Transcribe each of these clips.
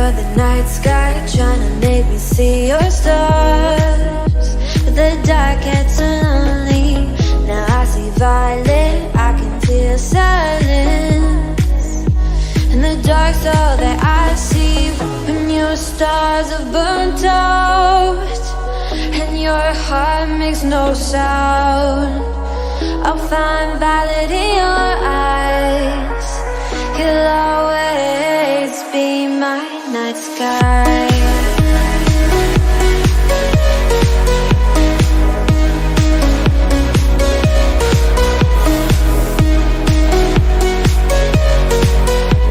You're the night sky, trying to make me see your stars. But the dark gets so lonely. Now I see violet, I can feel silence. And the dark's all that I see. When your stars are burnt out and your heart makes no sound, I'll find violet in your eyes. You'll always be my night sky.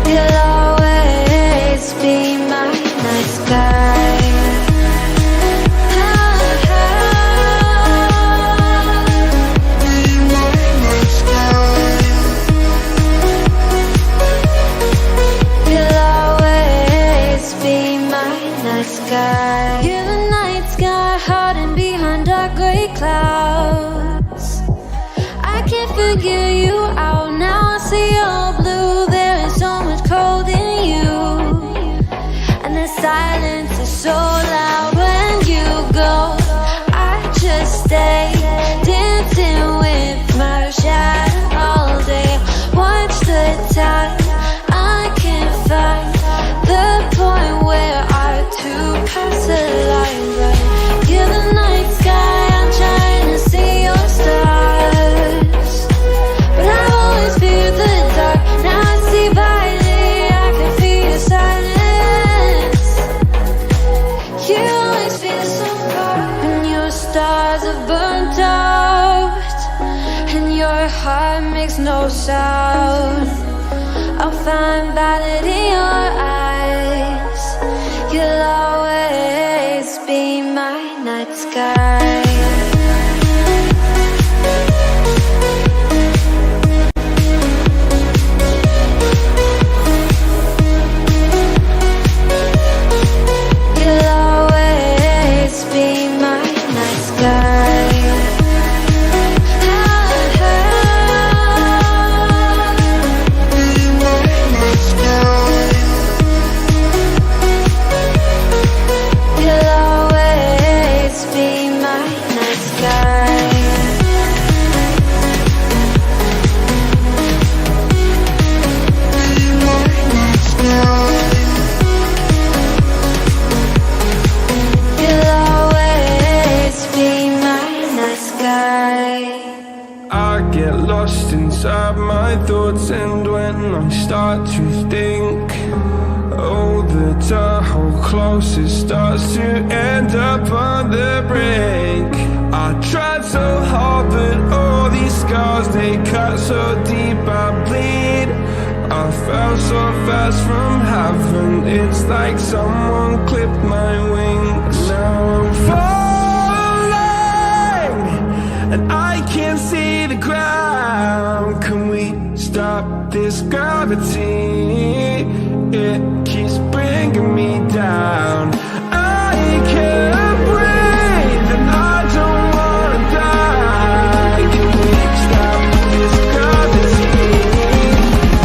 You'll always be my night sky. You're the night sky, hiding behind dark gray clouds. I can't figure you out now. I see all blue. There is so much cold in you, and the silence is so loud when you go. I just stay dancing with my shadow all day. Watch the time. I can't find the point where pass the line, but you're the night sky. I'm trying to see your stars, but I always fear the dark. Now I see violet, I can feel your silence. You always feel so far when your stars are burnt out and your heart makes no sound. I'll find violet in your eyes. You'll always be my night sky. You'll always be my night sky. Inside my thoughts, and when I start to think, oh, the Tahoe closest starts to end up on the brink. I tried so hard, but all these scars, they cut so deep I bleed. I fell so fast from heaven, it's like someone clipped my wings. Now I'm falling, and I can't see the ground. Can we stop this gravity? It keeps bringing me down. I can't breathe and I don't wanna die. Can we stop this gravity?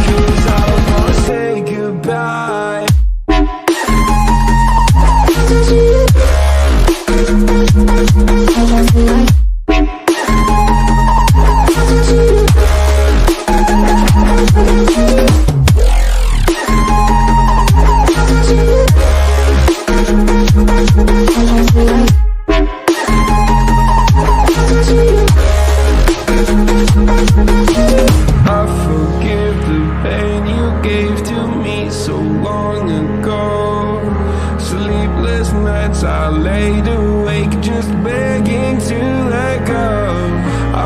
'Cause I don't wanna say goodbye. I laid awake just begging to let go. I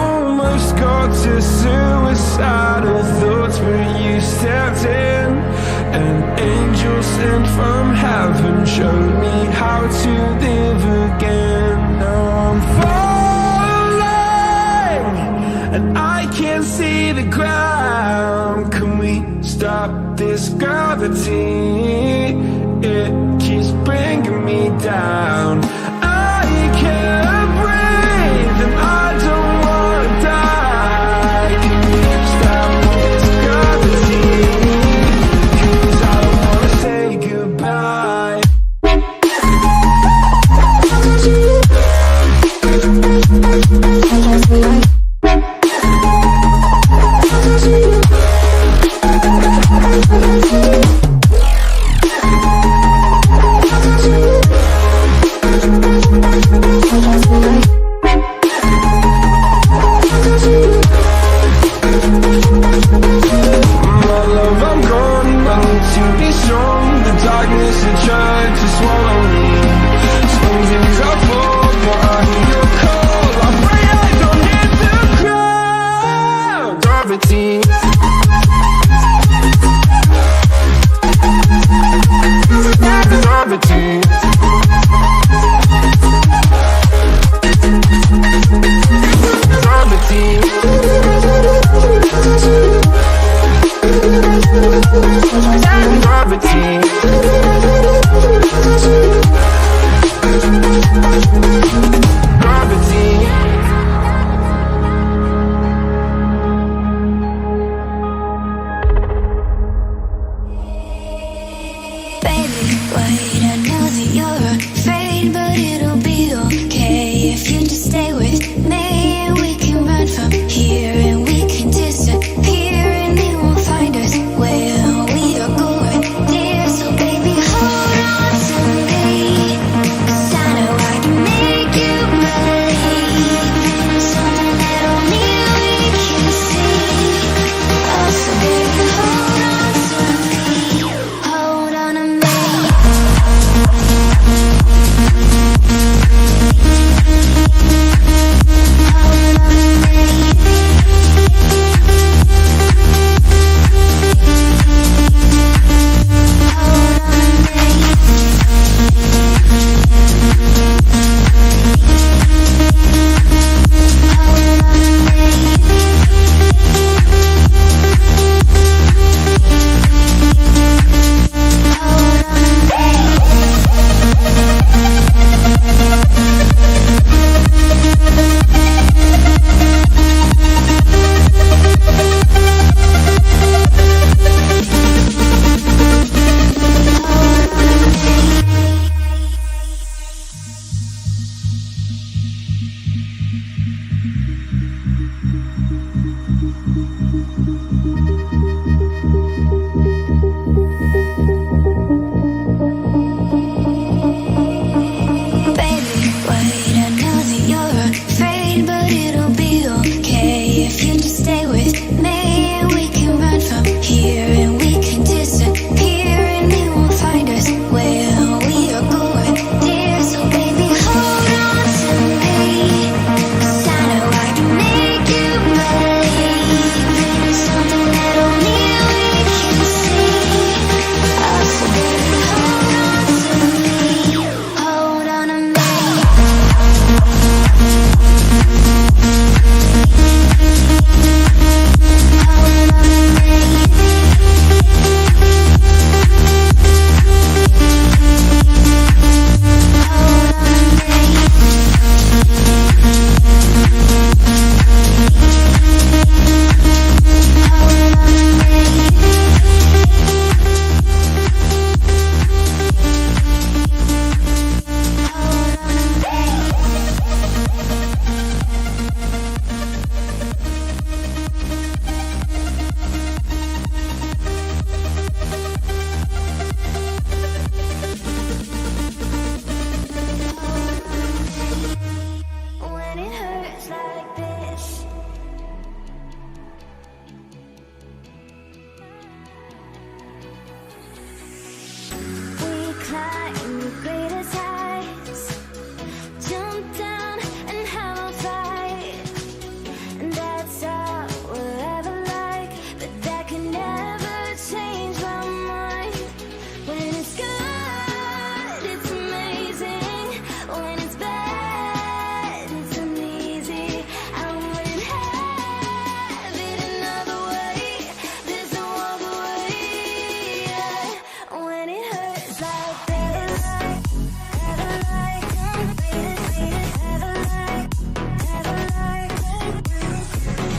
almost got to suicidal thoughts, but you stepped in. An angel sent from heaven showed me how to live again. Now I'm falling and I can't see the ground. Can we stop this gravity? It keeps bringing me down. I can't breathe and I don't wanna die. Can we stop this gravity? 'Cause I don't wanna say goodbye. Baby, wait, I know that you're afraid, but it'll be okay if you just stay with me. And we can run from here, and we can disappear, and they won't find us where we are going, dear. So baby, hold on to me, 'cause I know I can make you believe in something that only we can see. Oh, so baby, hold on to me, hold on to me. When it hurts like this, we climb the greatest heights, jump down and have a fight, and that's all we'll ever like, but that can never change my mind. When it's good, it's amazing. When it's bad, it's uneasy. I wouldn't have it another way. There's no other way. Yeah. When it hurts like this, never like, never like, never like,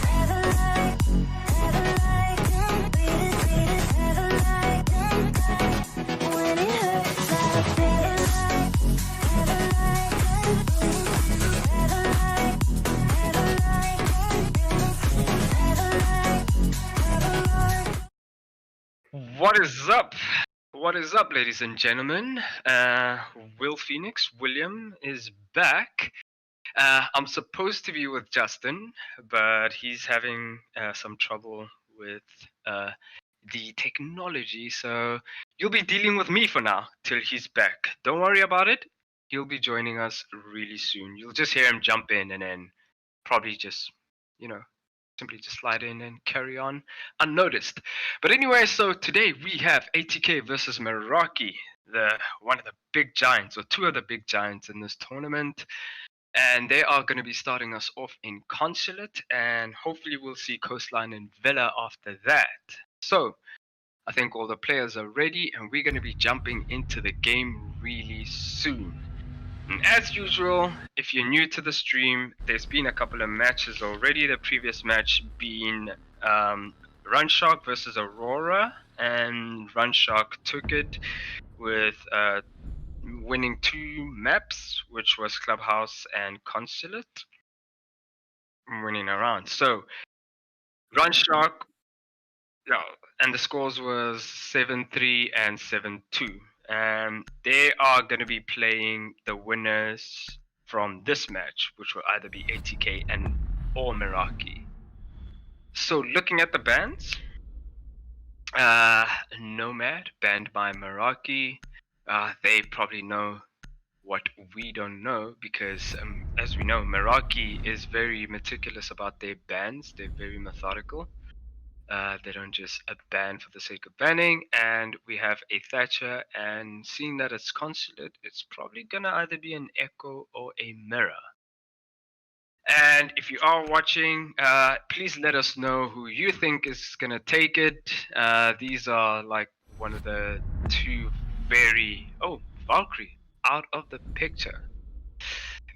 never like, never like, never like, when it hurts like this, never like, never like, never like. What is up? What is up, ladies and gentlemen? William is back. I'm supposed to be with Justin, but he's having some trouble with the technology, so you'll be dealing with me for now till he's back. Don't worry about it. He'll be joining us really soon. You'll just hear him jump in and then probably just, you know, simply just slide in and carry on unnoticed. But anyway, so today we have ATK versus Meraki, one of the big giants, or two of the big giants in this tournament. And they are going to be starting us off in Consulate, and hopefully we'll see Coastline and Villa after that. So I think all the players are ready, and we're going to be jumping into the game really soon. And as usual, if you're new to the stream, there's been a couple of matches already. The previous match being Runshark versus Aurora, and Runshark took it with winning 2 maps, which was Clubhouse and Consulate, winning around. So Runshark, yeah, and the scores was 7-3 and 7-2. And they are going to be playing the winners from this match, which will either be ATK and or Meraki. So looking at the bans, Nomad banned by Meraki. They probably know what we don't know because, as we know, Meraki is very meticulous about their bans. They're very methodical. They don't just ban for the sake of banning. And we have a Thatcher, and seeing that it's Consulate, it's probably gonna either be an Echo or a Mirror. And if you are watching, please let us know who you think is gonna take it. These are like one of the two Valkyrie out of the picture.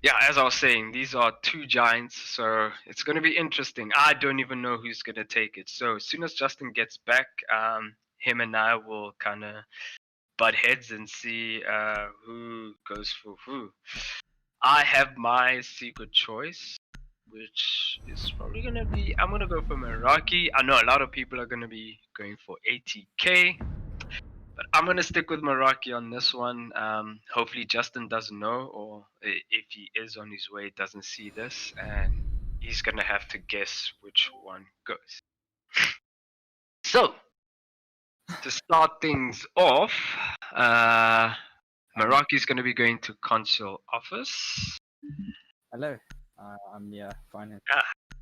Yeah, as I was saying, these are two giants, so it's going to be interesting. I don't even know who's going to take it. So as soon as Justin gets back, him and I will kind of butt heads and see who goes for who. I have my secret choice. which is probably gonna be. I'm gonna go for Meraki. I know a lot of people are gonna be going for ATK, but I'm gonna stick with Meraki on this one. Hopefully Justin doesn't know, or if he is on his way, doesn't see this, and he's gonna have to guess which one goes. So to start things off, Meraki's gonna be going to console office. Hello, I'm fine.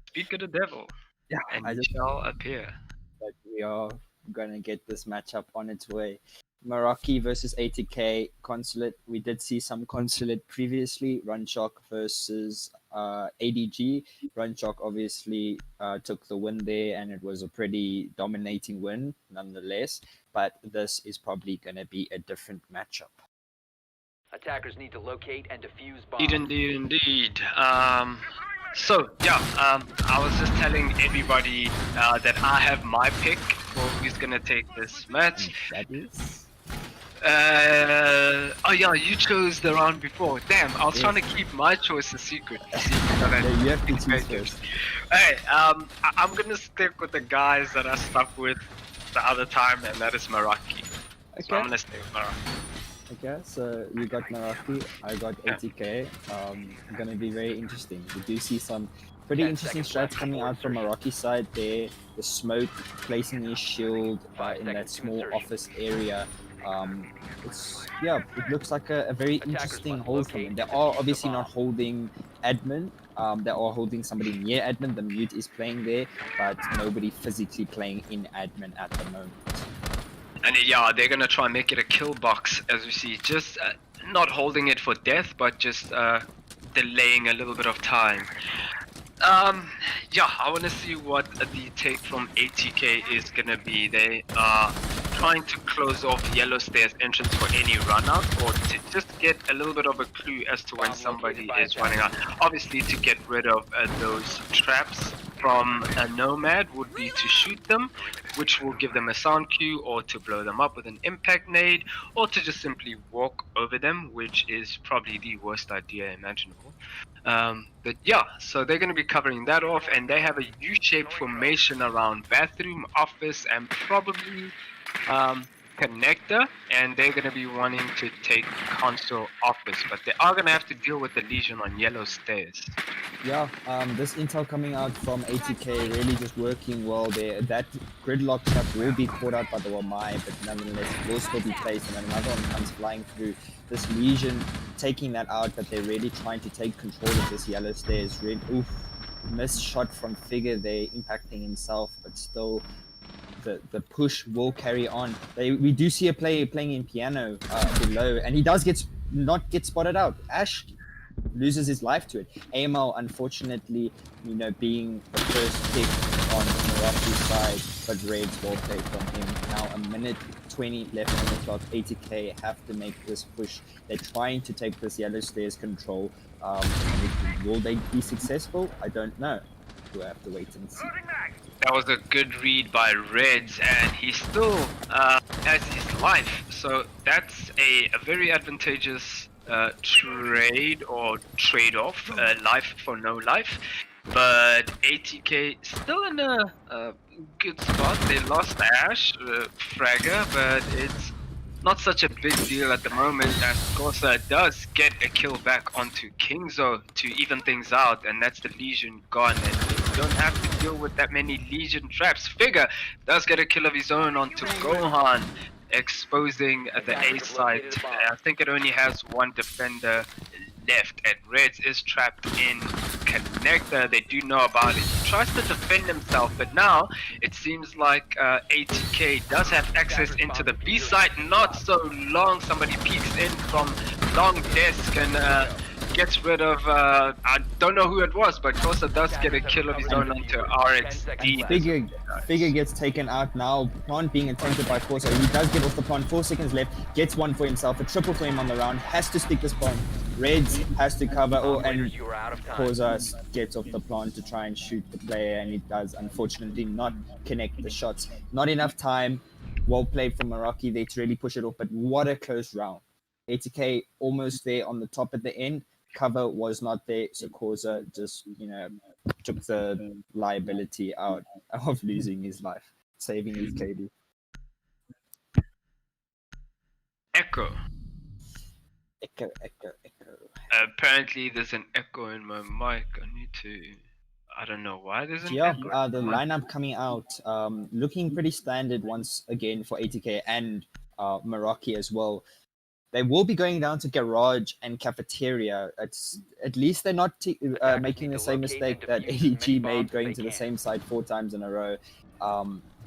Speak of the devil, Yeah, and I he just shall appear. that we are gonna get this matchup on its way. Meraki versus ATK Consulate. We did see some Consulate previously. Runshock versus ADG. Runshock obviously took the win there, and it was a pretty dominating win nonetheless. But this is probably gonna be a different matchup. Attackers need to locate and defuse bombs. Indeed. So yeah, I was just telling everybody that I have my pick for who's gonna take this match. That is. Oh yeah, you chose the round before. Damn, I was Yes. trying to keep my choice a secret. Yeah, you have to choose first. Hey, I'm gonna stick with the guys that I stuck with the other time, and that is Meraki. So I'm Okay. gonna stay with Meraki. Okay, so you got Meraki, I got Yeah. ATK. Gonna be very interesting. We do see some pretty 10 interesting seconds strats left coming before out from insertion. Meraki side there. The smoke placing his shield 5 in that seconds to small insertion. office area. It looks like a very Attackers interesting must hold from locate him. They and are defuse the obviously not bomb. holding admin. They are holding somebody near admin. The mute is playing there, but nobody physically playing in admin at the moment. And yeah, they're gonna try and make it a kill box, as we see. Just not holding it for death, but just delaying a little bit of time. Yeah, I want to see what the take from ATK is gonna be. They are trying to close off Yellow Stairs entrance for any run out, or to just get a little bit of a clue as to when Bomb somebody located by is running out. Obviously, to get rid of those traps from a Nomad would be to shoot them, which will give them a sound cue, or to blow them up with an impact nade, or to just simply walk over them, which is probably the worst idea imaginable. But yeah, so they're going to be covering that off, and they have a U-shaped formation around bathroom, office, and probably connector, and they're going to be wanting to take console office, but they are going to have to deal with the Legion on Yellow Stairs. Yeah, this intel coming out from ATK really just working well there. That gridlock trap will be caught out by the Wamai, but nonetheless it will still be placed, and then another one comes flying through. This Legion taking that out, but they're really trying to take control of this Yellow Stairs. Really, missed shot from Figure there, impacting himself, but still the push will carry on. We do see a player playing in piano below, and he does not get spotted out. Ash loses his life to it. AML, unfortunately, being the first pick on Meraki's side, but Reds will play from him. Now a minute 20 left on the clock. ATK have to make this push. They're trying to take this Yellow Stairs control. Will they be successful? I don't know. We'll have to wait and see. That was a good read by Reds, and he still has his life. So that's a very advantageous trade or trade-off, life for no life. But ATK still in a good spot. They lost Ash, Fragger, but it's not such a big deal at the moment, as Corsa does get a kill back onto Kingzo to even things out, and that's the Legion gone, and they don't have to deal with that many Legion traps. Figure does get a kill of his own onto Gohan, exposing the A site. I think it only has one defender left, and Reds is trapped in connector. They do know about it. He tries to defend himself, but now it seems like ATK does have access into the B site. Not so long. Somebody peeks in from long desk and gets rid of, I don't know who it was, but Kosa does get a kill of his own onto RXD. Figure gets taken out now. Plant being attempted by Corsa. He does get off the plant. 4 seconds left. Gets one for himself. A triple for him on the round. Has to stick this plant. Reds has to cover. And Corsa gets off the plant to try and shoot the player, and he does unfortunately not connect the shots. Not enough time. Well played from Meraki there to really push it off, but what a close round. ATK almost there on the top at the end. Cover was not there, so Corsa just, took the liability out of losing his life, saving his KD. Echo. Echo, echo, echo. Apparently, there's an echo in my mic. I need to. I don't know why there's an Yeah, echo. the lineup coming out, looking pretty standard once again for ATK and Meraki as well. They will be going down to garage and cafeteria. It's at least they're not making the same mistake that ADG made, going to the same site 4 times in a row.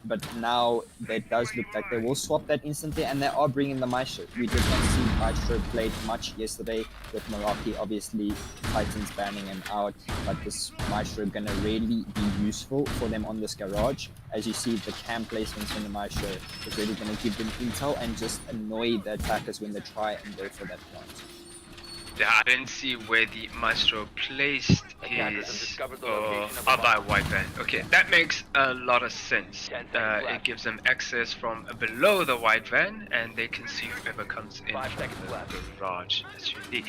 But now it does look like they will swap that instantly, and they are bringing the Maestro. We did not see Maestro played much yesterday with Meraki, obviously Titans banning him out, but this Maestro gonna really be useful for them on this garage. As you see, the cam placements from the Maestro is really gonna give them intel and just annoy the attackers when they try and go for that plant. Yeah, I didn't see where the Maestro placed Attackers have his discovered the oh, location of the by bomb. white van. Okay, that makes a lot of sense. 10 seconds It left. gives them access from below the white van, and they can see whoever comes in 5 from seconds the left. garage. SUV.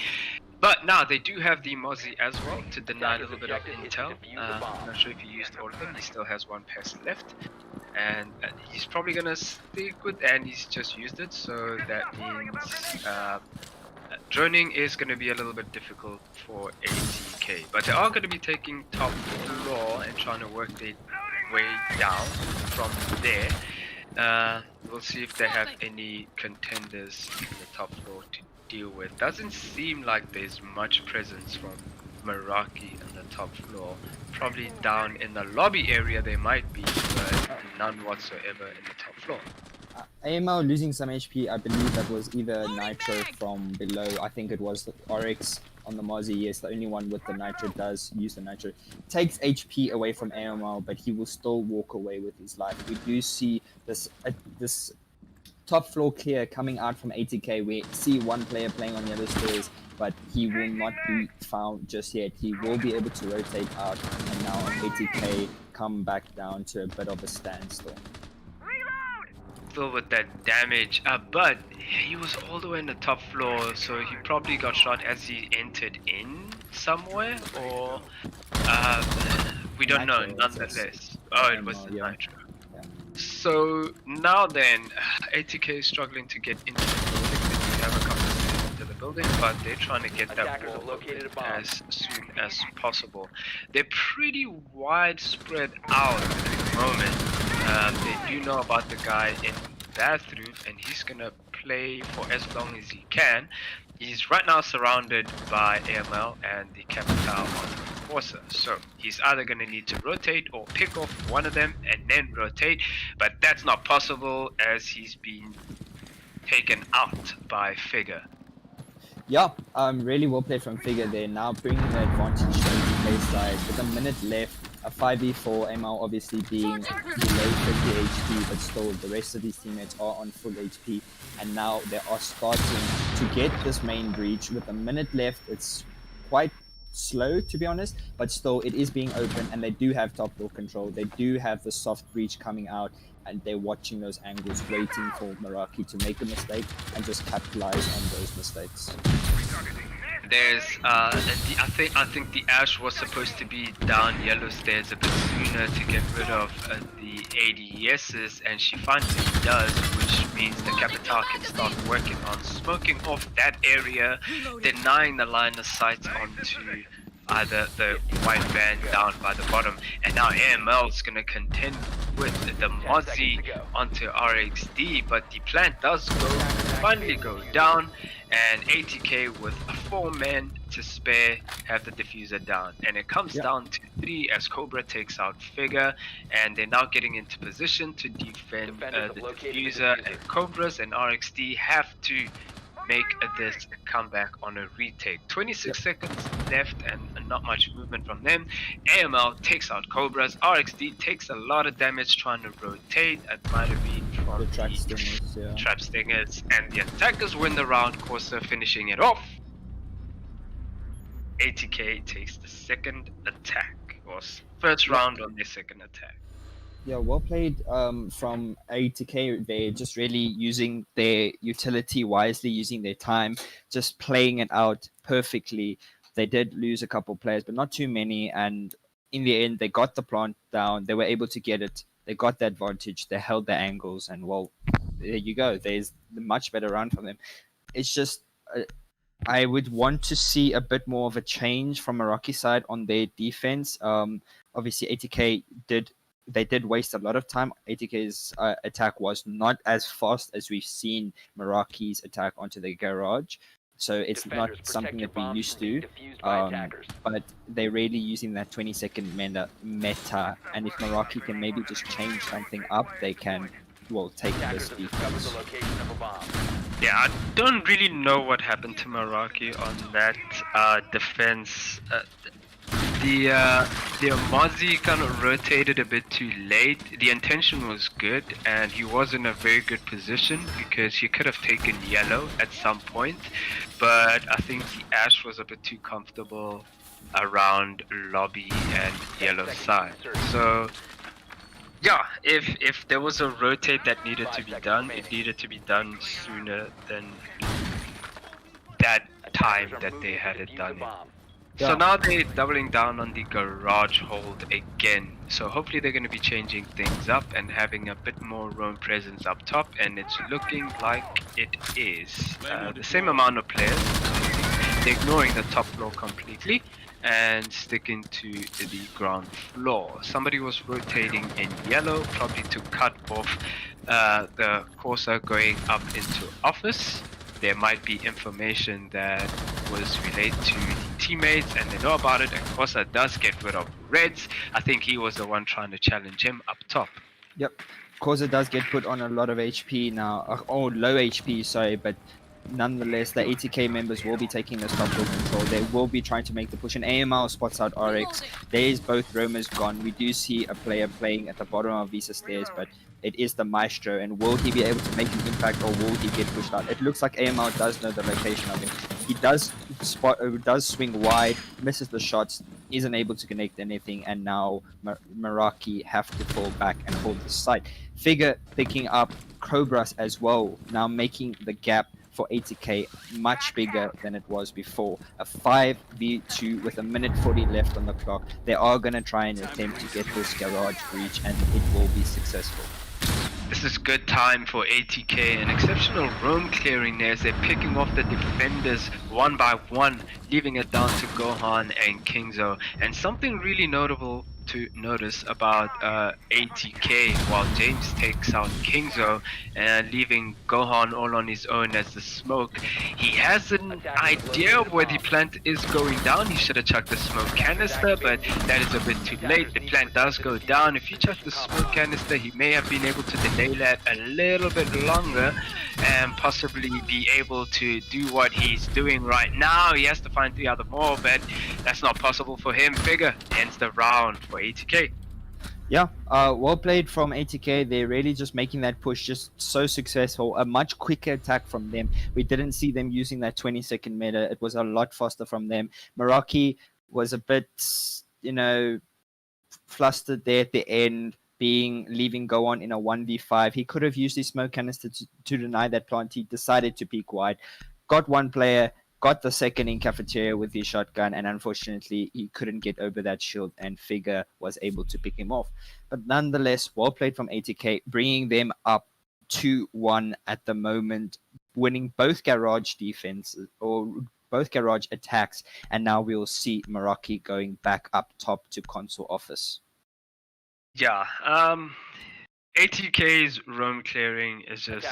But now they do have the Mozzie as well to deny a Attackers' little bit of objective is to intel. defuse the bomb. I'm not sure if he used all of them. He still has 1 pass left, and he's probably gonna stick with. And he's just used it, so that means. Droning is going to be a little bit difficult for ATK, but they are going to be taking top floor and trying to work their way down from there. We'll see if they have any contenders in the top floor to deal with. Doesn't seem like there's much presence from Meraki on the top floor. Probably down in the lobby area there might be, but none whatsoever in the top floor. AML losing some HP, I believe that was either Nitro from below. I think it was the Oryx on the Mozzie. Yes, the only one with the Nitro does use the Nitro. Takes HP away from AML, but he will still walk away with his life. We do see this top floor clear coming out from ATK. We see one player playing on yellow stairs, but he will not be found just yet. He will be able to rotate out, and now ATK come back down to a bit of a standstill. Still with that damage, but he was all the way in the top floor, so he probably got shot as he entered in somewhere, or we don't know. Nonetheless, oh, it was the Nitro. Yeah. So now then, ATK is struggling to get into the building. They do have a couple of into the building, but they're trying to get that Attackers have wall located a bomb. as soon as possible. They're pretty widespread out at the moment. They do know about the guy in the bathroom, and he's gonna play for as long as he can. He's right now surrounded by AML and the Capital on Forza, so he's either gonna need to rotate or pick off one of them and then rotate, but that's not possible as he's been taken out by Figure. Yeah, really well played from Figure there. Now bringing the advantage to the side with a minute left. A 5v4, ML obviously being below 50 HP, but still the rest of these teammates are on full HP. And now they are starting to get this main breach with a minute left. It's quite slow, to be honest, but still it is being open, and they do have top door control. They do have the soft breach coming out, and they're watching those angles, waiting for Meraki to make a mistake and just capitalize on those mistakes. There's I think the Ash was supposed to be down yellow stairs a bit sooner to get rid of the ADSs, and she finally does, which means the Capital can start working on smoking off that area, denying the line of sight onto either the white van down by the bottom, and now AML is gonna contend with the Mozzie onto RXD, but the plant does finally go down, and ATK with 4 men to spare have the diffuser down, and it comes down to 3 as Cobra takes out Figure, and they're now getting into position to defend the diffuser, and Cobras and RXD have to make this comeback on a retake. 26 seconds left and not much movement from them. AML takes out Cobras. RXD takes a lot of damage trying to rotate. It might have been from the trap stingers, and the attackers win the round. Corsa finishing it off. ATK takes the second attack, or first round on their second attack. Yeah, well played from ATK. They're just really using their utility wisely, using their time, just playing it out perfectly. They did lose a couple players, but not too many, and in the end, they got the plant down. They were able to get it. They got the advantage. They held the angles, and well, there you go. There's the much better round for them. It's just I would want to see a bit more of a change from Meraki side on their defense. Obviously, ATK did waste a lot of time. ATK's attack was not as fast as we've seen Meraki's attack onto the garage. So it's Defenders, not something protect your that we bombs used from being to. defused by attackers. But they're really using that 20-second meta. And if Meraki can maybe just change something up, they can, well, take Attackers this have discovered defense. the location of a bomb. Yeah, I don't really know what happened to Meraki on that defense. The Amazi kind of rotated a bit too late. The intention was good, and he was in a very good position because he could have taken yellow at some point, but I think the Ash was a bit too comfortable around lobby and yellow side. So yeah, if there was a rotate that needed to be done, it needed to be done sooner than that time that they had it done in. So now they're doubling down on the garage hold again. So hopefully they're going to be changing things up and having a bit more roam presence up top, and it's looking like it is. The same amount of players. They're ignoring the top floor completely and sticking to the ground floor. Somebody was rotating in yellow, probably to cut off the Corsa going up into office. There might be information that was relayed to the teammates and they know about it, and Corsa does get rid of Reds. I think he was the one trying to challenge him up top. Yep. Corsa does get put on a lot of HP now. Low HP, sorry, but nonetheless, the ATK members will be taking the top floor control. They will be trying to make the push. And AML spots out RX. There is both roamers gone. We do see a player playing at the bottom of Visa stairs, but it is the Maestro. And will he be able to make an impact, or will he get pushed out? It looks like AML does know the location of him. He does swing wide, misses the shots, isn't able to connect anything, and now Meraki have to fall back and hold the site. Figure picking up Cobras as well, now making the gap for ATK much bigger than it was before. A 5v2 with a minute 40 left on the clock. They are going to try and attempt to get this garage breach, and it will be successful. This is good time for ATK, an exceptional roam clearing there as they're picking off the defenders one by one, leaving it down to Gohan and Kingzo. And something really notable to notice about ATK, while James takes out Kingzo and leaving Gohan all on his own as the smoke, he has an idea of where the plant is going down. He should have chucked the smoke canister, but that is a bit too late. The plant does go down. If he chucked the smoke canister, he may have been able to delay that a little bit longer and possibly be able to do what he's doing right now. He has to find 3 other more, but that's not possible for him. Figure ends the round for ATK. Yeah, well played from ATK. They're really just making that push just so successful. A much quicker attack from them. We didn't see them using that 20-second meta. It was a lot faster from them. Meraki was a bit, flustered there at the end, leaving go on in a 1v5. He could have used his smoke canister to deny that plant. He decided to peek wide. Got one player, got the second in cafeteria with his shotgun, and unfortunately he couldn't get over that shield, and Figure was able to pick him off. But nonetheless, well played from ATK, bringing them up 2-1 at the moment, winning both garage defenses, or both garage attacks, and now we'll see Meraki going back up top to console office. Yeah, ATK's roam clearing is just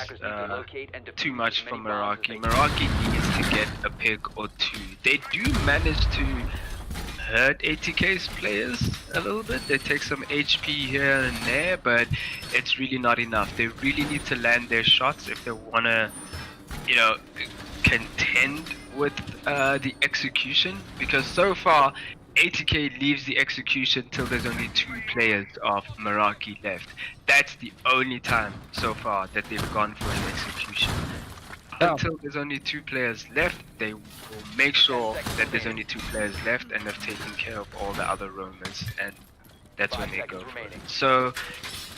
too much for Meraki. Meraki needs to get a pick or two. They do manage to hurt ATK's players a little bit. They take some HP here and there, but it's really not enough. They really need to land their shots if they want to, contend with the execution, because so far ATK leaves the execution till there's only 2 players of Meraki left. That's the only time so far that they've gone for an execution. Until there's only 2 players left, they will make sure that there's only 2 players left and they've taken care of all the other roamers, and that's when they go for it. So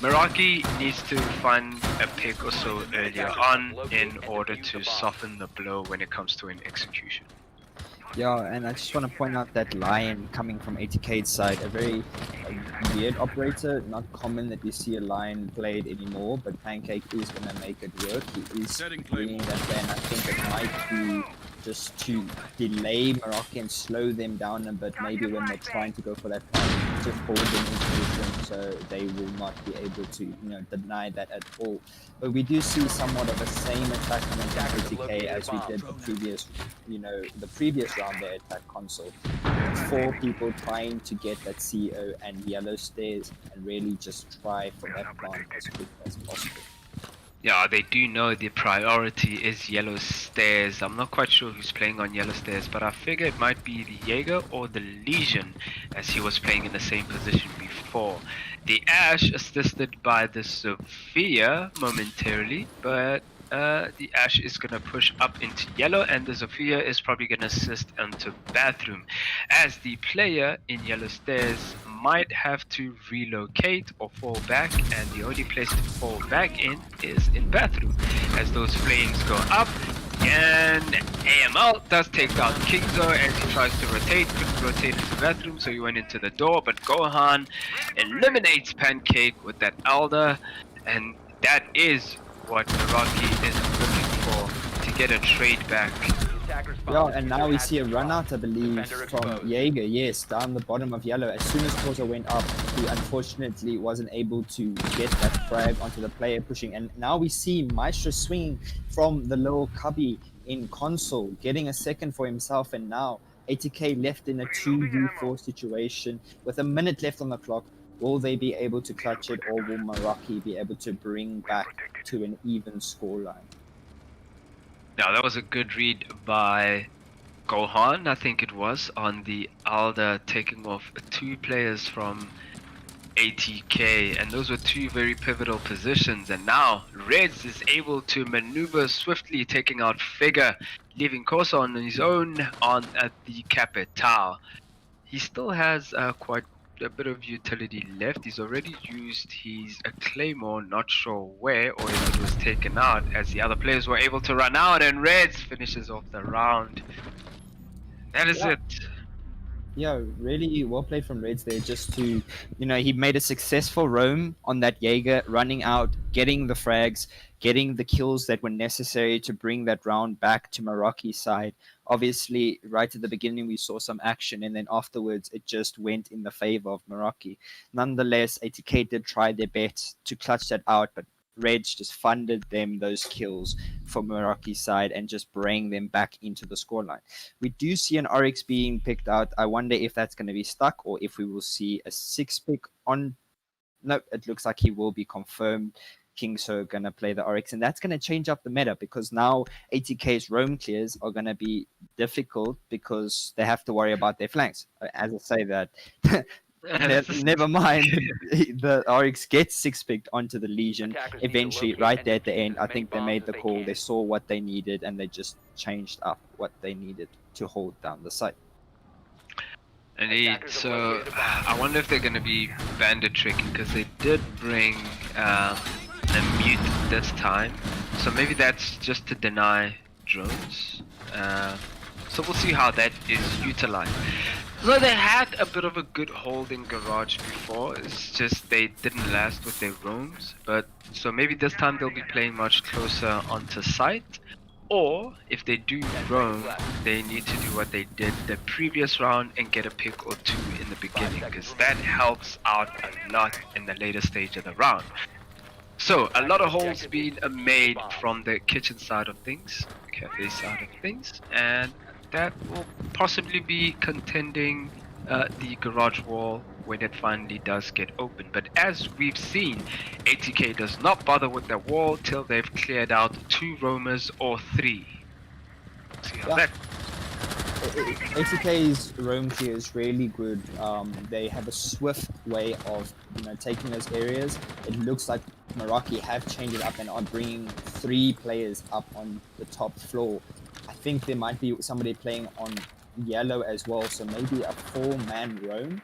Meraki needs to find a pick or so earlier on in order to soften the blow when it comes to an execution. Yeah, and I just want to point out that Lion coming from ATK's side, a very weird operator, not common that we see a Lion played anymore, but Pancake is going to make it work. He is bringing that plan. I think it might be just to delay Meraki and slow them down a bit, maybe when they're trying to go for that plan, just hold them in position so they will not be able to, deny that at all. But we do see somewhat of the same attack coming from ATK as we did the previous round there at that console. 4 people trying to get that CO and yellow stairs and really just try for that plant as quick as possible. Yeah, they do know the priority is yellow stairs. I'm not quite sure who's playing on yellow stairs, but I figure it might be the Jaeger or the Legion, as he was playing in the same position before. The Ash assisted by the Sophia momentarily, but the Ash is going to push up into yellow, and the Sophia is probably going to assist into bathroom, as the player in yellow stairs might have to relocate or fall back, and the only place to fall back in is in bathroom, as those flames go up. And AML does take down Kingzo as he tries to rotate, couldn't rotate into the bathroom, so he went into the door, but Gohan eliminates Pancake with that Elder, and that is what Meraki is looking for, to get a trade back. Yeah, and now we see a run out, I believe, from Jaeger, yes, down the bottom of yellow. As soon as Corsa went up, he unfortunately wasn't able to get that frag onto the player pushing. And now we see Maestro swinging from the little cubby in console, getting a second for himself. And now ATK left in a 2v4 situation with a minute left on the clock. Will they be able to clutch it, or will Meraki be able to bring back to an even scoreline? Now that was a good read by Gohan, I think it was, on the Alda, taking off 2 players from ATK, and those were 2 very pivotal positions. And now Reds is able to maneuver swiftly, taking out Figure, leaving Kosa on his own at the Capital. He still has quite a bit of utility left. He's already used his Claymore, not sure where or if it was taken out, as the other players were able to run out, and Reds finishes off the round. That is it. Yeah, really well played from Reds there, just to, he made a successful roam on that Jaeger, running out, getting the frags, getting the kills that were necessary to bring that round back to Meraki's side. Obviously, right at the beginning, we saw some action, and then afterwards, it just went in the favor of Meraki. Nonetheless, ATK did try their best to clutch that out, but Reds just funded them those kills from Meraki's side and just bring them back into the scoreline. We do see an Oryx being picked out. I wonder if that's going to be stuck, or if we will see a 6 pick on. No, it looks like he will be confirmed. Kingso going to play the Oryx, and that's going to change up the meta, because now ATK's roam clears are going to be difficult because they have to worry about their flanks. As I say that, never mind. The Oryx gets 6 picked onto the Legion. Eventually, right there at the end, I think they made the call. They saw what they needed, and they just changed up what they needed to hold down the site. Indeed. So I wonder if they're going to be bandit tricking, because they did bring a mute this time. So maybe that's just to deny drones. So we'll see how that is utilized. So they had a bit of a good hold in Garage before, it's just they didn't last with their roams. But so maybe this time they'll be playing much closer onto site. Or if they do roam, they need to do what they did the previous round and get a pick or 2 in the beginning, because that helps out a lot in the later stage of the round. So a lot of holes being made from the kitchen side of things, cafe side of things, and that will possibly be contending the garage wall when it finally does get open. But as we've seen, ATK does not bother with the wall till they've cleared out 2 roamers or 3. See how that. ATK's roam clear is really good. They have a swift way of taking those areas. It looks like Meraki have changed it up and are bringing 3 players up on the top floor. I think there might be somebody playing on yellow as well, so maybe a 4-man roam.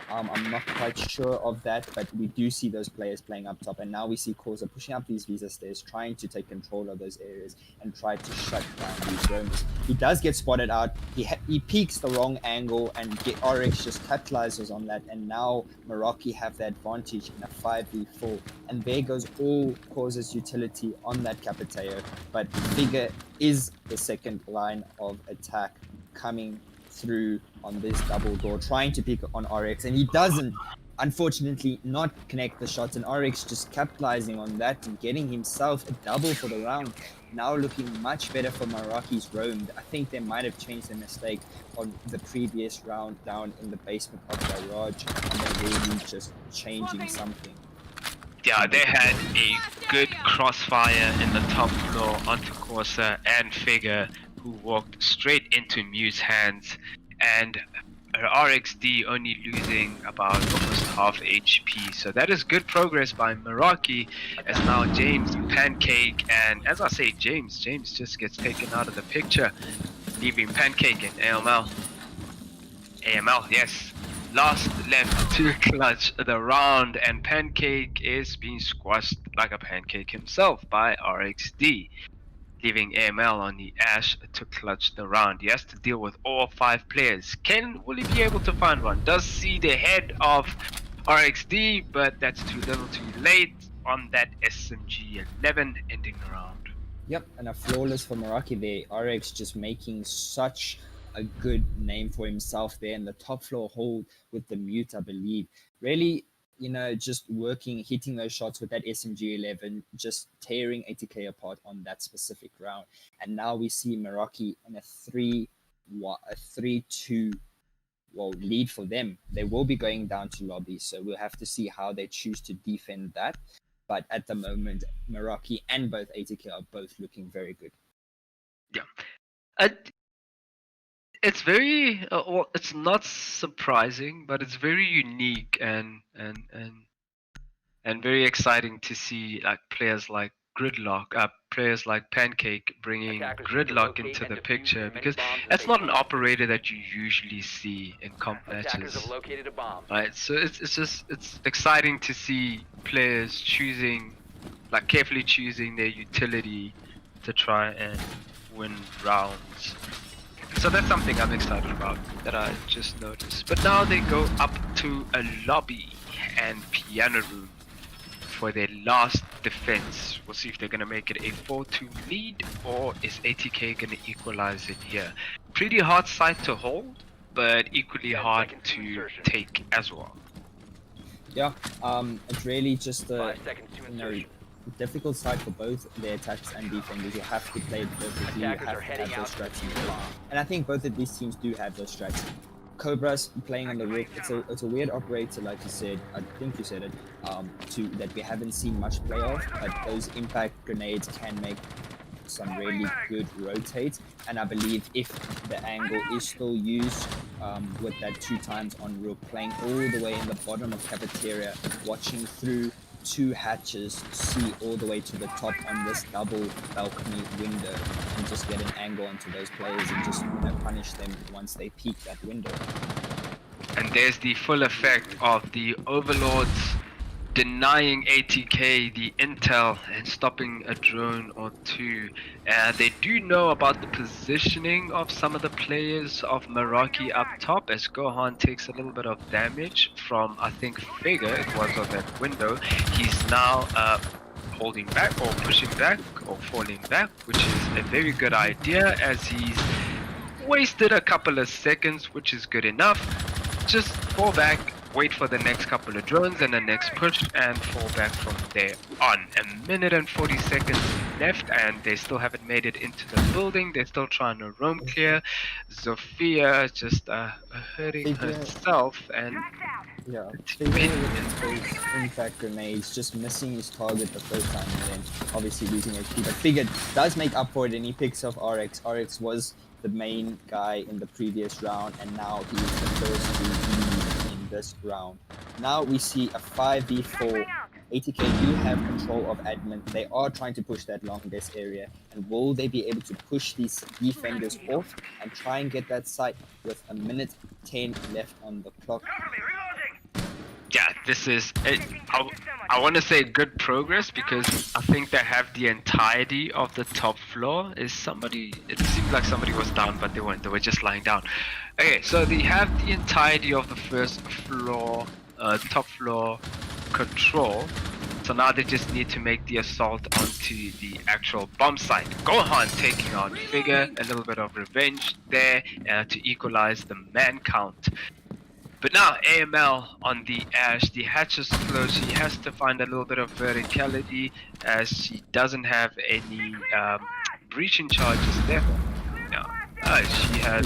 I'm not quite sure of that, but we do see those players playing up top, and now we see Corsa pushing up these visa stairs, trying to take control of those areas and try to shut down these roamers. He does get spotted out. He peeks the wrong angle, and RX just capitalizes on that, and now Meraki have the advantage in a 5v4, and there goes all Corsa's utility on that Capiteo, but Figure is the second line of attack coming through on this double door, trying to pick on RX, and he doesn't, unfortunately, not connect the shots, and RX just capitalizing on that and getting himself a double for the round. Now looking much better for Meraki's roamed. I think they might have changed their mistake on the previous round down in the basement of Garage, and they're really just changing something. Yeah, they had a good crossfire in the top floor onto Corsa and Figure, who walked straight into Mute's hands, and RXD only losing about almost half HP. So that is good progress by Meraki, as now James, Pancake, and as I say James just gets taken out of the picture, leaving Pancake and AML, yes, last left to clutch the round, and Pancake is being squashed like a pancake himself by RXD, leaving AML on the ash to clutch the round. He has to deal with all 5 players. Will he be able to find one? Does see the head of RXD, but that's too little too late on that SMG 11, ending the round. Yep, and a flawless for Meraki there. RX just making such a good name for himself there in the top floor hold with the Mute, I believe. Really, just working, hitting those shots with that SMG 11, just tearing ATK apart on that specific round. And now we see Meraki in a 3-2 lead for them. They will be going down to lobby, so we'll have to see how they choose to defend that. But at the moment, Meraki and both ATK are both looking very good. Yeah. It's very it's not surprising, but it's very unique and very exciting to see like players like players like Pancake bringing Gridlock into the picture, because that's not an operator that you usually see in comp matches. Right, so it's exciting to see players carefully choosing their utility to try and win rounds. So that's something I'm excited about that I just noticed. But now they go up to a lobby and piano room for their last defense. We'll see if they're going to make it a 4-2 lead, or is ATK going to equalize it here. Pretty hard site to hold, but equally hard to take as well. Yeah, it's really just a difficult side for both the attacks and defenders. You have to play it perfectly, you have to have those strats in place. And I think both of these teams do have those strats. Cobra's playing on the roof. It's a weird operator, like you said. I think you said it. That we haven't seen much play of, but those impact grenades can make some really good rotates. And I believe if the angle is still used with that 2 times on roof, playing all the way in the bottom of cafeteria, watching through 2 hatches, see all the way to the top on this double balcony window, and just get an angle onto those players and just punish them once they peek that window. And there's the full effect of the overlords denying ATK the intel and stopping a drone or 2. They do know about the positioning of some of the players of Meraki up top, as Gohan takes a little bit of damage from, I think, Figure, it was on that window. He's now holding back or pushing back or falling back, which is a very good idea, as he's wasted a couple of seconds, which is good enough. Just fall back, wait for the next couple of drones and the next push, and fall back from there on. 1 minute and 40 seconds left, and they still haven't made it into the building. They're still trying to roam clear. Zofia just hurting herself, and yeah, Figure with those impact grenades, just missing his target the first time, and then obviously losing HP. But Figure does make up for it, and he picks off RX. RX was the main guy in the previous round, and now he is the first to lead in this round. Now we see a 5v4. ATK do have control of admin. They are trying to push that long desk area, and will they be able to push these defenders off and try and get that site with 1 minute 10 left on the clock? this is I want to say good progress because I think they have the entirety of the top floor. It seemed like somebody was down, but they weren't. They were just lying down. Okay, so they have the entirety of the first floor, top floor control. So now they just need to make the assault onto the actual bomb site. Gohan taking on Figure, a little bit of revenge there to equalize the man count. But now AML on the Ash, the hatch is closed. She has to find a little bit of verticality as she doesn't have any breaching charges there. No, she has.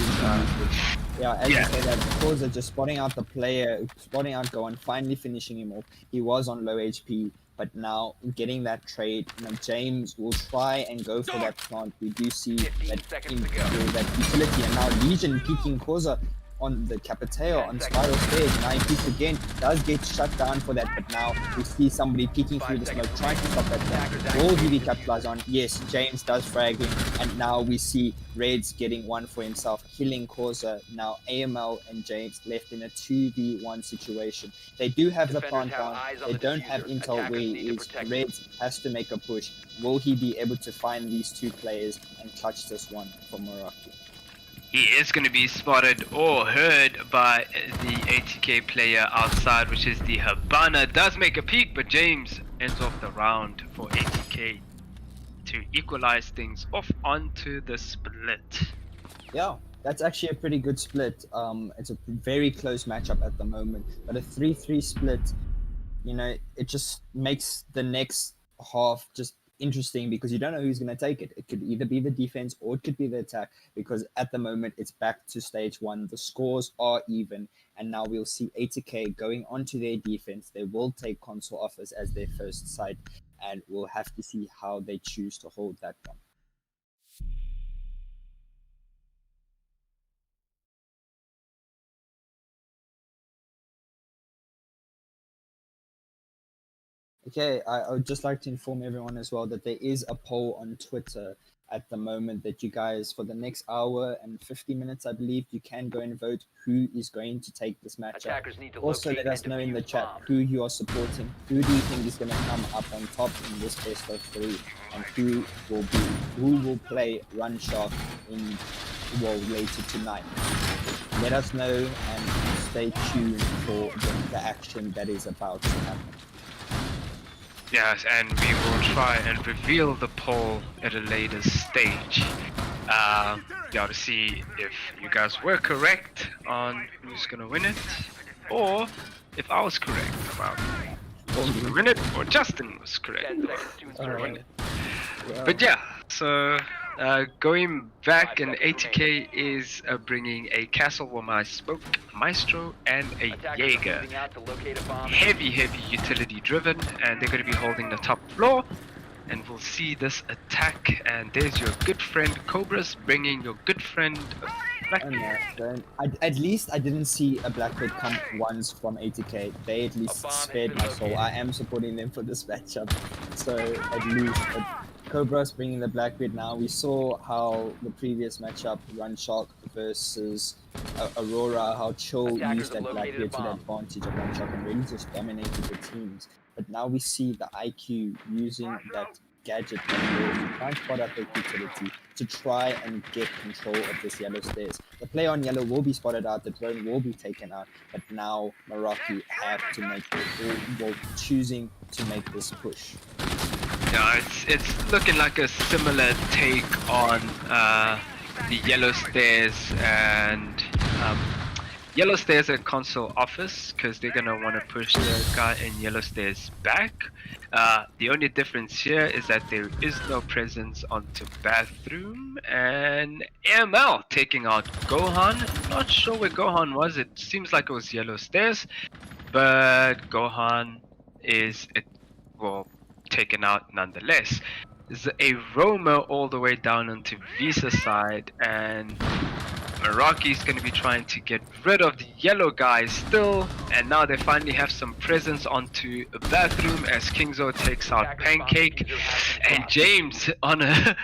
Yeah, as you say that, Causa just spotting out the player, spotting out Gohan, finally finishing him off. He was on low HP, but now getting that trade, James will try and go for that plant. We do see that utility, and now Legion peeking Causa on the Capiteo on Spiral Stairs. Now he peeks again, does get shut down for that, but now we see somebody peeking through the smoke, trying to stop that plant. Will he be capitalized on? Yes, James does frag him, and now we see Reds getting one for himself, killing Causa. Now AML and James left in a 2v1 situation. They do have the plant down, they don't have intel where he is. Reds has to make a push. Will he be able to find these two players and clutch this one for Meraki? He is going to be spotted or heard by the ATK player outside, which is the Habana. Does make a peek, but James ends off the round for ATK to equalize things off onto the split. Yeah, that's actually a pretty good split. It's a very close matchup at the moment, but a 3-3 split, you know, it just makes the next half just interesting because you don't know who's going to take it. It could either be the defense or it could be the attack, because at the moment it's back to stage one. The scores are even, and now we'll see ATK going onto their defense. They will take console offers as their first side, and we'll have to see how they choose to hold that one. Okay, I would just like to inform everyone as well that there is a poll on Twitter at the moment that you guys, for the next hour and 50 minutes, I believe, you can go and vote who is going to take this matchup. Also, let us know in the chat who you are supporting, who do you think is going to come up on top in this best of three, and who will play Run Shark in later tonight. Let us know and stay tuned for the action that is about to happen. Yes, and we will try and reveal the poll at a later stage. To see if you guys were correct on who's gonna win it, or if I was correct about who's gonna win it, or Justin was correct about who's gonna win it. But yeah, so going back, and ATK is bringing a Castle Womai Spoke, Maestro, and a Jaeger. Heavy utility driven, and they're going to be holding the top floor. And we'll see this attack, and there's your good friend Cobras bringing your good friend Blackbeard. At least I didn't see a Blackbeard come once from ATK. They at least spared my soul. I am supporting them for this matchup, so at least. Cobra's bringing the Blackbeard now. We saw how the previous matchup, Run Shark versus Aurora, how Chill used that Blackbeard to the advantage of Run Shark and really just dominated the teams. But now we see the IQ using that gadget to try and spot out their utility to try and get control of this yellow stairs. The player on yellow will be spotted out, the drone will be taken out, but now Meraki have to make choosing to make this push. Yeah, it's looking like a similar take on the yellow stairs, and yellow stairs at console office, because they're gonna want to push the guy in yellow stairs back. The only difference here is that there is no presence onto bathroom, and AML taking out Gohan. Not sure where Gohan was. It seems like it was yellow stairs, but Gohan is taken out nonetheless. There's a roamer all the way down onto Visa side, and Meraki's going to be trying to get rid of the yellow guys still, and now they finally have some presence onto a bathroom as Kingzo takes out Pancake, and James on a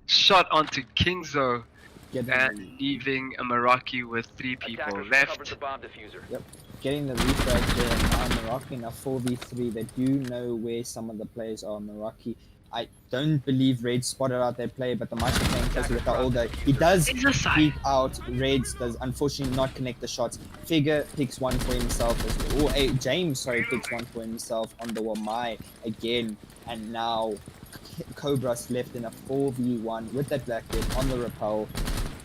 shot onto Kingzo getting and leaving a Meraki with 3 people Attackers recovered left. the bomb diffuser. getting the refrag there. Now Meraki in a 4v3. They do know where some of the players are. Meraki, I don't believe Red spotted out their play, but the Master playing closely with the older. He does Laser sight. peek out. Reds does unfortunately not connect the shots. Figure picks one for himself as well. Or James, sorry, picks one for himself on the Wamai again. And now Cobra's left in a 4v1 with that Black Death on the rappel.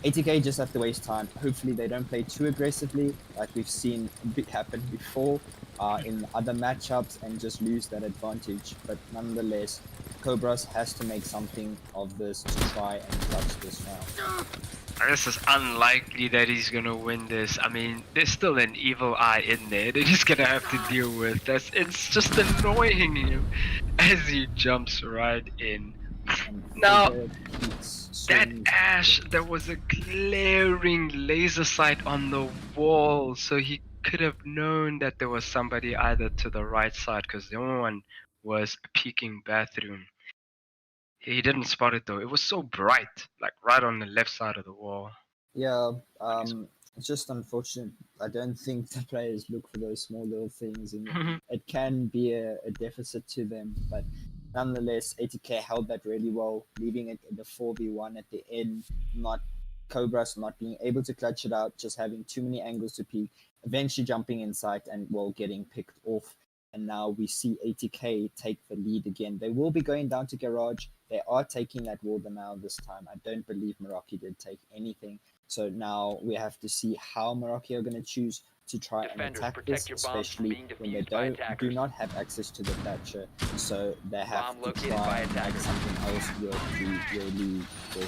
ATK just have to waste time. Hopefully they don't play too aggressively like we've seen happen before in other matchups and just lose that advantage. But nonetheless, Cobras has to make something of this to try and clutch this round. I guess it's unlikely that he's gonna win this. I mean, there's still an evil eye in there. They're just gonna have to deal with. It's just annoying him as he jumps right in. And Now, Figure keeps that swings. Ash, there was a glaring laser sight on the wall, so he could have known that there was somebody either to the right side, because the only one was peeking bathroom. He didn't spot it though. It was so bright, like right on the left side of the wall. Yeah, it's just unfortunate. I don't think the players look for those small little things, and it can be a deficit to them. But nonetheless, ATK held that really well, leaving it in the 4v1 at the end. Not Cobras not being able to clutch it out, just having too many angles to peek, eventually jumping inside and getting picked off. And now we see ATK take the lead again. They will be going down to garage. They are taking that wall now this time. I don't believe Meraki did take anything. So now we have to see how Meraki are going to choose to try and Defenders, attack protect this, your bombs from especially being when they defused by do attackers. not have access to the Thatcher. So they have Bomb to located try by and make attackers. something else work to really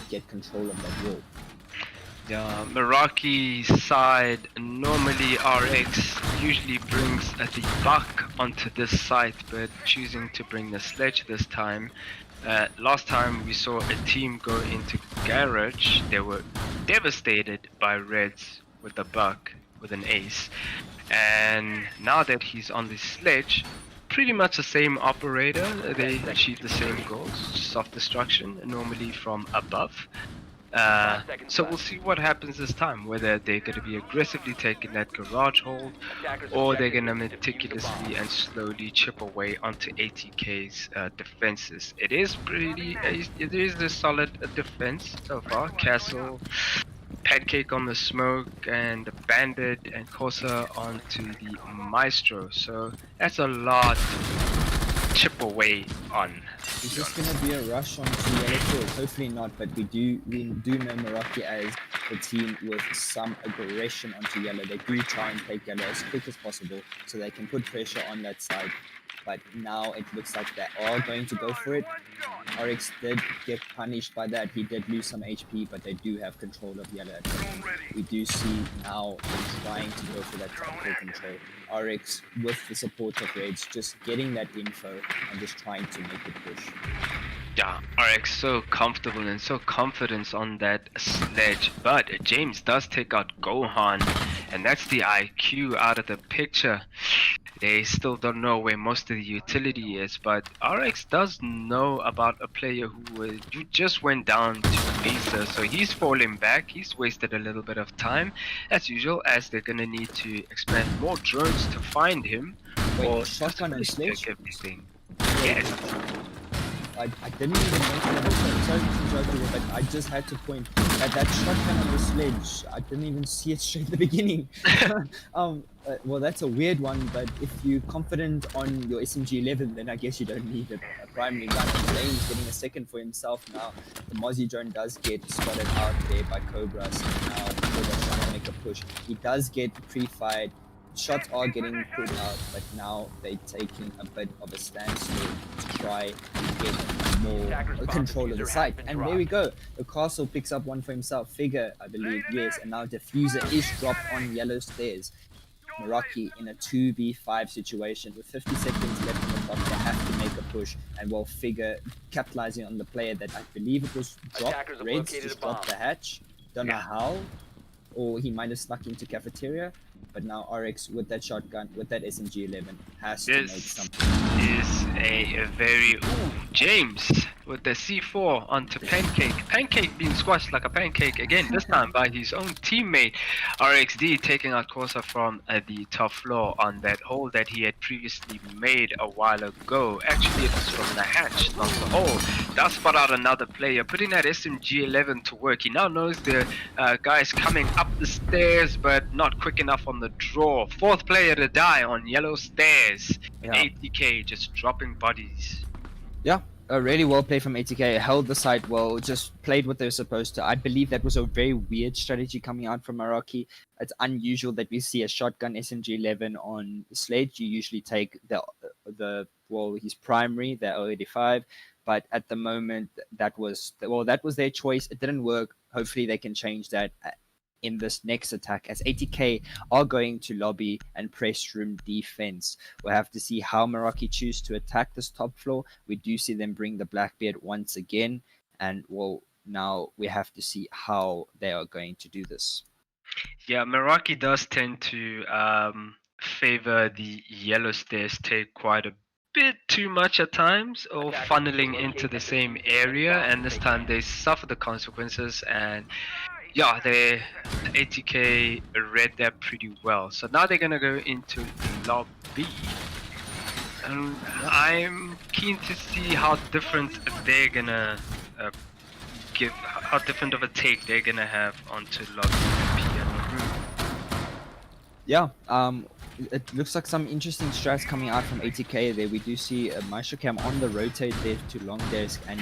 get control of that wall. Yeah, Meraki's side, normally RX usually brings the buck onto this site, but choosing to bring the sledge this time. Last time we saw a team go into garage, they were devastated by Reds with the buck, with an ace. And now that he's on the sledge, pretty much the same operator, they achieve the same goals, self-destruction, normally from above. So we'll see what happens this time, whether they're going to be aggressively taking that garage hold, Attackers or they're objective going to is to defuse the meticulously bomb. and slowly chip away onto ATK's defenses. It is it is a solid defense so far. Castle, Pancake on the Smoke, and the Bandit and Corsa onto the Maestro. So that's a lot to chip away on. Is this going to be a rush onto yellow field? Hopefully not, but we do know Meraki as the team with some aggression onto yellow. They do try and take yellow as quick as possible so they can put pressure on that side. But now it looks like they are going to go for it. RX did get punished by that. He did lose some HP, but they do have control of yellow at the moment. We do see now they're trying to go for that top four control. RX with the support of Reds just getting that info and just trying to make it push. Yeah, RX so comfortable and so confident on that sledge, but James does take out Gohan, and that's the IQ out of the picture. They still don't know where most of the utility is, but RX does know about a player who just went down to Mesa, so he's falling back. He's wasted a little bit of time, as usual, as they're gonna need to expand more drones to find him. Wait, or shotgun and just sledge? take everything. Yes. I didn't even mention it before. Sorry to interrupt you, but I just had to point at that shotgun on the sledge. I didn't even see it straight at the beginning. Well, that's a weird one, but if you're confident on your SMG-11, then I guess you don't need a primary gun. Zane's getting a second for himself now. The Mozzie drone does get spotted out there by Cobra, so now Cobra's trying to make a push. He does get pre-fired. Shots are getting put out, but now they're taking a bit of a standstill to try and get more control of the site. And there we go. The Castle picks up one for himself. Figure, I believe, yes. And now Diffuser is dropped on yellow stairs. Meraki in a 2v5 situation with 50 seconds left on the clock. They have to make a push, and while Figure capitalizing on the player that I believe it was dropped. Attackers have Reds located just a bomb. dropped the hatch. Don't know how, or he might have snuck into cafeteria. But now RX with that shotgun, with that SMG-11, has to make This something. is a very... Ooh, James! with the C4 onto Pancake. Pancake being squashed like a pancake again, this time by his own teammate. RXD taking out Corsa from the top floor on that hole that he had previously made a while ago. Actually, it was from the hatch, not the hole. Does spot out another player, putting that SMG-11 to work. He now knows the guys coming up the stairs, but not quick enough on the draw. Fourth player to die on yellow stairs. Yeah. ATK just dropping bodies. Yeah, really well played from ATK. Held the site well, just played what they were supposed to. I believe that was a very weird strategy coming out from Meraki. It's unusual that we see a shotgun SMG-11 on Sledge. You usually take his primary, the L85. But at the moment, that was their choice. It didn't work. Hopefully, they can change that in this next attack, as ATK are going to lobby and press room defense. We'll have to see how Meraki choose to attack this top floor. We do see them bring the Blackbeard once again, and now we have to see how they are going to do this. Yeah, Meraki does tend to favor the yellow stairs take quite a bit too much at times, or funneling into the same area, and this time they suffer the consequences. And yeah, the ATK read that pretty well. So now they're gonna go into lobby, and I'm keen to see how different they're gonna how different of a take they're gonna have onto lobby. Yeah, it looks like some interesting strats coming out from ATK there. We do see a Maestro Cam on the rotate there to long desk and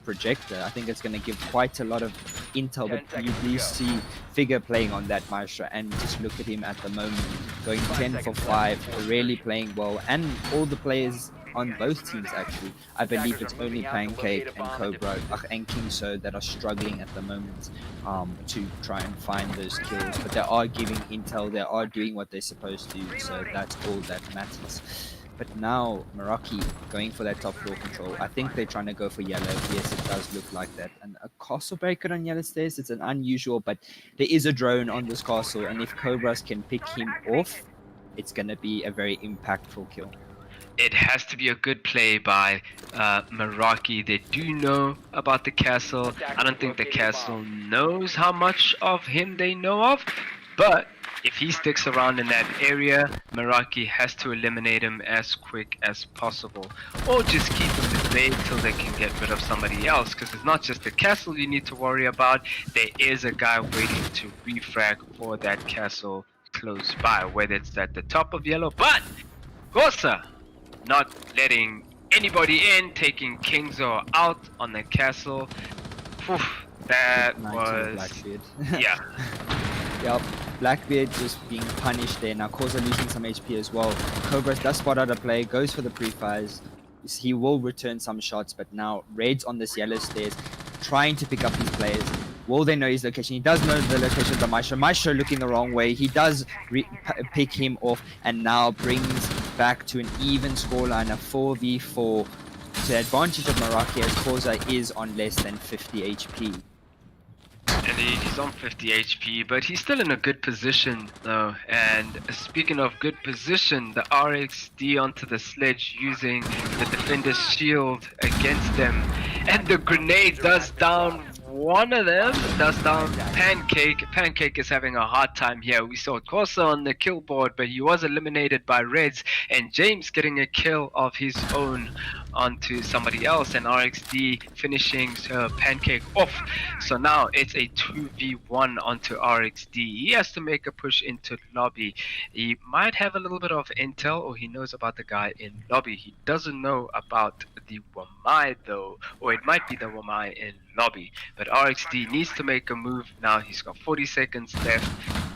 projector. I think it's going to give quite a lot of intel, but you do see Figure playing on that Maestro, and just look at him at the moment, going 10 for 5, really playing well, and all the players on both teams actually. I believe it's only Pancake and Cobra and Kingso that are struggling at the moment to try and find those kills, but they are giving intel, they are doing what they're supposed to, so that's all that matters. But now Meraki going for that top floor control. I think they're trying to go for yellow. Yes, it does look like that. And a castle breaker on yellow stairs, it's an unusual, but there is a drone on this castle, and if Cobras can pick him off, it's going to be a very impactful kill. It has to be a good play by Meraki. They do know about the castle. I don't think the castle knows how much of him they know of, but if he sticks around in that area, Meraki has to eliminate him as quick as possible, or just keep him at bay till they can get rid of somebody else, because it's not just the castle you need to worry about. There is a guy waiting to refrag for that castle close by, whether it's at the top of yellow, but Gosa not letting anybody in, taking Kingzo out on the castle. Oof, that was Blackbeard. Yeah. Yep, Blackbeard just being punished there. Now Corsa losing some HP as well. Cobra does spot out a play, goes for the pre-fires. He will return some shots, but now Red's on this yellow stairs, trying to pick up these players. Will they know his location? He does know the location of the Maestro. Maestro looking the wrong way. He does pick him off, and now brings back to an even scoreline, a 4v4, to the advantage of Meraki, as Corsa is on less than 50 HP. And he's on 50 HP, but he's still in a good position though. And speaking of good position, the RXD onto the sledge using the defender's shield against them. And the grenade does down one of them, does down Pancake. Pancake is having a hard time here. We saw Corsa on the kill board, but he was eliminated by Reds, and James getting a kill of his own onto somebody else, and RXD finishing Pancake off. So now it's a 2v1 onto RXD. He has to make a push into lobby. He might have a little bit of intel, or he knows about the guy in lobby. He doesn't know about the Wamai though, or it might be the Wamai in lobby. But RXD needs to make a move now. He's got 40 seconds left,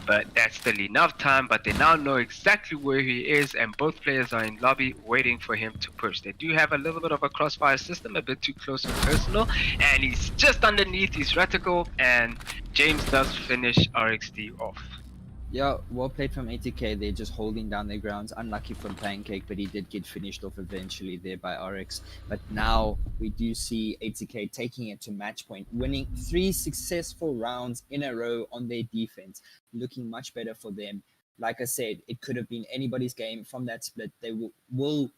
but that's still enough time. But they now know exactly where he is, and both players are in lobby waiting for him to push. They do have a little bit of a crossfire system, a bit too close and personal, and he's just underneath his reticle, and James does finish RXD off. Yeah, well played from ATK. They're just holding down their grounds. Unlucky from Pancake, but he did get finished off eventually there by RX. But now we do see ATK taking it to match point, winning 3 successful rounds in a row on their defense, looking much better for them. Like I said, it could have been anybody's game from that split. They will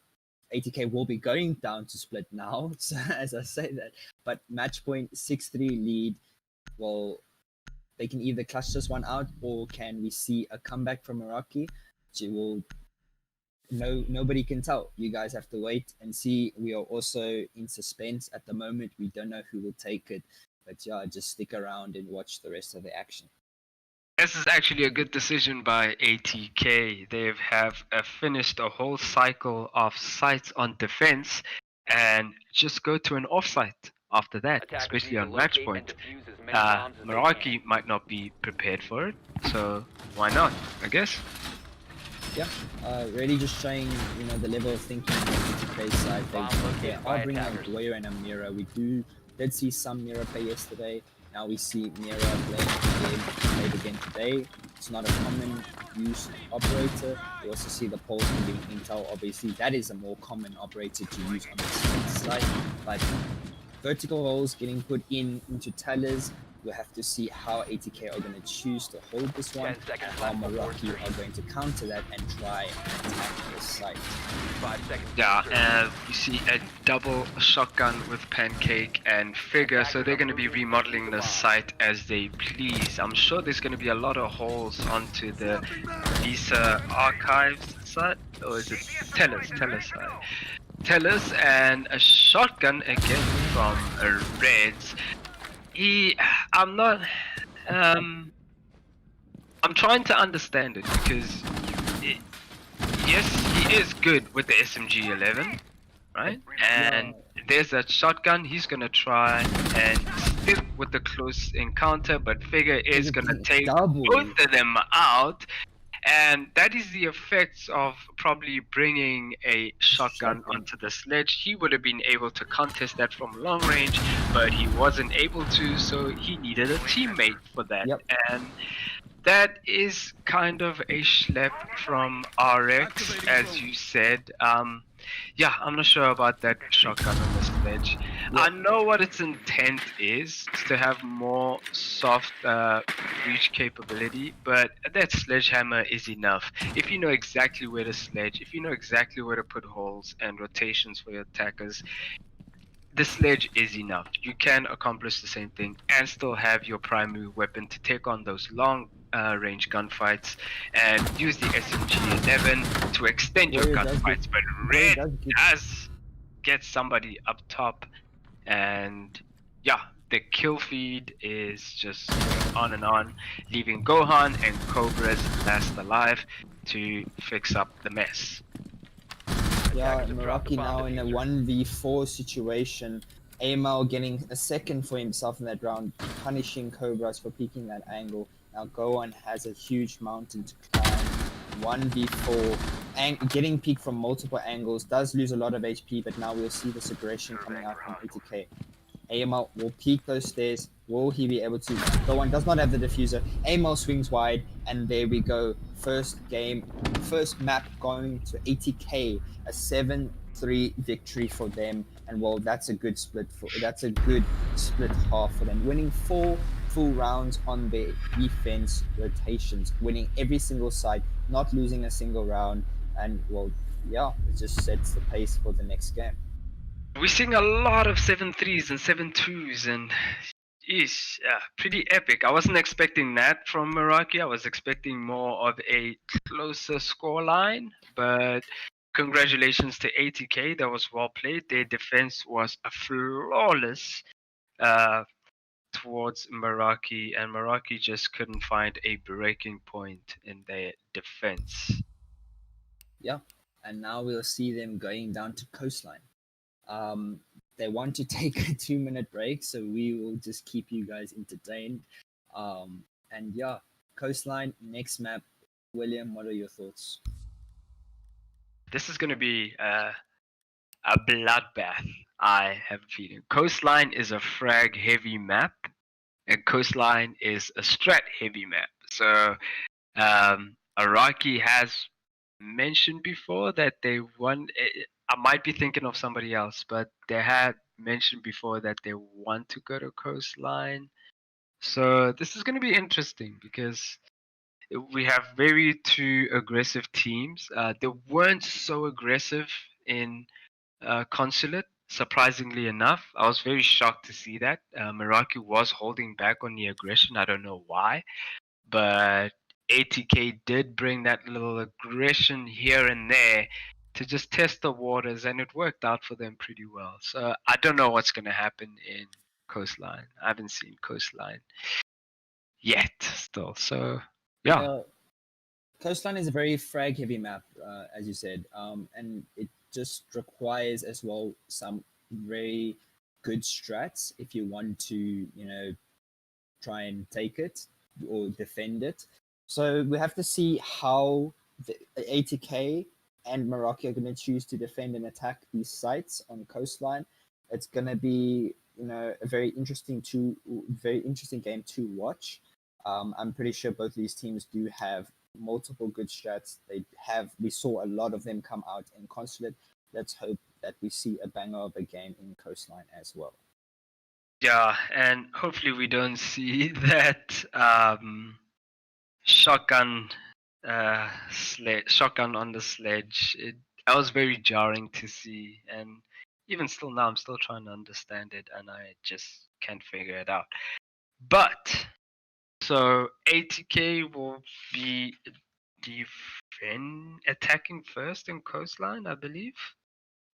ATK will be going down to split now, so as I say that. But match point 6-3 lead. Well, they can either clutch this one out, or can we see a comeback from Meraki? Nobody can tell. You guys have to wait and see. We are also in suspense at the moment. We don't know who will take it, but yeah, just stick around and watch the rest of the action. This is actually a good decision by ATK. They have finished a whole cycle of sites on defense and just go to an offsite after that, Attackers especially need to on match locate point. and defuse as many bombs as they can. Meraki might not be prepared for it, so why not, I guess? Yeah, really just showing the level of thinking on the ATK side. Bomb They located by are bringing out attackers. Goyo and Amira. We did see some Mira play yesterday. Now we see Mira played again today. It's not a common use operator. We also see the Pulse giving intel. Obviously, that is a more common operator to use on this side. But vertical holes getting put into tellers. We'll have to see how ATK are going to choose to hold this one, 10 seconds and how left before Meraki insertion. are going to counter that and try and attack this site. 5 seconds. to Yeah, insertion. and you see a double shotgun with Pancake and Figure, so they're going to be remodeling the site as they please. I'm sure there's going to be a lot of holes onto the Visa Archives site, or is it Tellus site? Tellus, and a shotgun again from Reds. I'm not, I'm trying to understand it because yes, he is good with the SMG-11, right? And there's that shotgun. He's gonna try and stick with the close encounter, but Figure is gonna take Double. both of them out. And that is the effects of probably bringing a shotgun onto the sledge. He would have been able to contest that from long range, but he wasn't able to, so he needed a teammate for that. Yep. And that is kind of a schlep from RX, as you said. Yeah, I'm not sure about that shotgun on the sledge. I know what its intent is to have more soft reach capability, but that sledgehammer is enough. If you know exactly where to sledge, if you know exactly where to put holes and rotations for your attackers, the sledge is enough. You can accomplish the same thing and still have your primary weapon to take on those long range gunfights and use the SMG-11 to extend your Warrior does gunfights. But Warrior Red does get somebody up top, and yeah, the kill feed is just going on, leaving Gohan and Cobra's last alive to fix up the mess. Yeah, Attackers have dropped the Meraki bomb now in a diffuser. 1v4 situation. AML getting a second for himself in that round, punishing Cobras for peeking that angle. Now Gohan has a huge mountain to climb. 1v4, and getting peeked from multiple angles, does lose a lot of HP, but now we'll see this aggression coming out from ATK. AML will peek those stairs. Will he be able to? Gohan does not have the diffuser. AML swings wide, and there we go. First map going to ATK. A 7-3 victory for them, and well, that's a good split half for them. Winning 4 full rounds on their defense rotations, winning every single side, not losing a single round, and well, yeah, it just sets the pace for the next game. We're seeing a lot of 7-3s and 7-2s, and is pretty epic. I wasn't expecting that from Meraki. I was expecting more of a closer scoreline, but congratulations to ATK. That was well played. Their defense was flawless towards Meraki, and Meraki just couldn't find a breaking point in their defense. Yeah, and now we'll see them going down to Coastline. They want to take a 2-minute break, so we will just keep you guys entertained. And yeah, Coastline, next map. William, what are your thoughts? This is going to be a bloodbath, I have a feeling. Coastline is a frag heavy map, and Coastline is a strat heavy map. So Araki has mentioned before that they want. I might be thinking of somebody else, but they had mentioned before that they want to go to Coastline. So this is going to be interesting because we have very two aggressive teams. They weren't so aggressive in Consulate. Surprisingly enough, I was very shocked to see that Meraki was holding back on the aggression. I don't know why, but ATK did bring that little aggression here and there to just test the waters, and it worked out for them pretty well. So I don't know what's going to happen in Coastline. I haven't seen Coastline yet still. So yeah. Coastline is a very frag heavy map, as you said, and it just requires as well some very good strats if you want to, try and take it or defend it. So we have to see how the ATK and Meraki are going to choose to defend and attack these sites on Coastline. It's going to be, a very interesting game to watch. I'm pretty sure both these teams do have multiple good strats. We saw a lot of them come out in Consulate. Let's hope that we see a banger of a game in Coastline as well. Yeah, and hopefully we don't see that shotgun shotgun on the sledge. That was very jarring to see, and even still now I'm still trying to understand it, and I just can't figure it out. But so ATK will be attacking first in Coastline, I believe.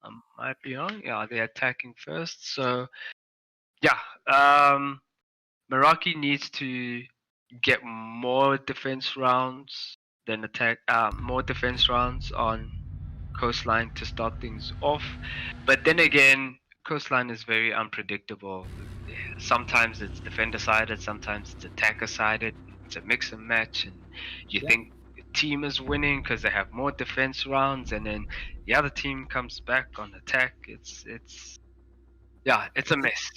I might be wrong. Yeah, they're attacking first. So yeah, Meraki needs to get more defense rounds than more defense rounds on Coastline to start things off. But then again, Coastline is very unpredictable. Sometimes it's defender sided, sometimes it's attacker sided. It's a mix and match, and you think the team is winning because they have more defense rounds, and then the other team comes back on attack. It's a mess.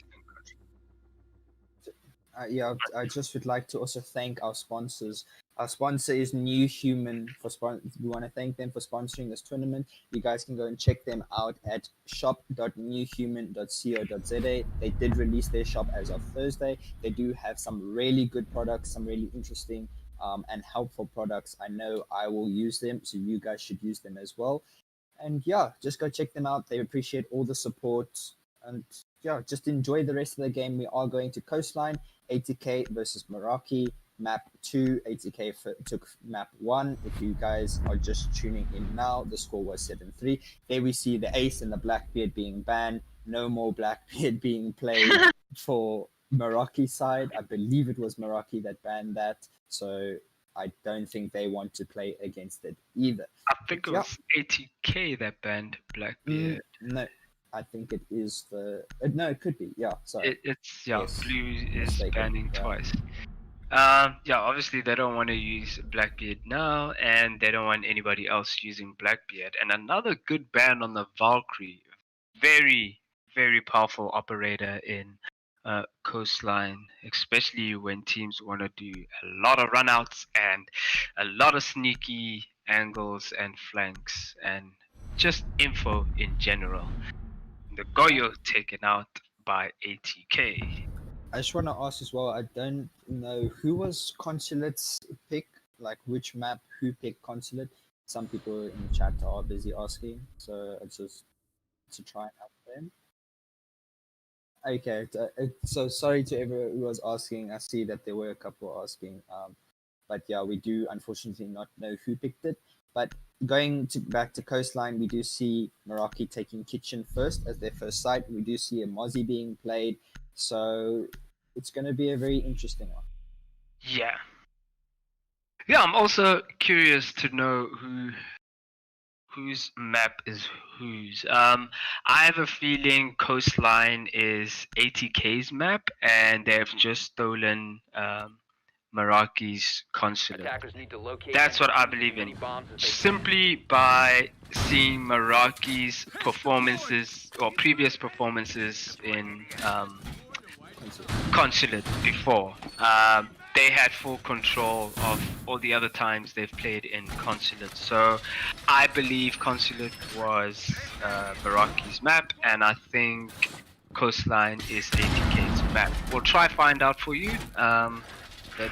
I just would like to also thank our sponsors. Our sponsor is NuHuman. We want to thank them for sponsoring this tournament. You guys can go and check them out at shop.newhuman.co.za. They did release their shop as of Thursday. They do have some really good products, some really interesting and helpful products. I know I will use them, so you guys should use them as well. And yeah, just go check them out. They appreciate all the support. And yeah, just enjoy the rest of the game. We are going to Coastline, ATK versus Meraki, map 2. ATK took map 1. If you guys are just tuning in now, the score was 7-3. There we see the Ace and the Blackbeard being banned. No more Blackbeard being played for Meraki side. I believe it was Meraki that banned that. So I don't think they want to play against it either. I think it was ATK that banned Blackbeard. No, I think it is no, it could be. Yeah, sorry. Yes. Blue is banning twice. Obviously they don't want to use Blackbeard now, and they don't want anybody else using Blackbeard. And another good ban on the Valkyrie, very, very powerful operator in Coastline, especially when teams want to do a lot of runouts and a lot of sneaky angles and flanks and just info in general. The Goyo taken out by ATK. I just want to ask as well, I don't know who was Consulate's pick, like which map, who picked Consulate. Some people in the chat are busy asking, so it's just to try and help them. Okay, so sorry to everyone who was asking. I see that there were a couple asking, but yeah, we do unfortunately not know who picked it. But going back to Coastline, we do see Meraki taking Kitchen first as their first site. We do see a Mozzie being played, so it's going to be a very interesting one. Yeah, I'm also curious to know whose map is whose. I have a feeling Coastline is ATK's map, and they've just stolen Meraki's Consulate. That's what I believe in. Simply by seeing Meraki's performances or previous performances in Consulate before. They had full control of all the other times they've played in Consulate. So I believe Consulate was Meraki's map, and I think Coastline is ATK's map. We'll try find out for you. But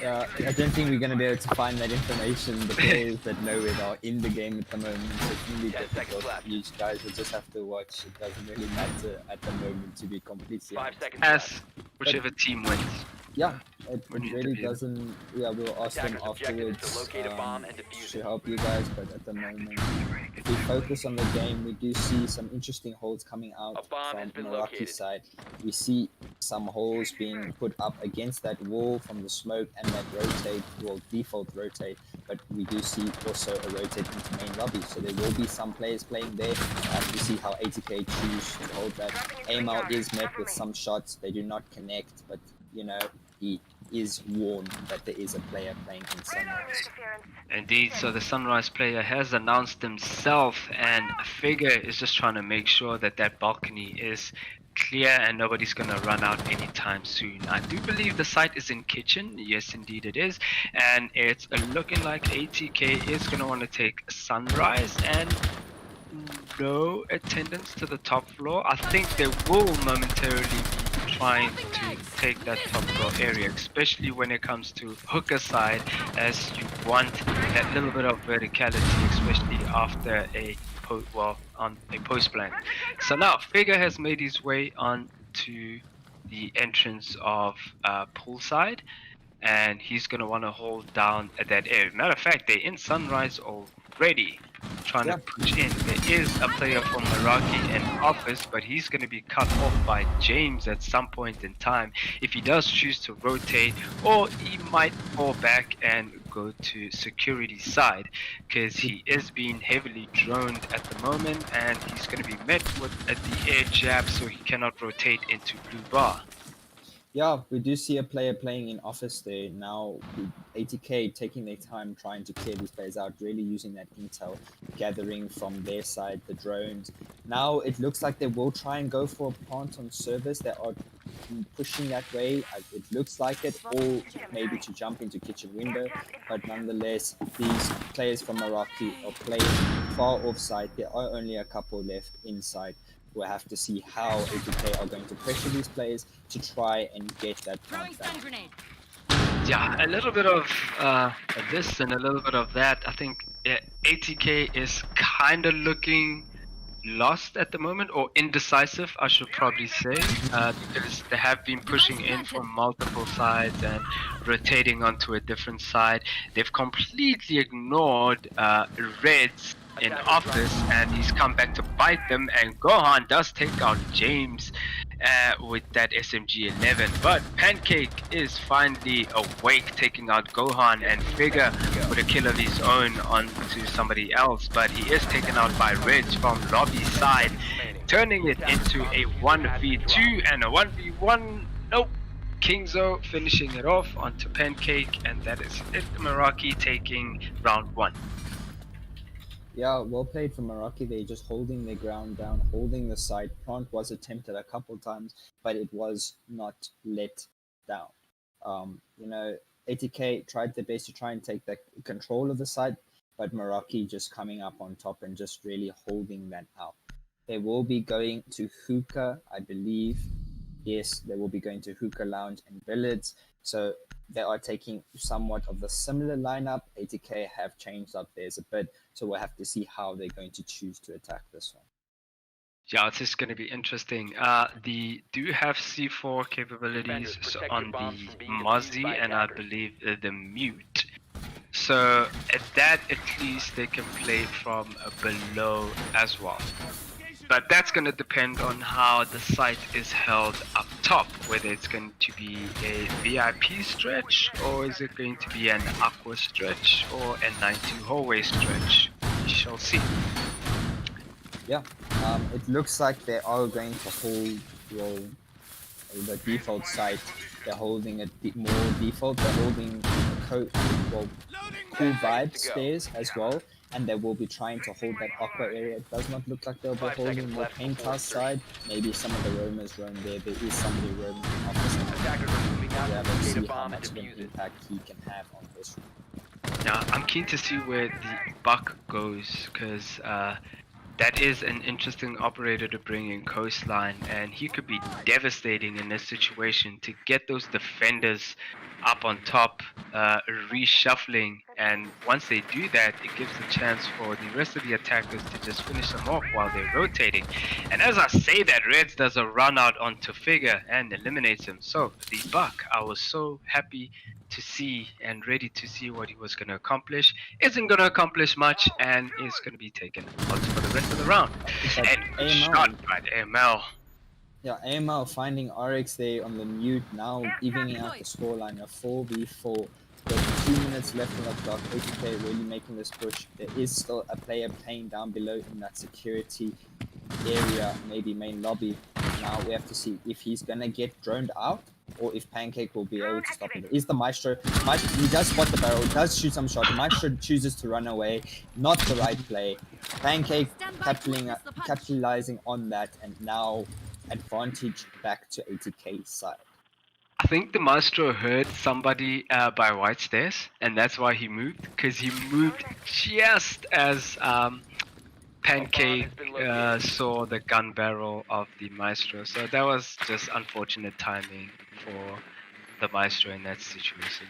I don't think we're going to be able to find that information. The players that know it are in the game at the moment, so it's really 10 seconds difficult. left. You guys will just have to watch. It doesn't really matter at the moment, to be completely 5 honest. seconds left. As whichever team wins. Yeah, it When you really interview. doesn't. Yeah, we'll ask them Attackers' objective is to afterwards locate a bomb and defuse to it. help you guys, but at the moment, if we focus on the game, we do see some interesting holds coming out A bomb has from been Meraki located. side. We see some holes being put up against that wall from the smoke and that rotate, well, default rotate, but we do see also a rotate into main lobby, so there will be some players playing there. We see how ATK choose to hold that. Amal is met with some shots, they do not connect, but you know, he is warned that there is a player playing in Sunrise. Indeed, so the Sunrise player has announced himself, and Figure is just trying to make sure that that balcony is clear and nobody's gonna run out anytime soon. I do believe the site is in kitchen. Yes, indeed it is, and it's looking like ATK is gonna want to take Sunrise and no attendance to the top floor. I think they will momentarily be trying to take that top floor area, especially when it comes to hooker side, as you want that little bit of verticality, especially after a on a post blank. So now Figure has made his way on to the entrance of poolside, and he's gonna want to hold down at that area. Matter of fact, they're in Sunrise already, trying to push in. There is a player from Meraki in office, but he's going to be cut off by James at some point in time if he does choose to rotate, or he might fall back and go to security side, because he is being heavily droned at the moment, and he's going to be met with the air jab, so he cannot rotate into blue bar. Yeah, we do see a player playing in office there. Now, ATK taking their time trying to clear these players out, really using that intel, gathering from their side, the drones. Now, it looks like they will try and go for a plant on service. They are pushing that way. It looks like it, or maybe to jump into kitchen window. But nonetheless, these players from Meraki are playing far offside. There are only a couple left inside. We'll have to see how ATK are going to pressure these players to try and get that plant back. Yeah, a little bit of this and a little bit of that. I think ATK is kind of looking lost at the moment, or indecisive, I should probably say, because they have been pushing in from multiple sides and rotating onto a different side. They've completely ignored Red's in office, and he's come back to bite them, and Gohan does take out James with that SMG-11, but Pancake is finally awake, taking out Gohan, and Figure with a kill of his own onto somebody else, but he is taken out by Reg from lobby side, turning it into a 1v2 and a 1v1. Nope. Kingzo finishing it off onto Pancake, and that is it. Meraki taking round 1. Yeah, well played from Meraki. They're just holding their ground down, holding the site. Plant was attempted a couple times, but it was not let down. You know, ATK tried their best to try and take the control of the site, but Meraki just coming up on top and just really holding that out. They will be going to hookah, I believe. Yes, they will be going to hookah lounge and billiards. So they are taking somewhat of the similar lineup. ATK have changed up theirs a bit, so we'll have to see how they're going to choose to attack this one. Yeah, it's just going to be interesting. They do have C4 capabilities on the Mozzie, and I believe the Mute. So at that, at least they can play from below as well. But that's going to depend on how the site is held up top, whether it's going to be a VIP stretch, or is it going to be an Aqua stretch, or a 9-2 hallway stretch. We shall see. Yeah, it looks like they are going to hold, well, the default site. They're holding it more default. They're holding cool vibes stairs as well. And they will be trying to hold that aqua area. It does not look like they'll be holding the paint house side. Maybe some of the roamers roam there. There is somebody roaming in office. Yeah, let's see how much of an impact he can have on this one. Yeah, I'm keen to see where the buck goes, because that is an interesting operator to bring in Coastline, and he could be devastating in this situation to get those defenders up on top, reshuffling, and once they do that, it gives a chance for the rest of the attackers to just finish them off while they're rotating. And as I say that, Reds does a run out onto Figure and eliminates him. So the Buck, I was so happy to see and ready to see what he was going to accomplish, isn't going to accomplish much and is going to be taken out for the rest of the round. But And good AML, shot by AML. yeah, AML finding RX there on the mute now, evening out the scoreline, a 4v4. With 2 minutes left on the clock, ATK really making this push. There is still a player playing down below in that security area, maybe main lobby. Now we have to see if he's gonna get droned out or if Pancake will be able to stop him. Is the Maestro? He does spot the barrel, does shoot some shot. The Maestro chooses to run away. Not the right play. Pancake capitalizing on that, and now advantage back to ATK's side. I think the Maestro heard somebody by White Stairs, and that's why he moved, because he moved just as Pancake saw the gun barrel of the Maestro. So that was just unfortunate timing for the Maestro in that situation.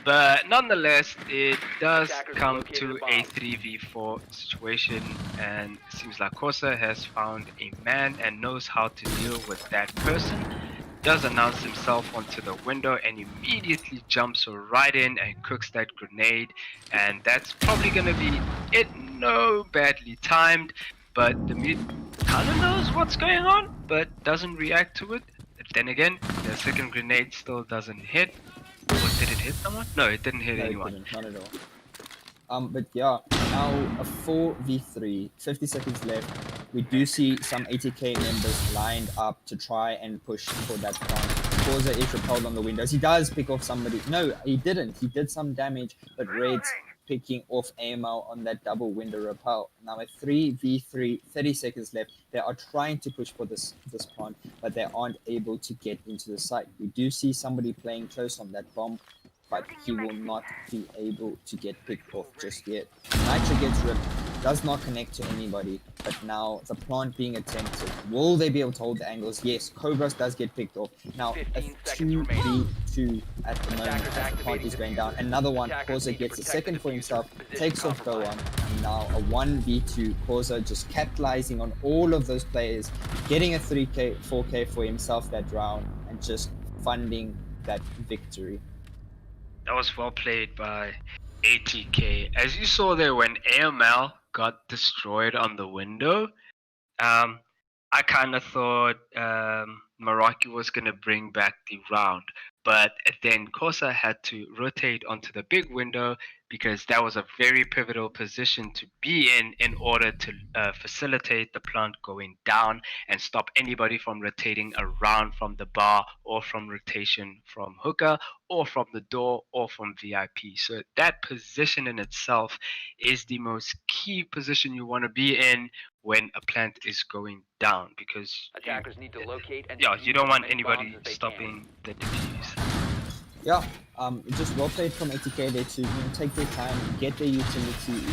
But nonetheless, it does come to a 3v4 situation, and it seems like Corsa has found a man and knows how to deal with that person. Does announce himself onto the window and immediately jumps right in and cooks that grenade, and that's probably gonna be it. No, badly timed, but the mid kind of knows what's going on but doesn't react to it. Then again, the second grenade still doesn't hit. Or did it hit someone? No, it didn't hit anyone. It didn't, not at all. But yeah, now a 4v3, 50 seconds left. We do see some ATK members lined up to try and push for that plant. Forza is repelled on the windows. He does pick off somebody. No, he didn't. He did some damage, but Red's picking off AML on that double window repel. Now at 3v3, 30 seconds left. They are trying to push for this plant, but they aren't able to get into the site. We do see somebody playing close on that bomb, but he will not be able to get picked off just yet. Nitro gets ripped, does not connect to anybody, but now the plant being attempted. Will they be able to hold the angles? Yes, Cobras does get picked off. Now a 2v2 at the moment as the plant is going down. Another one, Corsa gets a second for himself, takes off Go on, and now a 1v2. Corsa just capitalizing on all of those players, getting a 3k, 4k for himself that round, and just funding that victory. That was well played by ATK. As you saw there, when AML got destroyed on the window, I kind of thought Meraki was going to bring back the round. But then Corsa had to rotate onto the big window because that was a very pivotal position to be in order to facilitate the plant going down and stop anybody from rotating around from the bar or from rotation from hookah or from the door or from VIP. So that position in itself is the most key position you want to be in when a plant is going down, because Attackers need to locate and you don't want defuse anybody bombs as they stopping the defuse. Yeah, just well played from ATK there to take their time, get their utility,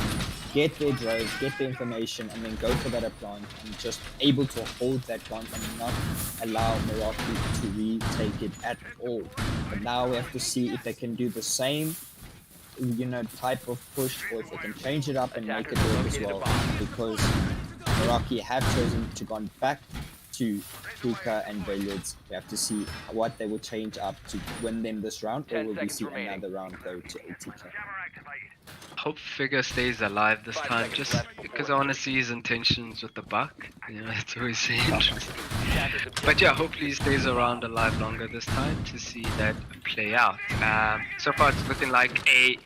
get their droves, get the information, and then go for that plant, and just able to hold that plant and not allow Meraki to retake it at all. But now we have to see if they can do the same, type of push, or if they can change it up and make it work as well, because Meraki have chosen to go back to hookah and billiards. We have to see what they will change up to win them this round, or will we see another round go to ATK? Hope Figure stays alive this time, just because I want to see his intentions with the buck. It's always interesting. But yeah, hopefully he stays around alive longer this time to see that play out. So far it's looking like a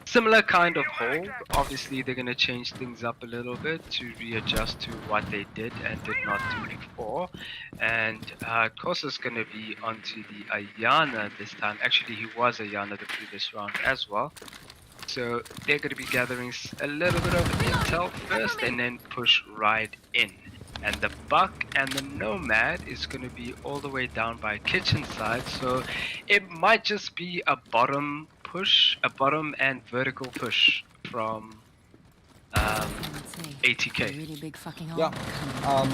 similar kind of hold. Obviously they're going to change things up a little bit to readjust to what they did and did not do before. And Corsa's going to be onto the Ayana this time. Actually he was Ayana the previous round as well. So they're going to be gathering a little bit of intel first and then push right in. And the Buck and the Nomad is going to be all the way down by kitchen side. So it might just be a bottom push, a bottom and vertical push from ATK. Really big fucking Yeah. arm.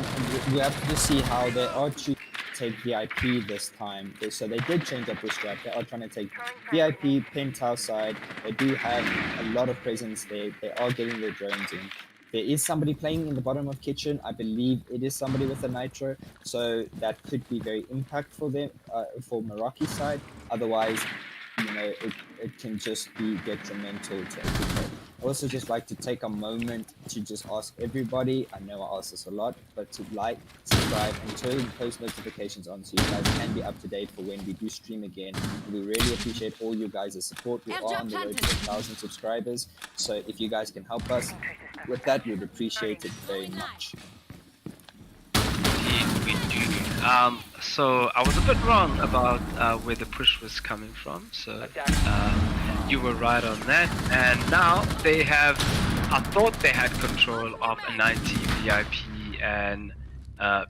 We have to just see how they are choosing to take VIP this time. So they did change up the strat. They are trying to take VIP, penthouse side. They do have a lot of presence there. They are getting their drones in. There is somebody playing in the bottom of kitchen. I believe it is somebody with a nitro. So that could be very impactful there for Meraki side. Otherwise, you know, it can just be detrimental to ATK. I also just like to take a moment to just ask everybody, I know I ask this a lot, but to like, subscribe, and turn post notifications on so you guys can be up to date for when we do stream again. We really appreciate all you guys' support. We are on the road to 1,000 subscribers, so if you guys can help us with that, we'd appreciate it very much. We do. So I was a bit wrong about where the push was coming from. So you were right on that. And now they have. I thought they had control of a 90 VIP and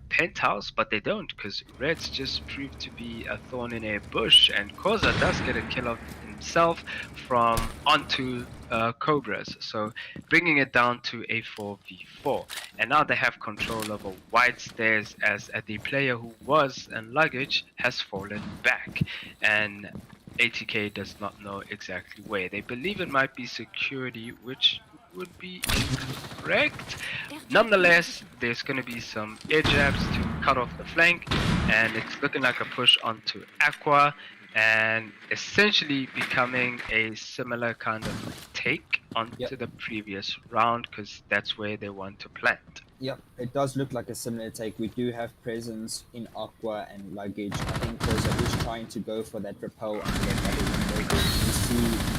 penthouse, but they don't, because Reds just proved to be a thorn in a bush, and Koza does get a kill of himself from onto Cobras, so bringing it down to a 4v4. And now they have control over wide stairs, as the player who was in luggage has fallen back, and ATK does not know exactly where. They believe it might be security, which would be incorrect. Nonetheless, there's going to be some air jabs to cut off the flank, and it's looking like a push onto Aqua, and essentially becoming a similar kind of take onto the previous round, because that's where they want to plant. Yep, it does look like a similar take. We do have presence in Aqua and luggage. I think Koza is trying to go for that repel and get that window. You see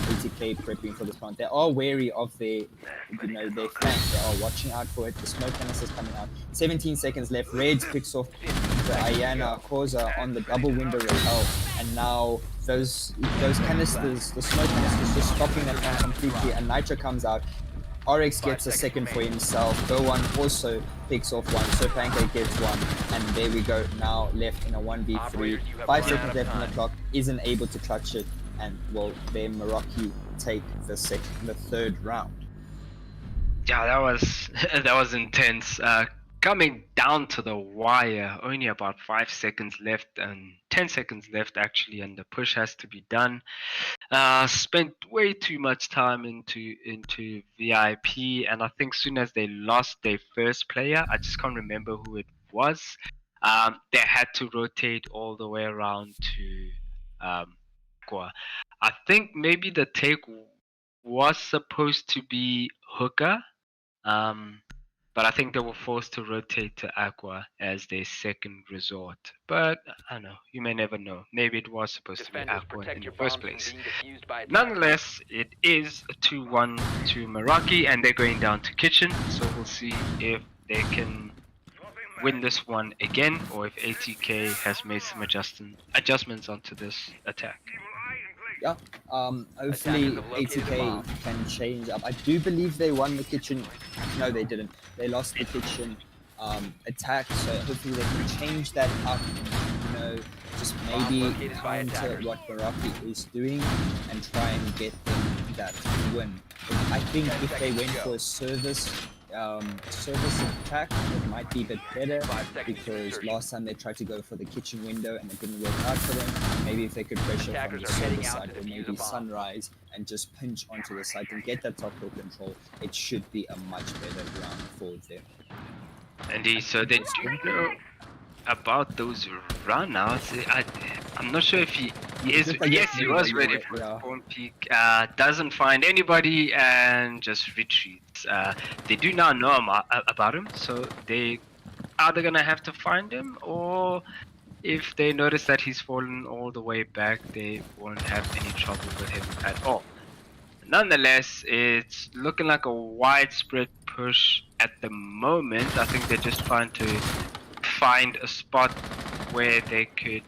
ATK prepping for this plant. They are wary of their, you know, their flank. They are watching out for it. The smoke canister is coming out. 17 seconds left. Reds picks off the Ayana Koza on the double window repel, and now those canisters, the smoke canisters, just stopping that plant completely. And Nitro comes out. RX gets a second for himself. Go1 also picks off one. So Pancake gets one. And there we go. Now left in a 1v3. 5 seconds left on the clock. Isn't able to clutch it. And well, there Meraki take the third round. Yeah, that was intense. Coming down to the wire, only about 5 seconds left and 10 seconds left actually, and the push has to be done. Spent way too much time into VIP, and I think soon as they lost their first player, I just can't remember who it was, they had to rotate all the way around to Aqua. I think maybe the take was supposed to be Hooker, but I think they were forced to rotate to Aqua as their second resort. But I don't know, you may never know. Maybe it was supposed to be Aqua in the first place. Nonetheless, it is 2-1 to Meraki, and they're going down to kitchen. So we'll see if they can win this one again, or if ATK has made some adjustments onto this attack. Yeah, hopefully ATK can change up. I do believe they won the kitchen. No, they didn't. They lost the kitchen attack, so hopefully they can change that up and, you know, just maybe counter what Meraki is doing and try and get them that win. I think if they went for a service attack, it might be a bit better, because last time they tried to go for the kitchen window and it didn't work out for them. Maybe if they could pressure from the service side or maybe sunrise and just pinch onto the site and get that top hill control, it should be a much better round for them. Indeed, so they do know about those runouts. I'm not sure if he is. Yes, he was ready for the spawn peak. Doesn't find anybody and just retreats. They do now know about him, so they either gonna have to find him, or if they notice that he's fallen all the way back, they won't have any trouble with him at all. Nonetheless, it's looking like a widespread push at the moment. I think they're just trying to find a spot where they could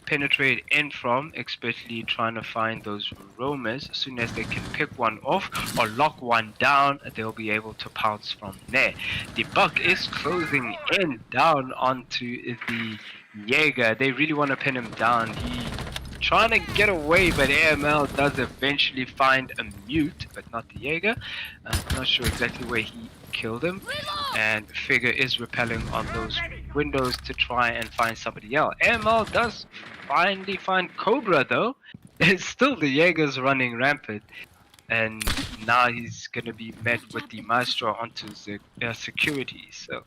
penetrate in from, especially trying to find those roamers. As soon as they can pick one off or lock one down, they'll be able to pounce from there. The buck is closing in down onto the Jaeger. They really want to pin him down. He trying to get away, but AML does eventually find a mute, but not the Jaeger. I'm not sure exactly where he killed him, and Figure is repelling on those windows to try and find somebody else. AML does finally find Cobra though. It's still the Jaeger's running rampant, and now he's gonna be met with the Maestro onto the security. So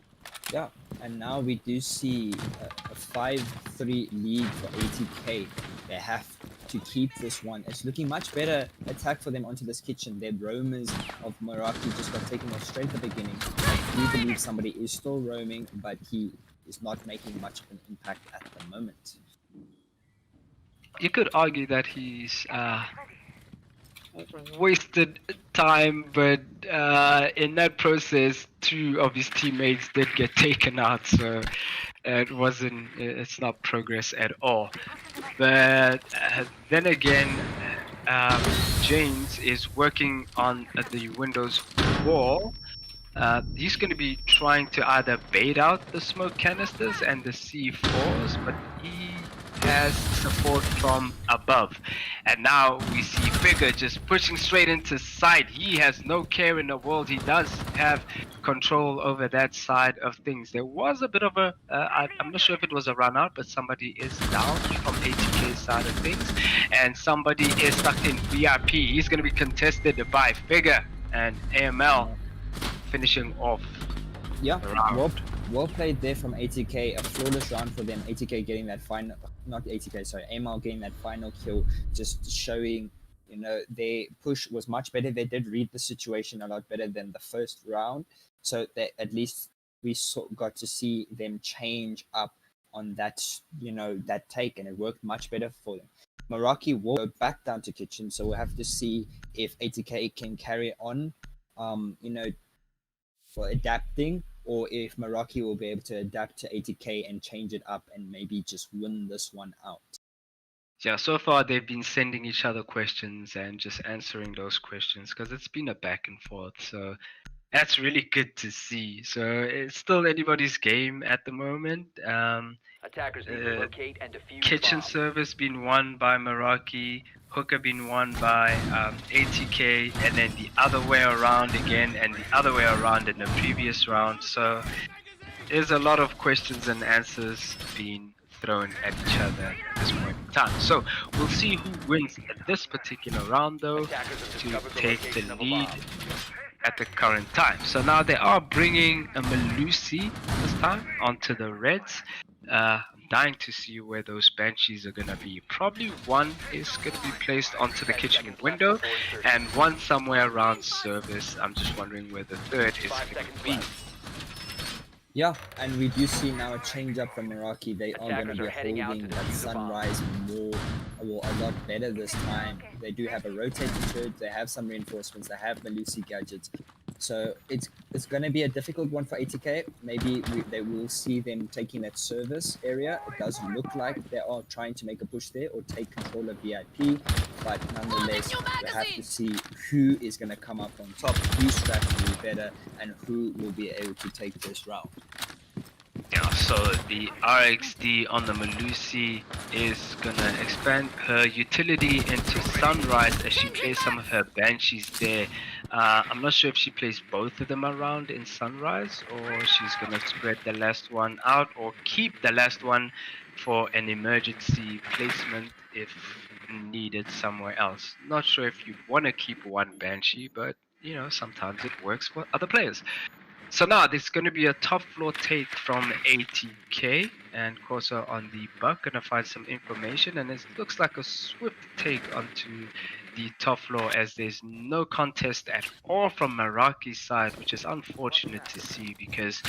Yeah, and now we do see a 5-3 lead for ATK. They have to keep this one. It's looking much better attack for them onto this kitchen. Their roamers of Meraki just got taken off straight at the beginning. I do believe somebody is still roaming, but he is not making much of an impact at the moment. you could argue that he's wasted time, but in that process, 2 of his teammates did get taken out, so it's not progress at all. But then again, James is working on the Windows wall. He's going to be trying to either bait out the smoke canisters and the C4s, but he has support from above. And now we see Figure just pushing straight into sight. He has no care in the world. He does have control over that side of things. There was a bit of a, I'm not sure if it was a run out, but somebody is down from ATK's side of things. And somebody is stuck in VIP. He's going to be contested by Figure and AML finishing off. Yeah, well played there from ATK. A flawless round for them. ATK getting that final, not ATK, sorry, AML getting that final kill, just showing, you know, their push was much better. They did read the situation a lot better than the first round. So that at least we got to see them change up on that, you know, that take, and it worked much better for them. Meraki will go back down to kitchen, so we'll have to see if ATK can carry on, you know, for adapting, or if Meraki will be able to adapt to ATK and change it up and maybe just win this one out. Yeah, so far they've been sending each other questions and just answering those questions because it's been a back and forth. So that's really good to see. So it's still anybody's game at the moment. Attackers need to locate and defuse Kitchen bombs. service being won by Meraki, Hooker being won by ATK, and then the other way around again, and the other way around in the previous round. So there's a lot of questions and answers being thrown at each other at this point in time. So we'll see who wins this particular round though to take the lead at the current time. So now they are bringing a Melusi this time onto the Reds. I'm dying to see where those Banshees are going to be. Probably one is going to be placed onto the kitchen window and one somewhere around service. I'm just wondering where the third is going to be. Yeah, and we do see now a change up from Meraki. They are going to be holding that Sunrise more, or a lot better this time. They do have a rotating turret, they have some reinforcements, they have the Lucy gadgets. So it's going to be a difficult one for ATK. Maybe they will see them taking that service area. It does look like they are trying to make a push there or take control of VIP. But nonetheless, we have to see who is going to come up on top, whose strategy is better, and who will be able to take this round. Yeah, so the RXD on the Melusi is gonna expand her utility into Sunrise as she plays some of her Banshees there. I'm not sure if she plays both of them around in Sunrise, or she's gonna spread the last one out, or keep the last one for an emergency placement if needed somewhere else. Not sure if you want to keep one Banshee, but you know, sometimes it works for other players. So now there's going to be a top floor take from ATK and Corsa on the Buck. Gonna find some information, and it looks like a swift take onto the top floor as there's no contest at all from Meraki's side, which is unfortunate to see because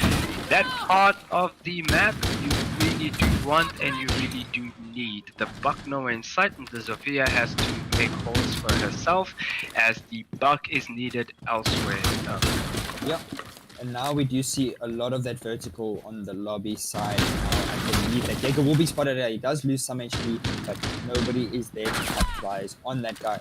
that part of the map you really do want and you really do need. The Buck nowhere in sight, and the Zofia has to make holes for herself as the Buck is needed elsewhere. Yeah. And now we do see a lot of that vertical on the lobby side. I believe that Jaeger will be spotted there. He does lose some HP, but nobody is there to capitalize on that guy.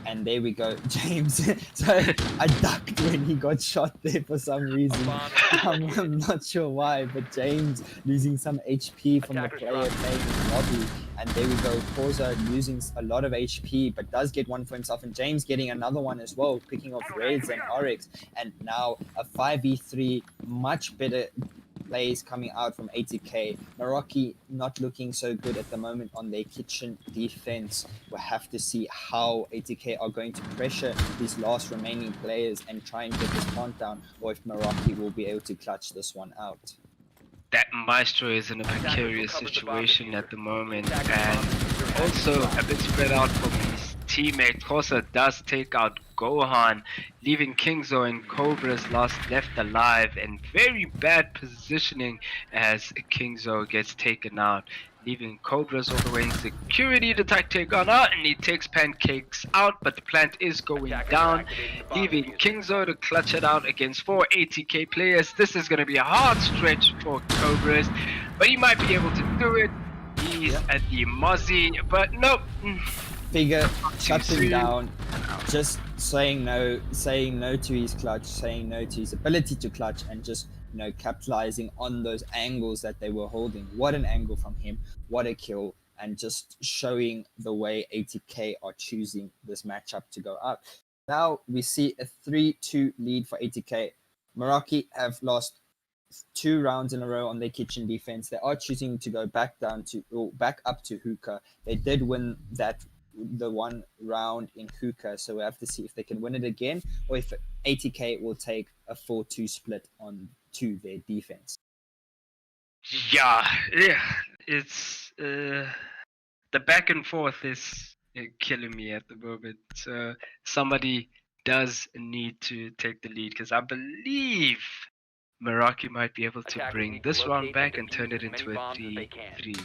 And there we go, James. So I ducked when he got shot there for some reason. I'm not sure why, but James losing some HP from the player playing in the lobby. And there we go, Corza losing a lot of HP, but does get one for himself, and James getting another one as well, picking off Reds and Oryx, and now a 5v3, much better plays coming out from ATK. Meraki not looking so good at the moment on their kitchen defense. We'll have to see how ATK are going to pressure these last remaining players and try and get this plant down, or if Meraki will be able to clutch this one out. That Maestro is in a precarious situation at the moment, and also a bit spread out from his teammate. Kosa does take out Gohan, leaving Kingzo and Cobra's left alive, and very bad positioning as Kingzo gets taken out, leaving Cobra's all the way in security to take on out, and he takes Pancakes out, but the plant is going down, leaving Kingzo to clutch it out against 4 ATK players. This is going to be a hard stretch for Cobra's, but he might be able to do it. He's at the Mozzie, but nope. Figure shut him down, just saying no to his clutch, saying no to his ability to clutch, and just capitalizing on those angles that they were holding. What an angle from him, what a kill, and just showing the way ATK are choosing this matchup to go out. Now we see a 3-2 lead for ATK. Meraki have lost 2 rounds in a row on their kitchen defense. They are choosing to go back up to hookah. They did win the one round in hookah, so we have to see if they can win it again, or if ATK will take a 4-2 split on to their defense. Yeah, it's the back and forth is killing me at the moment. So somebody does need to take the lead, because I believe Meraki might be able to bring this round back and turn it into a 3-3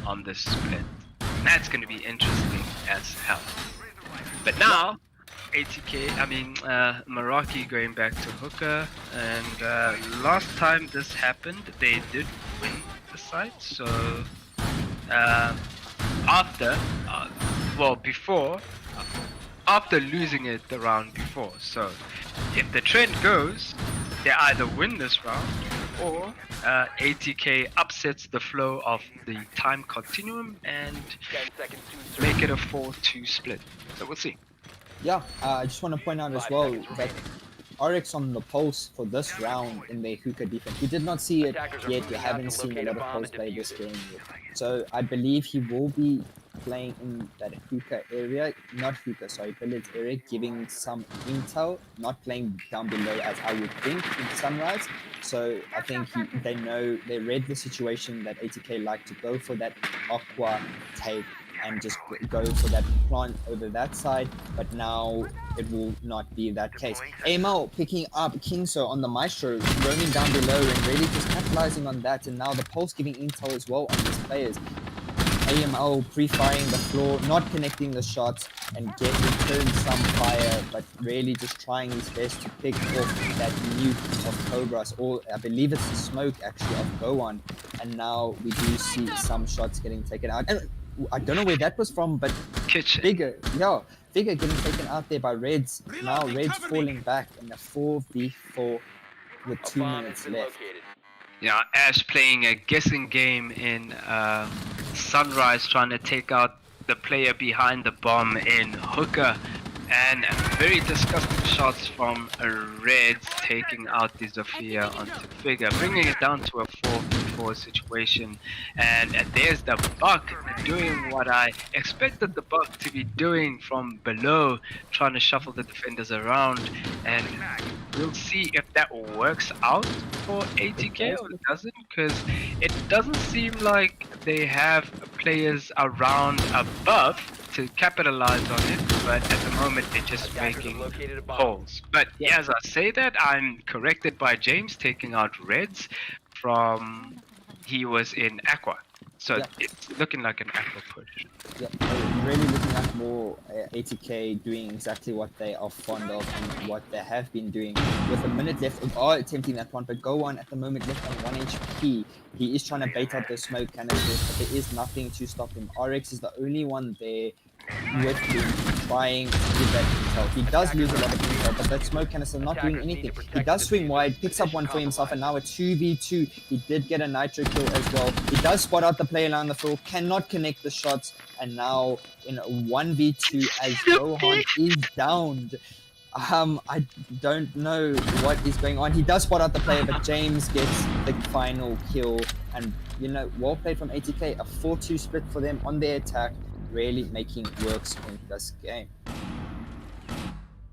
on this split. And that's going to be interesting as hell. But now, Meraki going back to hookah, and last time this happened, they did win the site. So after losing it the round before. So if the trend goes, they either win this round, or ATK upsets the flow of the time continuum and make it a 4-2 split. So we'll see. Yeah, I just want to point out as well that Oryx on the pulse for this round in their hookah defense. We did not see it yet. We haven't seen a lot of pulse play this game yet. So I believe he will be playing in that village area, giving some intel, not playing down below as I would think in Sunrise. So I think they read the situation that ATK like to go for that aqua take and just go for that plant over that side, but now it will not be that case. AML picking up Kingso on the Maestro, roaming down below and really just capitalizing on that, and now the Pulse giving intel as well on these players. AML pre-firing the floor, not connecting the shots, and return some fire, but really just trying his best to pick off that nuke of Cobras, or I believe it's the smoke actually of Gohan, and now we do see some shots getting taken out. And I don't know where that was from, but Figure getting taken out there by Reds. Now Reds falling back in a 4v4 with 2 minutes left. Yeah, Ash playing a guessing game in Sunrise, trying to take out the player behind the bomb in hookah, and very disgusting shots from Reds taking out the Zofia onto Figure, bringing it down to a 4v4 situation. And there's the Buck doing what I expected the Buck to be doing from below, trying to shuffle the defenders around, and we'll see if that works out for ATK or it doesn't, because it doesn't seem like they have players around above to capitalize on it, but at the moment they're just making holes. But as I say that, I'm corrected by James taking out Reds from he was in Aqua. So it's looking like an Aqua push. Yeah, really looking at more ATK doing exactly what they are fond of and what they have been doing. With a minute left, we are attempting that one, but Gohan at the moment left on 1 HP. He is trying to bait out the smoke canisters, but there is nothing to stop him. RX is the only one there with him trying to give that intel. He does lose a lot of intel, but that smoke canister not doing anything. He does swing wide, picks up one for himself, and now a 2v2. He did get a nitro kill as well. He does spot out the player on the floor, cannot connect the shots, and now in a 1v2 as Gohan is downed. I don't know what is going on. He does spot out the player, but James gets the final kill. And, you know, well played from ATK. A 4-2 split for them on their attack, really making works in this game.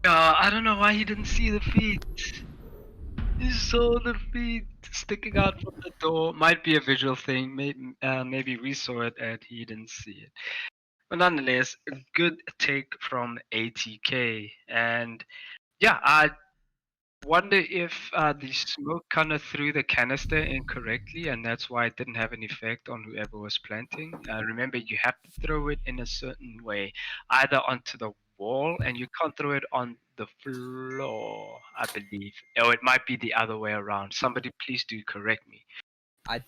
I don't know why he didn't see the feet. He saw the feet sticking out from the door. Might be a visual thing. Maybe we saw it and he didn't see it. But nonetheless, a good take from ATK. And yeah, I wonder if the smoke kind of threw the canister incorrectly, and that's why it didn't have an effect on whoever was planting. Remember, you have to throw it in a certain way, either onto the wall, and you can't throw it on the floor, I believe. Or it might be the other way around. Somebody please do correct me. I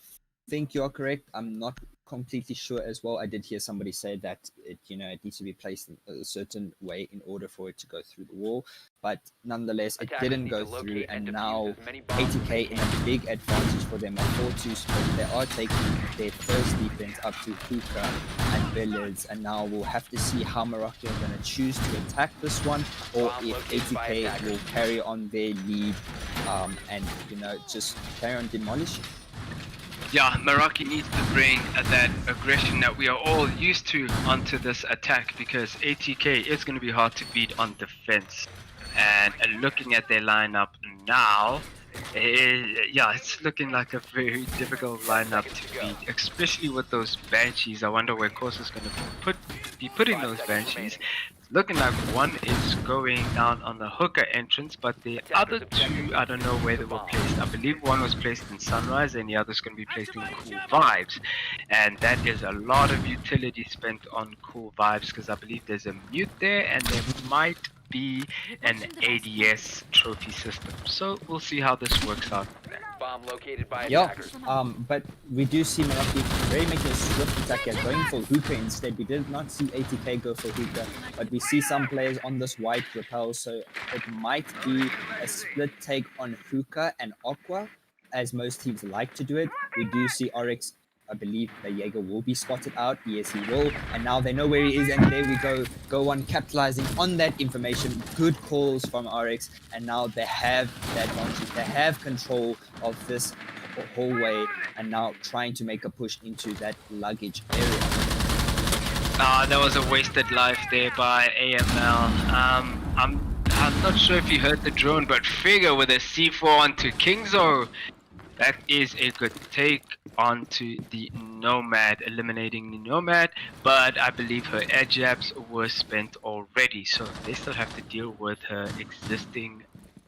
think you're correct. I'm not completely sure as well. I did hear somebody say that it needs to be placed in a certain way in order for it to go through the wall, but nonetheless it didn't go through, and now ATK in a big advantage for them, a 4-2 split. They are taking their first defense up to Hookah and Billiards, and now we'll have to see how Meraki are going to choose to attack this one, or if ATK will carry on their lead and just carry on demolishing. Yeah, Meraki needs to bring that aggression that we are all used to onto this attack, because ATK is going to be hard to beat on defense. And looking at their lineup now, it's looking like a very difficult lineup to beat, especially with those Banshees. I wonder where Course is going to be putting those Banshees. Looking like one is going down on the Hooker entrance, but the other two, I don't know where they were placed. I believe one was placed in Sunrise and the other is going to be placed in Cool Vibes. And that is a lot of utility spent on Cool Vibes, because I believe there's a mute there and there might be an ADS trophy system. So we'll see how this works out. Bomb located by Yeah, attackers. but we do see Meraki very making a swift attack here, going for Hookah instead. We did not see ATK go for Hookah, but we see some players on this white repel, so it might be a split take on Hookah and Aqua, as most teams like to do it. We do see Oryx, I believe the Jaeger will be spotted out. Yes, he will. And now they know where he is, and there we go. Go on capitalizing on that information. Good calls from RX, and now they have that advantage. They have control of this hallway, and now trying to make a push into that luggage area. That was a wasted life there by AML. I'm not sure if you heard the drone, but Figure with a C4 onto Kingzo. That is a good take onto the Nomad, eliminating the Nomad, but I believe her air jabs were spent already, so they still have to deal with her existing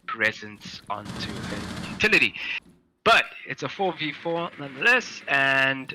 presence onto her utility. But it's a 4v4 nonetheless, and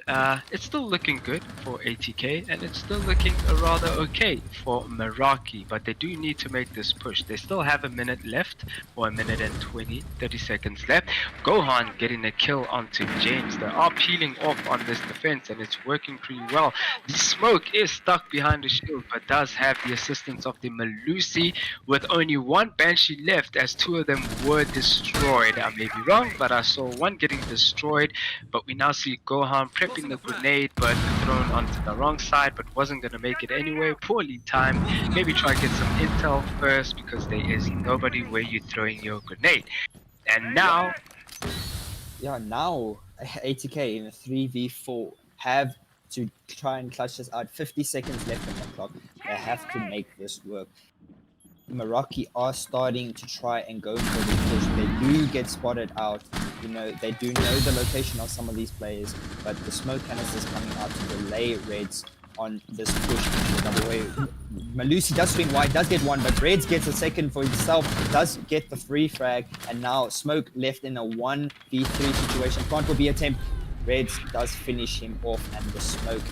it's still looking good for ATK, and it's still looking rather okay for Meraki, but they do need to make this push. They still have a minute left, or a minute and 30 seconds left. Gohan getting a kill onto James. They are peeling off on this defense, and it's working pretty well. The smoke is stuck behind the shield, but does have the assistance of the Malusi, with only one Banshee left, as two of them were destroyed. I may be wrong, but I saw one getting destroyed, but we now see Gohan prepping the grenade, but thrown onto the wrong side, but wasn't going to make it anyway. Poorly timed. Maybe try to get some intel first, because there is nobody where you're throwing your grenade. And now ATK in a 3v4 have to try and clutch this out. 50 seconds left on the clock. They have to make this work. Meraki are starting to try and go for the push. They do get spotted out. They do know the location of some of these players, but the smoke canisters coming out to delay Reds on this push the double way. Malusi does swing wide, does get one, but Reds gets a second for himself, does get the free frag, and now Smoke left in a 1v3 situation. Plant will be attempt. Reds does finish him off, and the Smoke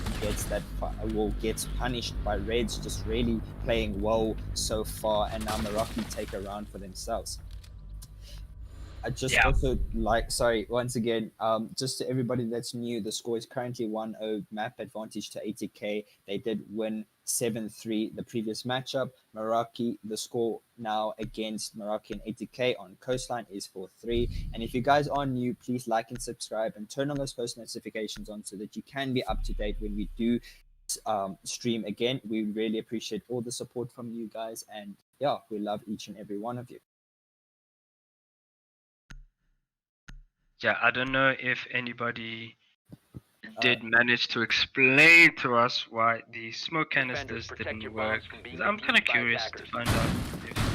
gets punished by Reds, just really playing well so far, and now Meraki take a round for themselves. I just Yeah. also like, sorry, once again, just to everybody that's new, the score is currently 1-0 map advantage to ATK. They did win 7-3 the previous matchup. Meraki, the score now against Meraki and ATK on Coastline is 4-3. And if you guys are new, please like and subscribe and turn on those post notifications on so that you can be up to date when we do stream again. We really appreciate all the support from you guys. And yeah, we love each and every one of you. Yeah, I don't know if anybody did manage to explain to us why the smoke canisters didn't work. I'm kind of curious to find out.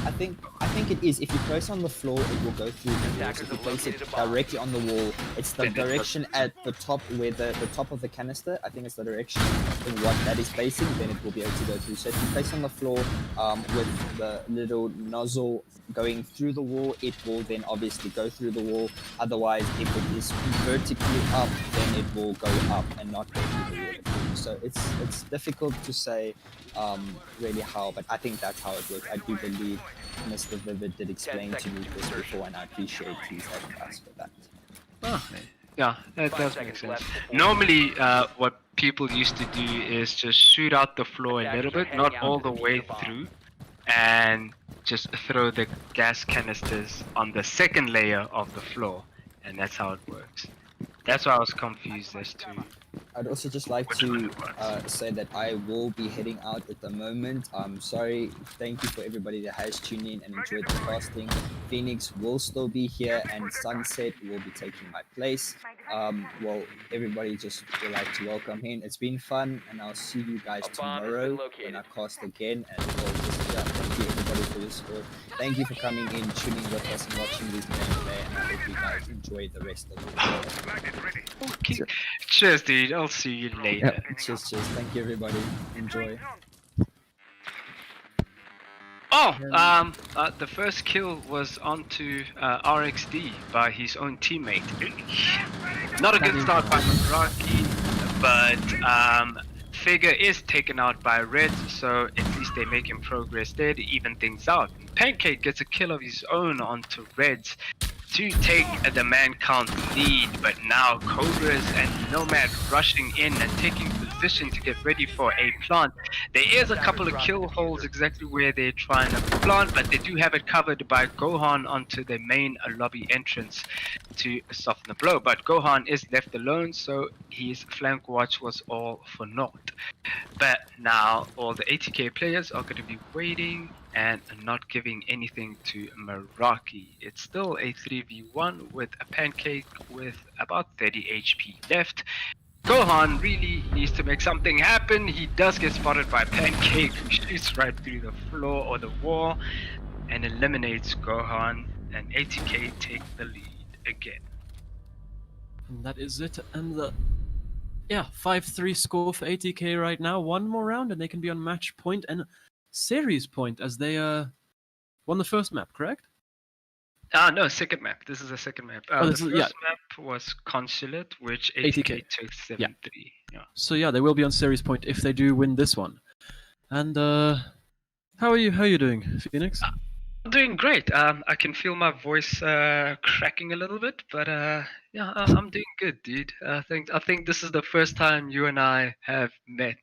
I think it is. If you place on the floor, it will go through the walls. If you place it directly on the wall, it's the direction at the top where the top of the canister. I think it's the direction in what that is facing. Then it will be able to go through. So if you place on the floor with the little nozzle going through the wall, it will then obviously go through the wall. Otherwise, if it is vertically up, then it will go up and not go through the wall. So it's difficult to say really how, but I think that's how it works. I do believe Mr. Vivid did explain to me this before, and I appreciate he's helping us with that. Oh, yeah, that does make sense. Normally, what people used to do is just shoot out the floor a little bit, not all the way through, and just throw the gas canisters on the second layer of the floor, and that's how it works. That's why I was confused as to. I'd also just like to say that I will be heading out at the moment. I'm sorry. Thank you for everybody that has tuned in and enjoyed the casting. Phoenix will still be here, and Sunset will be taking my place. Well, everybody just would like to welcome him. It's been fun, and I'll see you guys tomorrow when I cast again. And we'll just, thank you everybody for your support. Thank you for coming in, tuning with us, and watching these games play. And I hope you guys enjoy the rest of the day. Okay. Cheers, dude. I'll see you later. Yep. Cheers. Thank you, everybody. Enjoy. Oh, the first kill was onto RXD by his own teammate. Not a good start by Meraki, but Figure is taken out by Red, so at least they're making progress there to even things out. Pancake gets a kill of his own onto Reds to take the man count lead, but now Cobras and Nomad rushing in and taking position to get ready for a plant. There is a couple of kill holes exactly where they're trying to plant, but they do have it covered by Gohan onto the main lobby entrance to soften the blow. But Gohan is left alone, so his flank watch was all for naught. But now all the ATK players are going to be waiting and not giving anything to Meraki. It's still a 3v1 with a Pancake with about 30 HP left. Gohan really needs to make something happen. He does get spotted by Pancake, who shoots right through the floor or the wall and eliminates Gohan, and ATK take the lead again. And that is it, and the 5-3 score for ATK right now. One more round and they can be on match point and series point as they won the first map, correct? No, second map. This is a second map. The first map was Consulate, which ATK took 7-3. Yeah. So yeah, they will be on series point if they do win this one. And how are you doing, Phoenix? I'm doing great. I can feel my voice cracking a little bit, but I'm doing good, dude. I think this is the first time you and I have met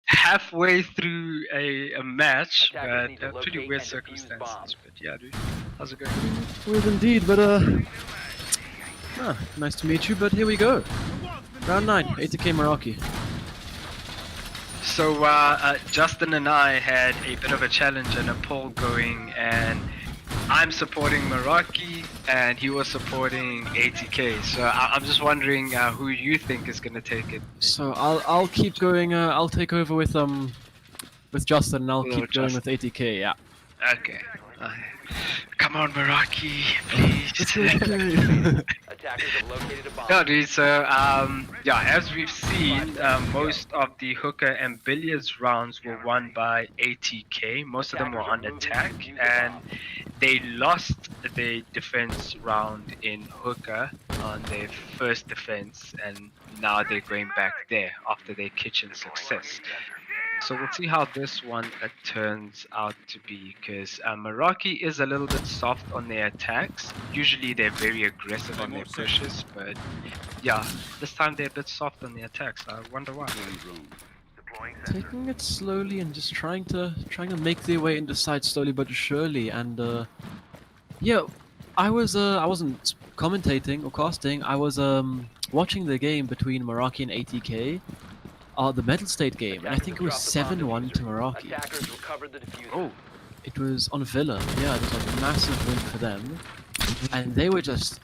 halfway through a match, but pretty weird circumstances. But yeah, dude, how's it going? Weird indeed, but nice to meet you. But here we go, round 9, ATK Meraki. So Justin and I had a bit of a challenge and a poll going, and I'm supporting Meraki and he was supporting ATK. So I'm just wondering who you think is gonna take it. So I'll keep going. I'll take over with Justin, and I'll keep going with ATK. Yeah. Okay. Come on, Meraki, please. Attackers have located a bomb. No, dude, so, as we've seen, most of the hooker and billiards rounds were won by ATK. Most of them were on attack, and they lost the defense round in hooker on their first defense, and now they're going back there after their kitchen success. So we'll see how this one turns out to be, because Meraki is a little bit soft on their attacks. Usually they're very aggressive on their pushes, but yeah, this time they're a bit soft on the attacks. I wonder why. Taking it slowly and just trying to make their way into side slowly but surely. And yeah, I wasn't commentating or casting. I was watching the game between Meraki and ATK. The Metal State game, and I think it was 7-1 to Meraki. Attackers recovered the diffuser. Oh, It was on Villa. Yeah, it was a massive win for them. And they were just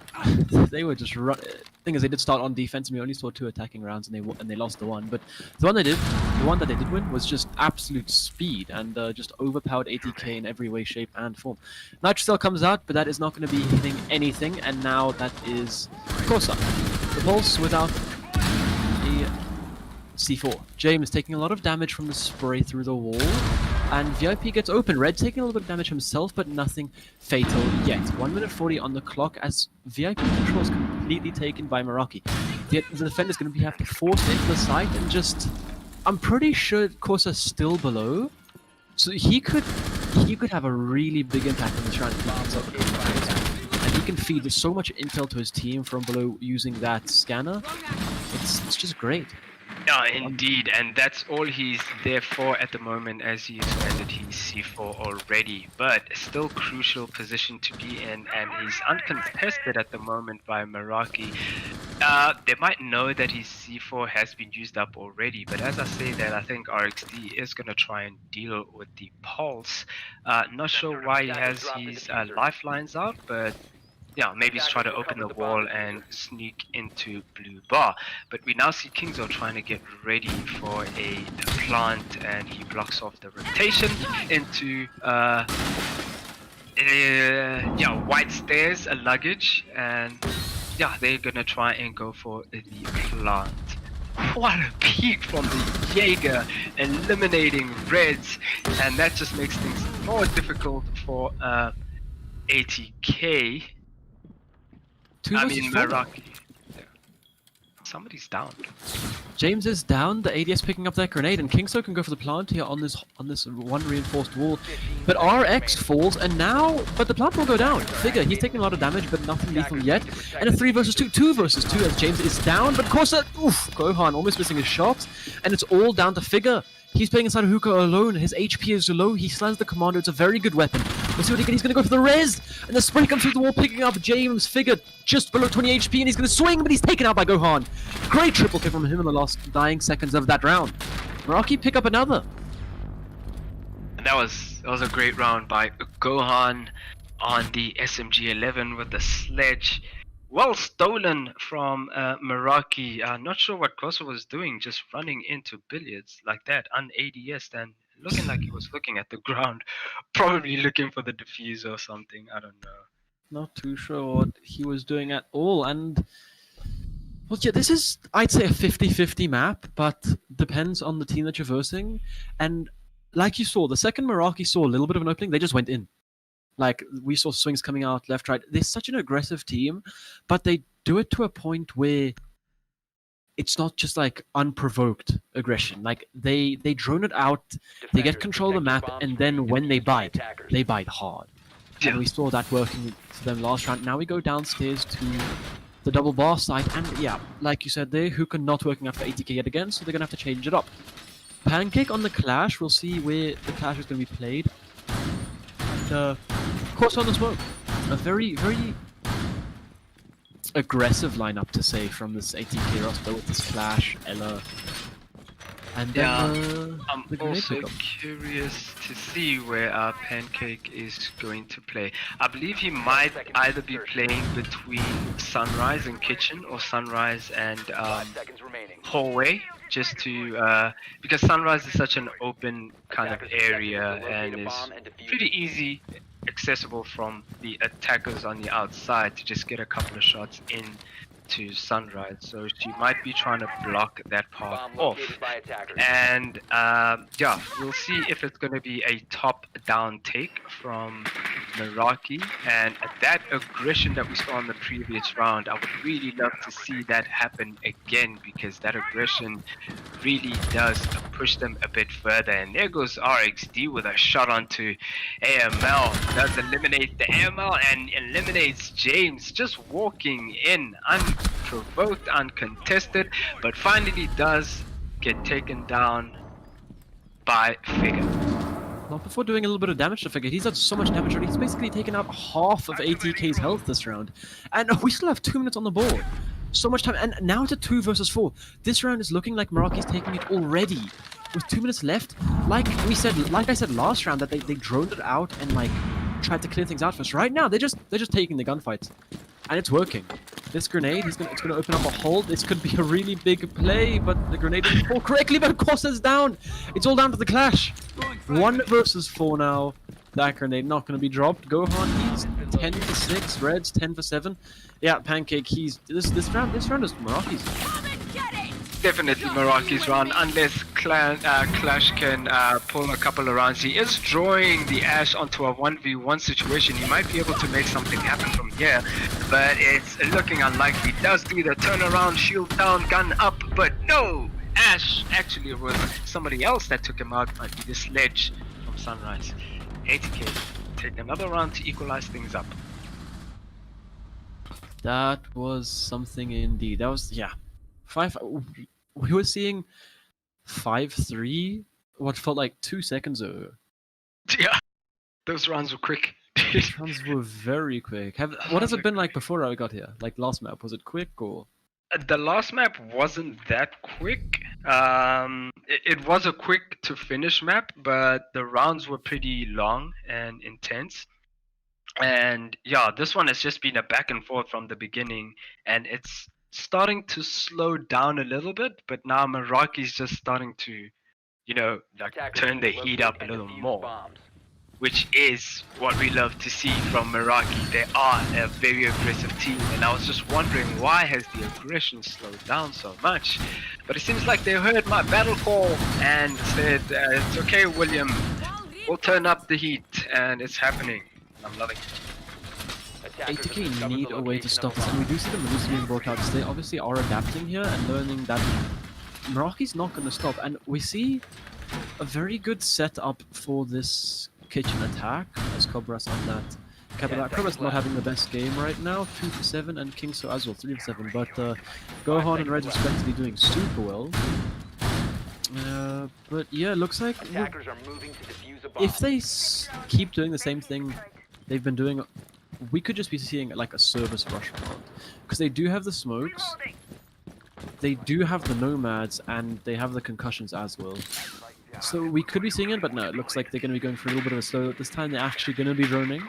run. Thing is, they did start on defense, and we only saw 2 attacking rounds, and they lost the one. But the one that they did win was just absolute speed and just overpowered ATK in every way, shape, and form. Nitrocell comes out, but that is not going to be hitting anything. And now that is Corsa. The Pulse without a C4. James taking a lot of damage from the spray through the wall. And VIP gets open. Red taking a little bit of damage himself, but nothing fatal yet. 1 minute 40 on the clock as VIP control is completely taken by Meraki. Yet the defender's going to have to force into the site and just... I'm pretty sure Corsa's still below. So he could have a really big impact on this round if he keeps up. And he can feed so much intel to his team from below using that scanner. It's just great. yeah, indeed, and that's all he's there for at the moment, as he expanded his C4 already. But still crucial position to be in, and he's uncontested at the moment by Meraki. They might know that his C4 has been used up already, but as I say that, I think RXD is going to try and deal with the pulse. Not sure why he has his lifelines out, but yeah, maybe he's trying to open the wall and sneak into blue bar. But we now see Kingzo trying to get ready for a plant, and he blocks off the rotation into white stairs, a luggage, and yeah, they're gonna try and go for the plant. What a peek from the Jaeger, eliminating reds, and that just makes things more difficult for ATK. I mean, Meraki. Yeah. Somebody's down. James is down. The ADS picking up that grenade, and Kingso can go for the plant here on this one reinforced wall. But RX falls, and now, but the plant will go down. Figure he's taking a lot of damage, but nothing lethal yet. And a 3 versus 2, 2 versus 2 as James is down. But of course, Gohan almost missing his shots, and it's all down to Figure. He's playing inside of Hookah alone. His HP is low. He slams the commander. It's a very good weapon. Let's see what he can. He's going to go for the res. And the spray comes through the wall, picking up James. Figure just below 20 HP. And he's going to swing, but he's taken out by Gohan. Great triple kill from him in the last dying seconds of that round. Meraki pick up another. And that was a great round by Gohan on the SMG-11 with the sledge. Well stolen from Meraki. Not sure what Kosa was doing, just running into billiards like that, un-ADS'd and looking like he was looking at the ground. Probably looking for the diffuser or something, I don't know. Not too sure what he was doing at all. And, well, yeah, this is, I'd say, a 50-50 map, but depends on the team that you're versing. And like you saw, the second Meraki saw a little bit of an opening, they just went in. Like, we saw swings coming out left, right. They're such an aggressive team, but they do it to a point where it's not just like unprovoked aggression. Like, they drone it out, they get control of the map, and then when they bite hard. And we saw that working for them last round. Now we go downstairs to the double bar side, and yeah, like you said there, Hookah not working out for ATK yet again, so they're going to have to change it up. Pancake on the Clash, we'll see where the Clash is going to be played. And, of course, on the smoke. A very, very aggressive lineup to say from this ATK roster with this Clash, Ella, and then I'm also curious to see where our Pancake is going to play. I believe he might either be playing between Sunrise and Kitchen or Sunrise and Hallway, just to because Sunrise is such an open kind of area and is pretty easy accessible from the attackers on the outside to just get a couple of shots in to Sunrise, so she might be trying to block that path Bomb off. located by attackers. And yeah, we'll see if it's going to be a top-down take from Meraki. And that aggression that we saw in the previous round, I would really love to see that happen again, because that aggression really does push them a bit further. And there goes RXD with a shot onto AML. Does eliminate the AML and eliminates James, just walking in unprovoked, uncontested, but finally does get taken down by Figure. Not before doing a little bit of damage to Figure. He's done so much damage already. He's basically taken out half of ATK's health this round. And we still have 2 minutes on the board. So much time. And now it's a 2 versus 4. This round is looking like Meraki's taking it already. With 2 minutes left, like I said last round, that they droned it out and like tried to clear things out first. Right now, they're just taking the gunfights. And it's working. This grenade, it's gonna open up a hole. This could be a really big play, but the grenade didn't fall correctly, but of course it's down. It's all down to the clash. 1 versus 4 now. That grenade not gonna be dropped. Gohan, he's 10 for 6. Reds 10 for 7. Yeah, Pancake, this round is Meraki's. Definitely Meraki's round, unless Clash can pull a couple of rounds. He is drawing the Ash onto a 1v1 situation. He might be able to make something happen from here, but it's looking unlikely. Does do the turnaround, shield down, gun up, but no! Ash actually was somebody else that took him out. Might be the Sledge from Sunrise. ATK take another round to equalize things up. That was something indeed. That was, yeah. We were seeing 5-3 what felt like 2 seconds ago. Yeah, those rounds were quick. These rounds were very quick. What has it been like before I got here? Like last map, was it quick or? The last map wasn't that quick. It was a quick to finish map, but the rounds were pretty long and intense. And yeah, this one has just been a back and forth from the beginning, and it's starting to slow down a little bit, but now Meraki's just starting to, you know, like Attackers turn the need to heat locate up a and little defuse more, bombs. which is what we love to see from Meraki. They are a very aggressive team, and I was just wondering, why has the aggression slowed down so much? But it seems like they heard my battle call and said, it's okay, William, we'll turn up the heat, and it's happening. I'm loving it. Attackers have ATK discovered need the a way to location stop of this, the and we bomb. do see the moves being brought out. So they obviously are adapting here and learning that Meraki's not going to stop. And we see a very good setup for this kitchen attack, as Cobra's on that. Cobra's not having the best game right now, 2 for 7, and Kingso as well, 3 for 7. But Gohan and Red respectively doing super well. But yeah, it looks like Attackers are moving to defuse a bomb. if they keep doing the same thing they've been doing, we could just be seeing like a service rush round. Because they do have the smokes, they do have the nomads, and they have the concussions as well. So we could be seeing it, but no, it looks like they're going to be going for a little bit of a slow. This time they're actually going to be droning.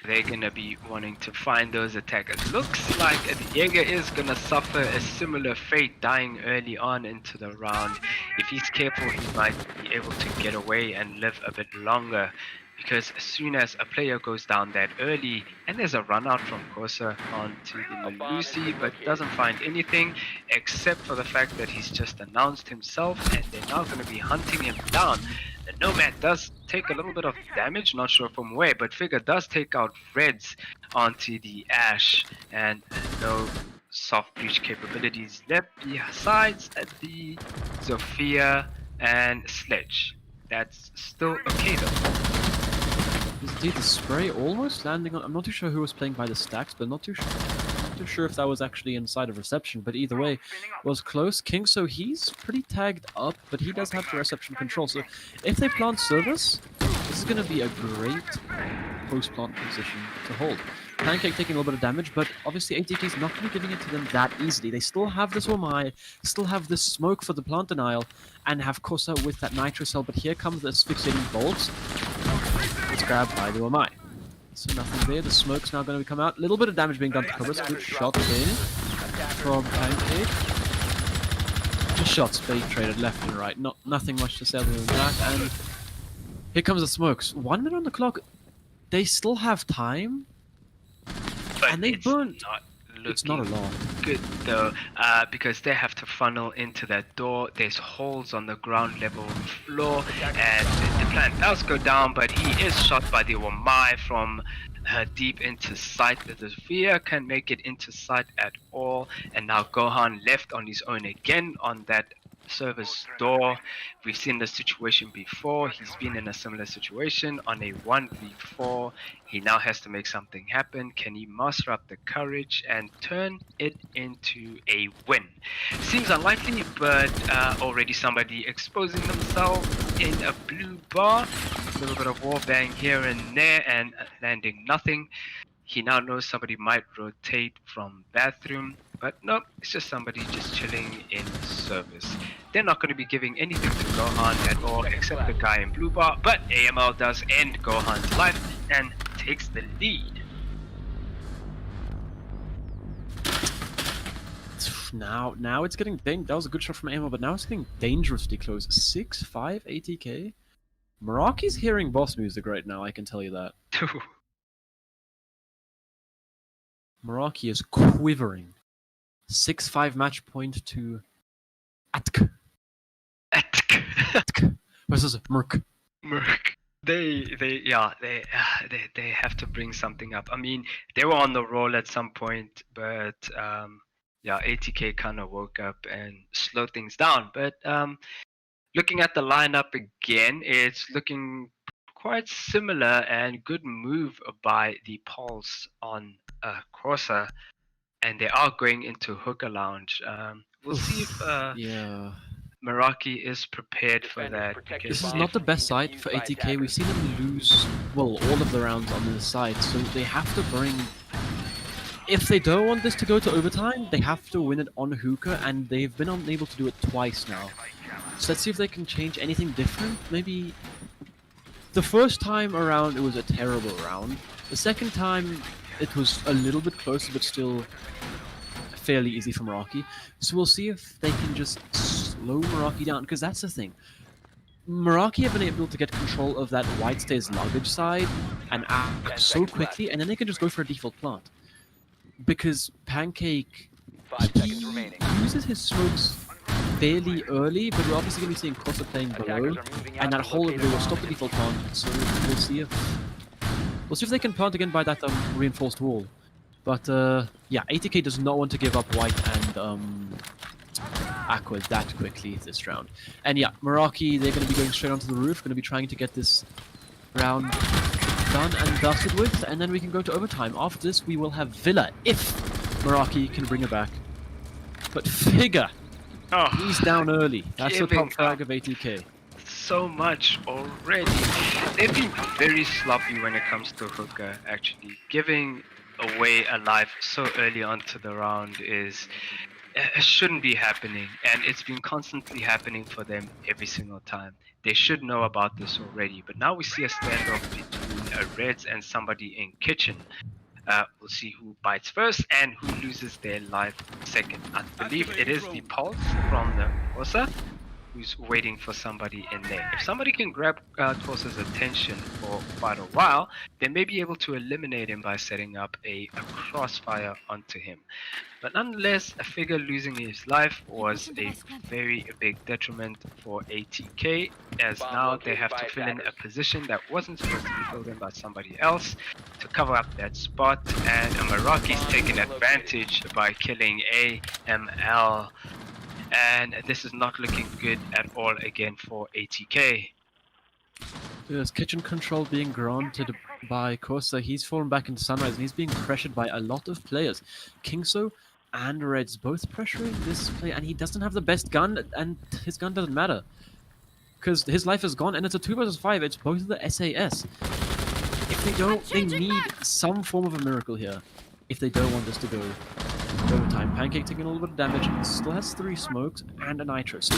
They're gonna be wanting to find those attackers. Looks like Jaeger is gonna suffer a similar fate, dying early on into the round. If he's careful, he might be able to get away and live a bit longer. Because as soon as a player goes down that early, and there's a run out from Kosa onto the Malusi, but doesn't find anything except for the fact that he's just announced himself, and they're now going to be hunting him down. The Nomad does take a little bit of damage, not sure from where, but Figure does take out Reds onto the Ash, and no soft breach capabilities left besides the Zofia and Sledge. That's still okay though. Indeed, the spray almost landing on. I'm not too sure who was playing by the stacks, but not too sure if that was actually inside of reception. But either way, it was close. King, so he's pretty tagged up, but he does have the reception control. So if they plant service, this is going to be a great post-plant position to hold. Pancake taking a little bit of damage, but obviously ATK is not going to be giving it to them that easily. They still have this Omai, still have this smoke for the plant denial, and have Kosa with that nitro cell. But here comes the asphyxiating bolts. It's grabbed by the Omai. So nothing there. The smoke's now going to come out. A little bit of damage being done to Cobras. Good shot in from Pancake. Just shots being traded left and right. Nothing much to say other than that. And here comes the smokes. 1 minute on the clock. They still have time. But And they it's burnt. not It's not a lot. good though, because they have to funnel into that door. There's holes on the ground level floor, and the plan does go down, but he is shot by the Wamai from deep into sight. The Zofia can make it into sight at all, and now Gohan left on his own again on that service door. We've seen this situation before. He's been in a similar situation on a 1v4. He now has to make something happen. Can he muster up the courage and turn it into a win? Seems unlikely, but already somebody exposing themselves in a blue bar. A little bit of wall bang here and there and landing nothing. He now knows somebody might rotate from bathroom, but no, it's just somebody just chilling in service. They're not going to be giving anything to Gohan at all except the guy in blue bar, but AML does end Gohan's life and takes the lead. Now it's getting that was a good shot from AML, but now it's getting dangerously close. 6-5 ATK. Meraki's hearing boss music right now, I can tell you that. Meraki is quivering. 6-5 match point to ATK. ATK versus Merk. They have to bring something up. I mean, they were on the roll at some point, but ATK kind of woke up and slowed things down. But looking at the lineup again, it's looking quite similar, and good move by the Pulse on Corsa, and they are going into Hooker Lounge. We'll see if Meraki is prepared for that. This is not the best site for ATK. We've seen them lose, well, all of the rounds on this site, so they have to bring... If they don't want this to go to overtime, they have to win it on Hookah, and they've been unable to do it twice now. So let's see if they can change anything different. Maybe... The first time around, it was a terrible round. The second time, it was a little bit closer, but still fairly easy for Meraki. So we'll see if they can just slow Meraki down, because that's the thing. Meraki have been able to get control of that White Stays luggage side and act so quickly, and then they can just go for a default plant. Because Pancake, he uses his smokes fairly early, but we're obviously going to be seeing Costa playing below, and that whole area will stop the default plant, so we'll see if they can plant again by that reinforced wall. But ATK does not want to give up White and Aqua that quickly this round. And yeah, Meraki, they're going to be going straight onto the roof, going to be trying to get this round done and dusted with, and then we can go to overtime. After this, we will have Villa, if Meraki can bring her back. But Figure, he's down early. That's the top flag of ATK. So much already. They've been very sloppy when it comes to Hookah, actually. Giving away a life so early onto the round is... It shouldn't be happening, and it's been constantly happening for them every single time. They should know about this already, but now we see a standoff between Reds and somebody in Kitchen. We'll see who bites first and who loses their life second. I believe it is the Pulse from the Corsa who's waiting for somebody in there. If somebody can grab Corsa's attention for quite a while, they may be able to eliminate him by setting up a crossfire onto him. But nonetheless, a Figure losing his life was a very big detriment for ATK, as now they have to fill in a position that wasn't supposed to be filled in by somebody else to cover up that spot, and Meraki's taken advantage by killing AML. And this is not looking good at all again for ATK. There's kitchen control being granted by Corsa. He's fallen back into Sunrise, and he's being pressured by a lot of players. Kingso and Reds both pressuring this player, and he doesn't have the best gun, and his gun doesn't matter. Because his life is gone, and it's a 2 versus 5. It's both of the SAS. If they don't, they need some form of a miracle here. If they don't want this to go overtime. Pancake taking a little bit of damage, still has 3 smokes and a nitro. So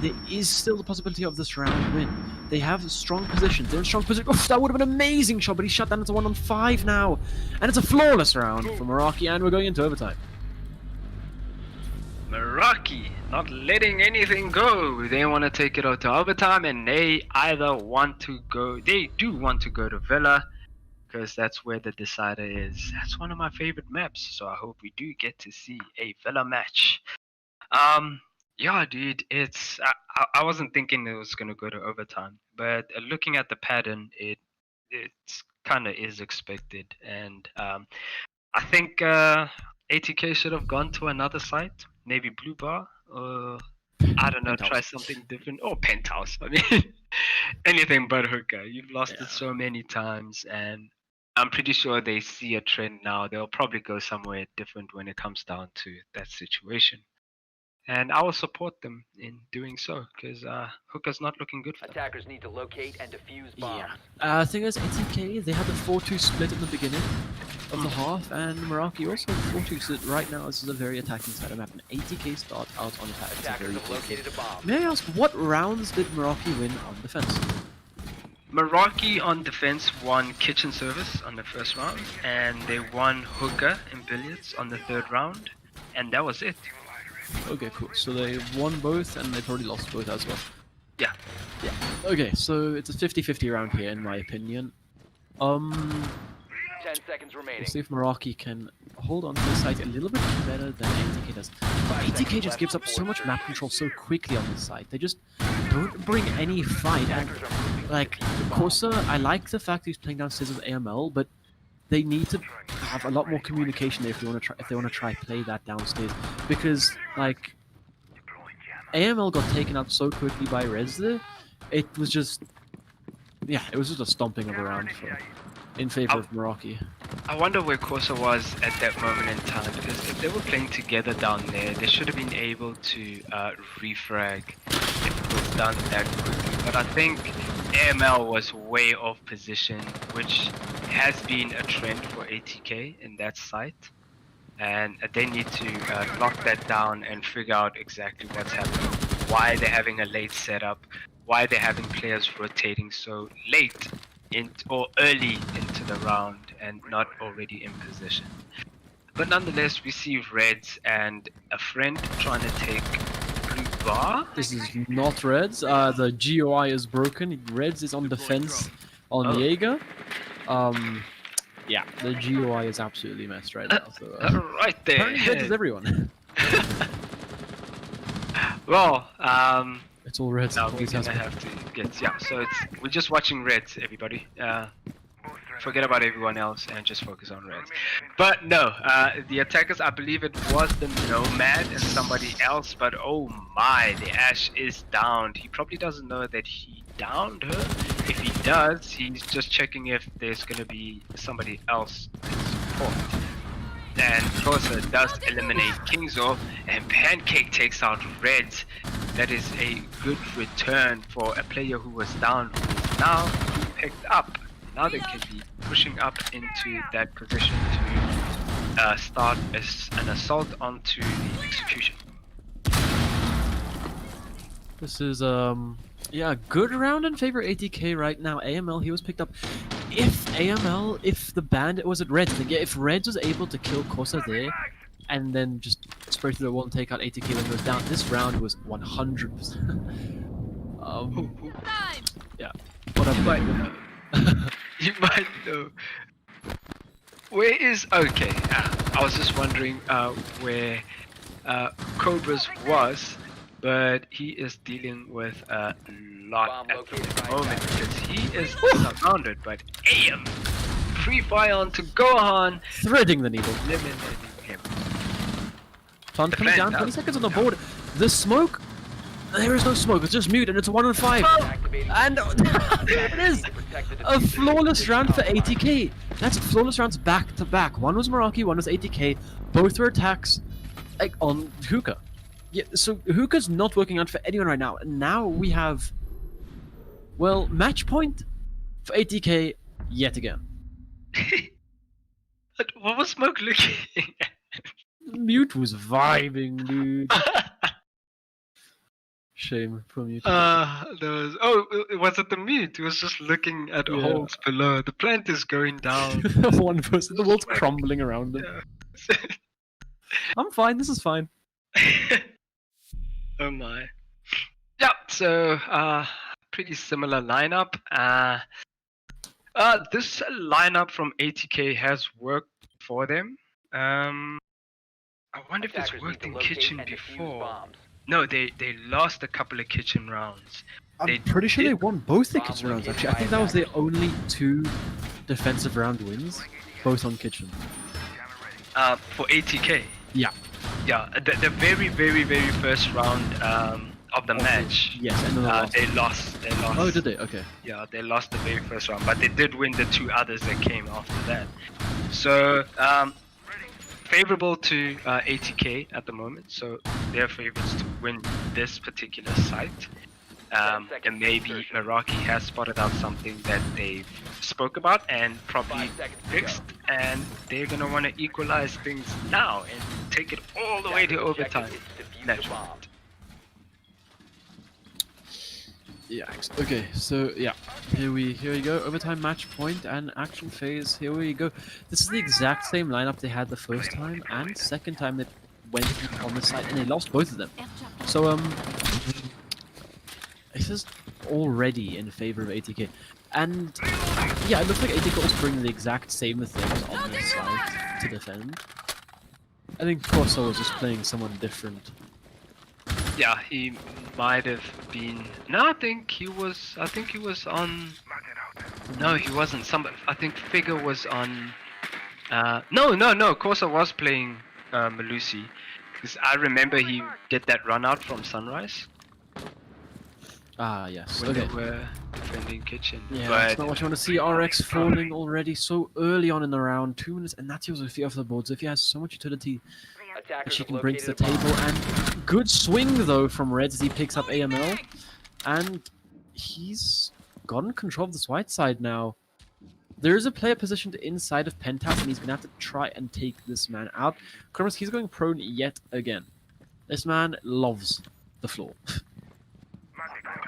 there is still the possibility of this round win. They have strong positions. They're in strong position. Oh, that would have been an amazing shot, but he's shut down. It's a 1-on-5 now. And it's a flawless round for Meraki, and we're going into overtime. Meraki not letting anything go. They want to take it out to overtime, and they either want to go, they do want to go to Villa, because that's where the decider is. That's one of my favorite maps, so I hope we do get to see a Villa match. Yeah, dude, I wasn't thinking it was gonna go to overtime, but looking at the pattern, it's kind of is expected, and I think ATK should have gone to another site, maybe Blue Bar, or I don't know, try Penthouse. something different, or Penthouse. I mean, anything but hookah. You've lost Yeah. it so many times, and I'm pretty sure they see a trend now. They'll probably go somewhere different when it comes down to that situation. And I will support them in doing so, because hookah's not looking good for them. Attackers need to locate and defuse bombs. Yeah. Thing is, ATK, they had the 4-2 split in the beginning of the half, and Meraki also 4-2 split. Right now, this is a very attacking side of map, and ATK start out on attack. It's a Attackers very have located a bomb. May I ask, what rounds did Meraki win on defense? Meraki on defense won kitchen service on the first round, and they won hookah and billiards on the third round, and that was it. Okay, cool. So they won both, and they probably lost both as well. Yeah. Yeah. Okay, so it's a 50-50 round here, in my opinion. 10 seconds remaining. We'll see if Meraki can hold on to the site a little bit better than ATK does. But ATK just gives up so much map control so quickly on this site. They just don't bring any fight. And like Corsa, I like the fact he's playing downstairs with AML, but they need to have a lot more communication there if they want to try play that downstairs, because like AML got taken out so quickly by Rez there, it was just a stomping of a round in favor of Meraki. I wonder where Corsa was at that moment in time, because if they were playing together down there, they should have been able to refrag if it was done that quickly. But I think AML was way off position, which has been a trend for ATK in that site. And they need to lock that down and figure out exactly what's happening, why they're having a late setup, why they're having players rotating so late or early into the round and not already in position. But nonetheless, we see Reds and a friend trying to take Blue Bar. This is not Reds. The GOI is broken. Reds is on defense on Jaeger. Yeah, the GOI is absolutely messed right now. So, right there. apparently Reds is everyone. Well, it's all Reds. now we're gonna have to get, yeah, so we're just watching Reds, everybody. Forget about everyone else and just focus on Reds. But no, the attackers, I believe it was the Nomad and somebody else, but oh my, the Ash is downed. He probably doesn't know that he downed her. If he does, he's just checking if there's gonna be somebody else in support. And Corsa does eliminate Kingzor, and Pancake takes out Reds. That is a good return for a player who was down, who is now picked up. Now they can be pushing up into that position to start an assault onto the execution. This is yeah, good round in favor of ATK right now. AML, he was picked up. If the bandit was at Reds, if Reds was able to kill Corsa there, and then just spray through the wall and take out ATK when it goes down, this round was 100%. Yeah. Whatever. You might know. Where is... Okay, I was just wondering where Cobras was, but he is dealing with a lot at the moment because he is surrounded, but AM! Free fire onto Gohan! Threading the needle. Eliminating him. Fun coming down, 20 seconds on the board. The smoke... There is no smoke, it's just mute and it's a 1-5. And there it is! A flawless round for ATK. That's flawless rounds back to back. One was Meraki, one was ATK. Both were attacks on Hookah. Yeah, so Hookah's not working out for anyone right now. And now we have, well, match point for ATK yet again. What was Smoke looking at? Mute was vibing, dude. Shame for Mute. It wasn't the mute. It was just looking at the holes below. The plant is going down. One person, the world's crumbling around him. Yeah. I'm fine. This is fine. Oh my. Yeah. So pretty similar lineup. This lineup from ATK has worked for them. I wonder if it's Attackers need worked to in locate kitchen and defuse before. bombs. No, they lost a couple of kitchen rounds. I'm They pretty sure they did- won both the Bomb kitchen rounds. located Actually, I by think that was the attackers. only 2 defensive round wins, both on kitchen. For ATK. Yeah. Yeah, the very, very, very first round of the match. Yes, and then They lost. They lost. Oh, did they? Okay. Yeah, they lost the very first round, but they did win the 2 others that came after that. So, favorable to ATK at the moment. So they're favorites to win this particular site. And maybe Meraki has spotted out something that they spoke about and probably 5 seconds to fixed, and they're gonna want to equalize things now and take it all the way to Attackers' objective overtime. is to defuse the Next bomb. round. Yeah. Okay. So yeah, here we go. Overtime match point and action phase. Here we go. This is the exact same lineup they had the first time and second time they went on the site, and they lost both of them. So this is already in favor of ATK, and yeah, it looks like ATK was bringing the exact same things on their side to defend. I think Corso was just playing someone different. Yeah, he might have been. No, I think he was. I think he was on. No, he wasn't. I think Figure was on. No. Corsa was playing Malusi, because I remember he did that run out from Sunrise Ah, yes. when Okay. they were defending kitchen. Yeah, but that's not what you want to see. RX falling already so early on in the round. 2 minutes, and Natio Zofia off the board. Zofia has so much utility that Attackers she have can bring to the located a bomb. table. And good swing, though, from Reds as he picks up AML. And he's gotten control of this white side now. There is a player positioned inside of Penthouse, and he's going to have to try and take this man out. Kronos, he's going prone yet again. This man loves the floor.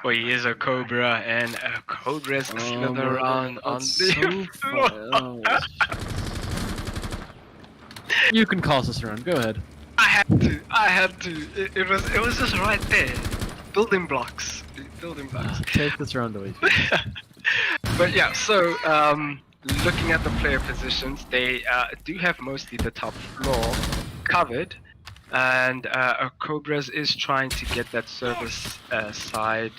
Oh, he is a Cobra, and a Cobra's slither my around God, on that's the so floor. fun. Oh. You can cast us around. Go ahead. I had to. It was just right there. Building blocks. Building blocks. Take this round away. But yeah, so looking at the player positions, they do have mostly the top floor covered, and Cobras is trying to get that service side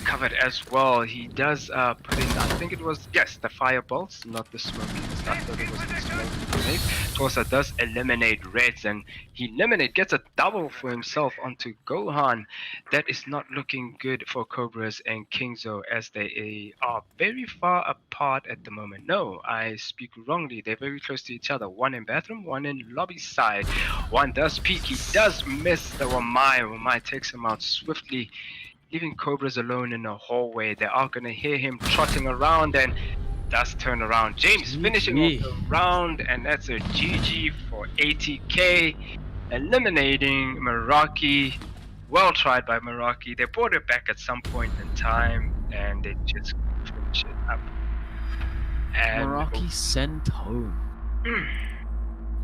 covered as well. He does put in, I think it was, yes, the fire bolts, not the smoking stuff, but it was the smoking grenade. Torsa does eliminate Reds, and he gets a double for himself onto Gohan. That is not looking good for Cobras and Kingzo, as they are very far apart at the moment. No, I speak wrongly. They're very close to each other. One in bathroom, one in lobby side. One does peek. He does miss the Wamai. Wamai takes him out swiftly, leaving Cobras alone in the hallway. They are going to hear him trotting around, and does turn around. James finishing off the round, and that's a GG for ATK, eliminating Meraki. Well tried by Meraki. They brought it back at some point in time, and they just finish it up. And Meraki sent home.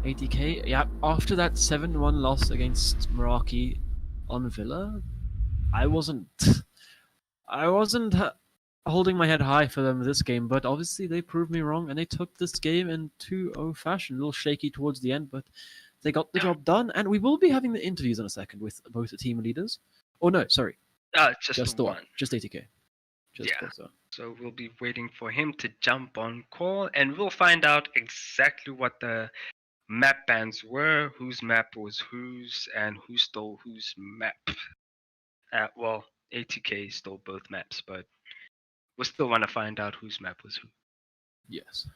ATK, yeah, after that 7-1 loss against Meraki on Villa, I wasn't holding my head high for them this game, but obviously they proved me wrong, and they took this game in 2-0 fashion. A little shaky towards the end, but they got the job done, and we will be having the interviews in a second with both the team leaders. Oh no, sorry. just the one. Just ATK. Just Yeah. Corso. So we'll be waiting for him to jump on call, and we'll find out exactly what the map bans were, whose map was whose, and who stole whose map. Well, ATK stole both maps, but we still want to find out whose map was who. Yes.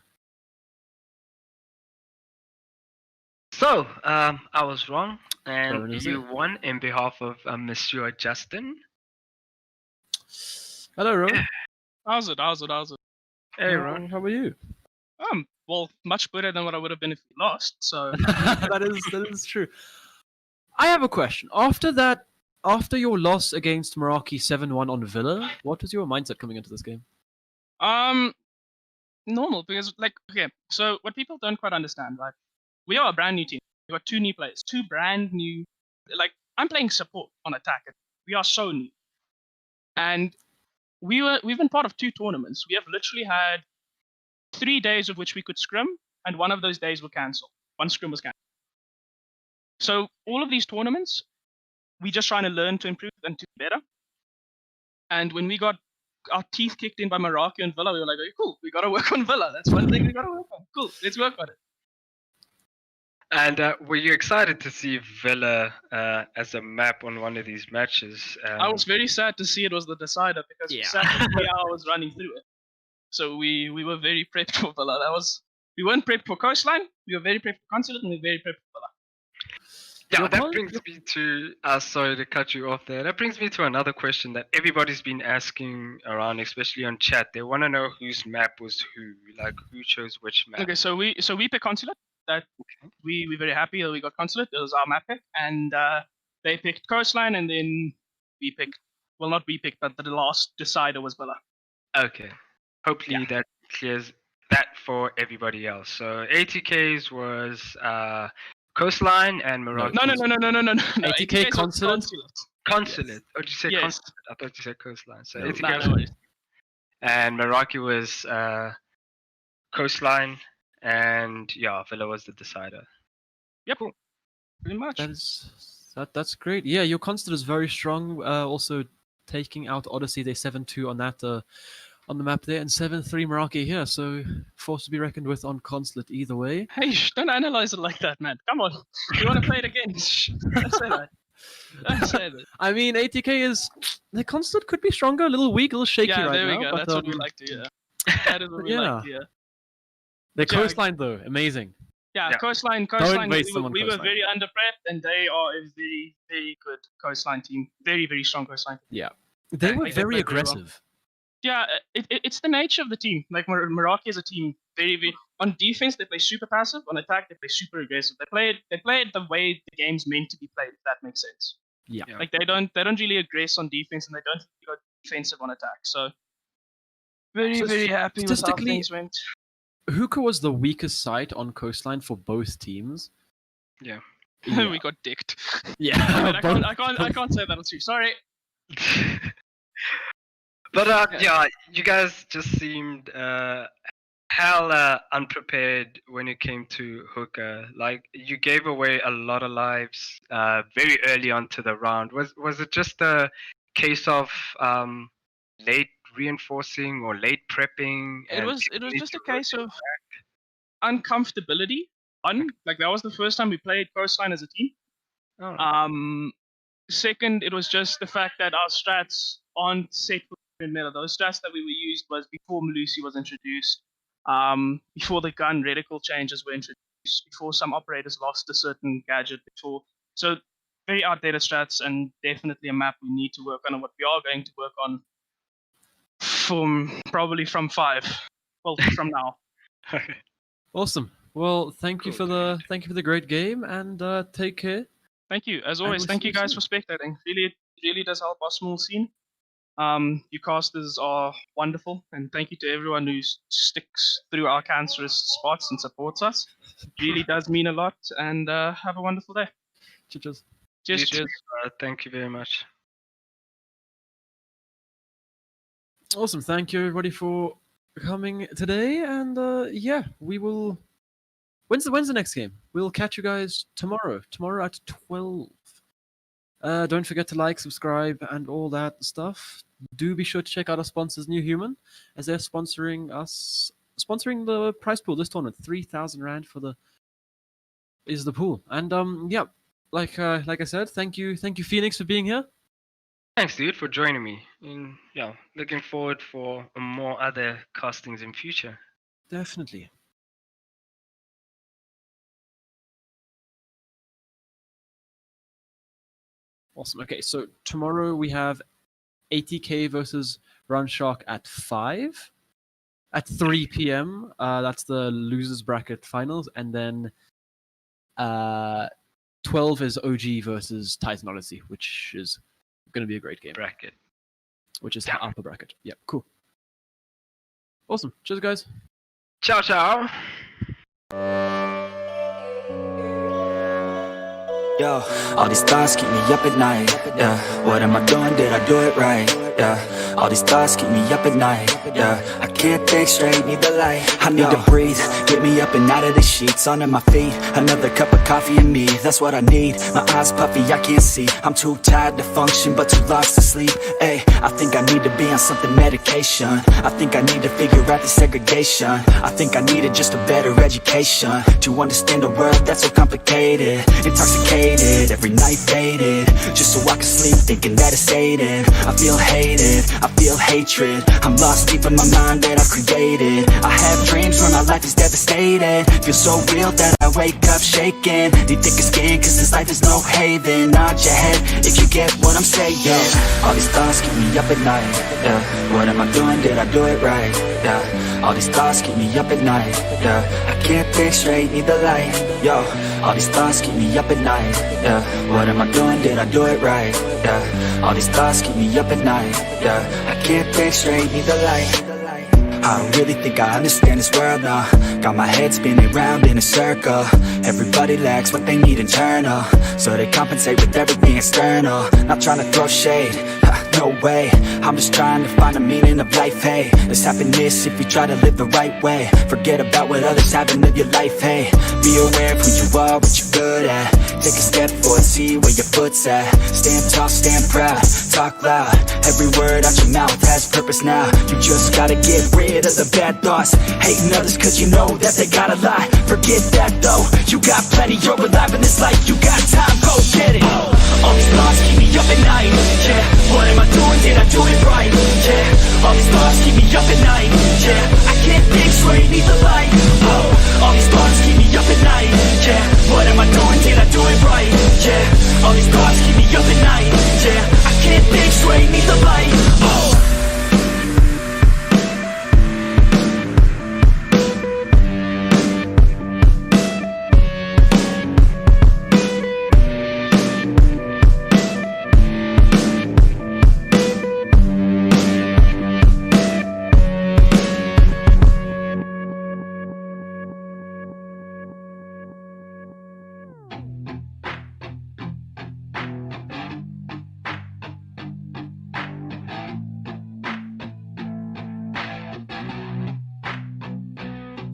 So, I was wrong, and Seven, is you it? won in behalf of Monsieur Justin. Hello, Ron. How's it? Hey, Ron. How are you? Well, much better than what I would have been if we lost. So that is true. I have a question. After your loss against Meraki 7-1 on Villa, what was your mindset coming into this game? normal because okay, so what people don't quite understand, right? We are a brand new team. We got 2 new players, 2 brand new. I'm playing support on attack. We are so new, and we've been part of 2 tournaments. We have literally had 3 days of which we could scrim, and one of those days were cancelled. One scrim was cancelled. So all of these tournaments, we just trying to learn to improve and to be better. And when we got our teeth kicked in by Meraki and Villa, we were like, okay, cool, we got to work on Villa. That's one thing we got to work on. Cool, let's work on it. And were you excited to see Villa as a map on one of these matches? I was very sad to see it was the decider because we sat for 3 hours running through it. So we were very prepped for Villa. We weren't prepped for Coastline. We were very prepped for Consulate, and we were very prepped for Villa. Yeah, that brings me to. Sorry to cut you off there. That brings me to another question that everybody's been asking around, especially on chat. They want to know whose map was who, like who chose which map. Okay, so we picked Consulate. That we very happy that we got Consulate. It was our map pick, and they picked Coastline, and then we picked. Well, not we picked, but the last decider was Villa. Okay. Hopefully that clears that for everybody else. So ATK's was Coastline and Meraki. No. ATK Consulate. Consulate. Yes. Oh, did you say Yes. Consulate? I thought you said Coastline. So No, ATK No worries. and Meraki was Coastline, and Villa was the decider. Yep. Pretty much. That's great. Yeah, your Consulate is very strong. Also taking out Odyssey, they 7-2 on that on the map there, and 7-3 Meraki here. So force to be reckoned with on Consulate either way. Hey, don't analyze it like that, man. Come on. You want to play it again? Shh. Don't say that. Don't say that. I mean, ATK is the Consulate could be stronger, a little weak, a little shaky Yeah, right there we now. go. But, That's what we like to hear. That is what we like to hear. The Yeah. Coastline though, amazing. Yeah, Yeah. Coastline. waste them on We were Coastline. very under prepped, and they are a very, very good Coastline team. Very, very strong Coastline team. Yeah, they were think they very played very well. aggressive. Yeah, it's the nature of the team. Like Meraki is a team, very, very on defense they play super passive. On attack they play super aggressive. They play it the way the game's meant to be played. If that makes sense. Yeah. Yeah. Like they don't really aggress on defense, and they don't go defensive on attack. So very, So very happy with how statistically- things went. Hookah was the weakest side on Coastline for both teams. Yeah. We got dicked. Yeah. I both- can't say that on stream. Sorry. But you guys just seemed hell unprepared when it came to Hooker. Like you gave away a lot of lives very early on to the round. Was it just a case of late reinforcing or late prepping? It was just a case of uncomfortability. Like that was the first time we played Coastline as a team. Oh. Second, it was just the fact that our strats aren't set for the meta. Those strats that we were used was before Malusi was introduced, before the gun reticle changes were introduced, before some operators lost a certain gadget, so very outdated strats, and definitely a map we need to work on, and what we are going to work on probably from 5. Well, from now. Awesome. Well, thank you for the great game, and take care. Thank you. As always, we'll thank see you you guys soon. for spectating. Really does help our small scene. You casters are wonderful, and thank you to everyone who sticks through our cancerous spots and supports us. It really does mean a lot, and have a wonderful day. Cheers. You Cheers. too, thank you very much. Awesome. Thank you everybody for coming today, and we will. When's the next game? We'll catch you guys tomorrow. Tomorrow at 12. Don't forget to like, subscribe, and all that stuff. Do be sure to check out our sponsors, NuHuman, as they're sponsoring the prize pool this tournament. 3,000 rand is the pool. And like I said, thank you Phoenix for being here. Thanks, dude, for joining me. And looking forward for more other castings in future. Definitely. Awesome. Okay, so tomorrow we have ATK versus Run Shark at 5. At 3 p.m. That's the losers bracket finals, and then 12 is OG versus Titan Odyssey, which is going to be a great game. Bracket. Which is upper bracket. Yeah, cool. Awesome. Cheers, guys. Ciao, ciao. Yo, all these thoughts keep me up at night. Yeah, what am I doing? Did I do it right? Yeah, all these thoughts keep me up at night. Yeah, I can't think straight, need the light. I need to breathe, get me up and out of the sheets, onto my feet. Another cup of coffee and me, that's what I need. My eyes puffy, I can't see. I'm too tired to function, but too lost to sleep. Ay, I think I need to be on something medication. I think I need to figure out the segregation. I think I needed just a better education to understand a world that's so complicated. Intoxicated, every night faded, just so I can sleep thinking that it's sated. I feel hated, I feel hatred. I'm lost deep in my mind that I've created. I have dreams where my life is devastated. Feel so real that I wake up shaking. Need thicker skin cause this life is no haven. Nod your head if you get what I'm saying. All these thoughts keep me up at night. Yeah, what am I doing? Did I do it right? Yeah, all these thoughts keep me up at night. Yeah, I can't think straight, need the light. Yo, all these thoughts keep me up at night. Yeah, what am I doing? Did I do it right? Yeah, all these thoughts keep me up at night. Yeah, I can't think straight, need the light. I don't really think I understand this world now. Got my head spinning round in a circle. Everybody lacks what they need internal, so they compensate with everything external. Not trying to throw shade, no way. I'm just trying to find the meaning of life, hey. There's happiness if you try to live the right way. Forget about what others have and live your life, hey. Be aware of who you are, what you're good at. Take a step forward, see where your foot's at. Stand tall, stand proud, talk loud. Every word out your mouth has purpose now. You just gotta get rid of the bad thoughts. Hating others cause you know that they got a lot. Forget that though, you got plenty, you're alive in this life. You got time, go get it. All these thoughts keep me up at night. Yeah, what am I doing? Did I do it right? Yeah, all these thoughts keep me up at night. Yeah, I can't think straight, need the light. Oh, all these thoughts keep me up at night. Yeah, what am I doing? Did I do it right? Yeah, all these thoughts keep me up at night. Yeah, I can't think straight, need the light. Oh.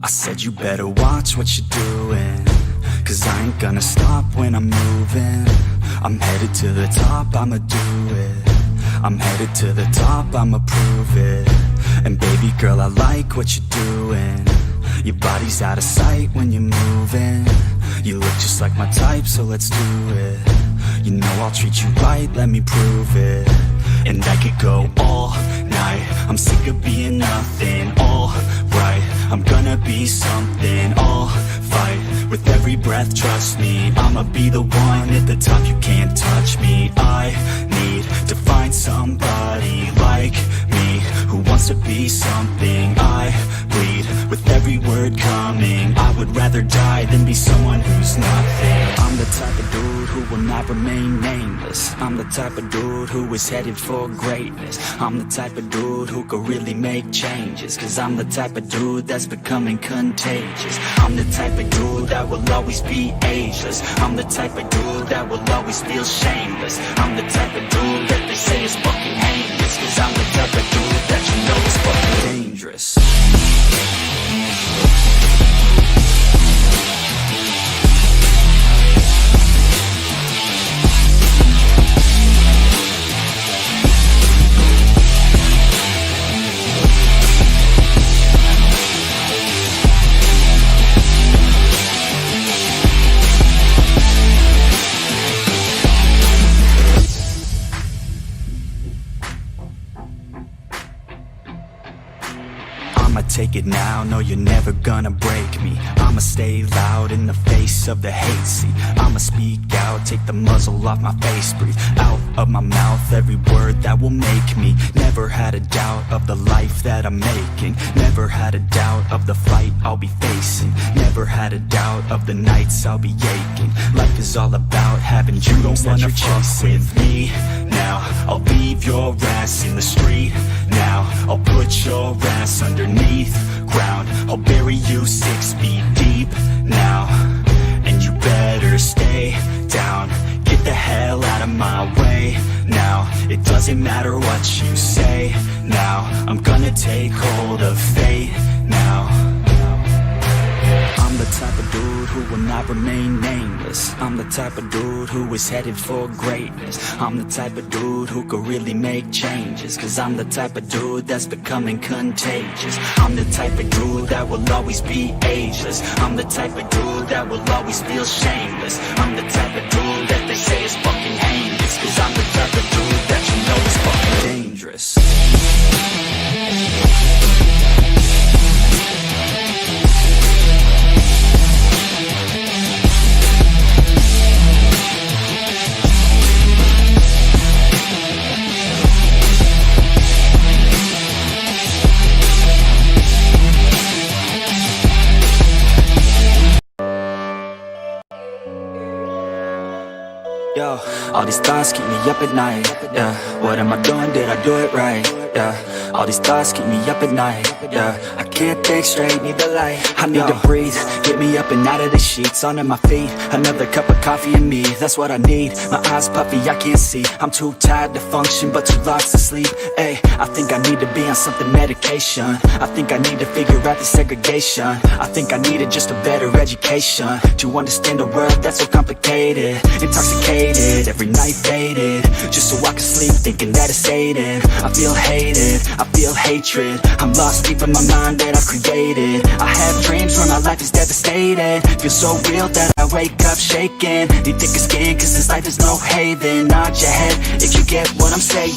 I said you better watch what you're doing, cause I ain't gonna stop when I'm moving. I'm headed to the top, I'ma do it. I'm headed to the top, I'ma prove it. And baby girl, I like what you're doing. Your body's out of sight when you're moving. You look just like my type, so let's do it. You know I'll treat you right, let me prove it. And I could go all night, I'm sick of being nothing. All right, I'm gonna be something. I'll fight with every breath, trust me. I'ma be the one at the top, you can't touch me. I need to find somebody like me, who wants to be something. I bleed with every word coming. I would rather die than be someone who's nothing. I'm the type of dude who will not remain nameless. I'm the type of dude who is headed for greatness. I'm the type of dude who could really make changes, cause I'm the type of dude that's becoming contagious. I'm the type of dude that will always be ageless. I'm the type of dude that will always feel shameless. I'm the type of dude that they say is fucking heinous, cause I'm the type of dude that you know is fucking dangerous. I'ma take it now, no you're never gonna break me. I'ma stay loud in the face of the hate, see. I'ma speak out, take the muzzle off my face. Breathe out of my mouth every word that will make me. Never had a doubt of the life that I'm making. Never had a doubt of the fight I'll be facing. Never had a doubt of the nights I'll be aching. Life is all about having dreams that you're chasing. With me now, I'll leave your ass in the street now. I'll put your ass underneath ground. I'll bury you 6 feet deep now. And you better stay down. get the hell out of my way now. It doesn't matter what you say now. I'm gonna take hold of fate now. I'm the type of dude who will not remain nameless. I'm the type of dude who is headed for greatness. I'm the type of dude who could really make changes. Cause I'm the type of dude that's becoming contagious. I'm the type of dude that will always be ageless. I'm the type of dude that will always feel shameless. I'm the type of dude that they say is fucking heinous. Cause I'm the type of dude that you know is fucking dangerous. Yo, all these thoughts keep me up at night. Yeah, what am I doing? Did I do it right? Yeah, all these thoughts keep me up at night. Yeah, I can't think straight, need the light. I need to breathe, get me up and out of the sheets, onto my feet. Another cup of coffee and me, that's what I need. My eyes puffy, I can't see. I'm too tired to function, but too lost to sleep. Ay, I think I need to be on something medication. I think I need to figure out the segregation. I think I needed just a better education to understand a world that's so complicated. Intoxicated, every night faded, just so I can sleep thinking that it's fading. I feel hated, I feel hatred. I'm lost deep in my mind that I've created. I have dreams where my life is devastated. Feel so real that I wake up shaking. Need thicker skin cause this life is no haven. Nod your head if you get what I'm saying.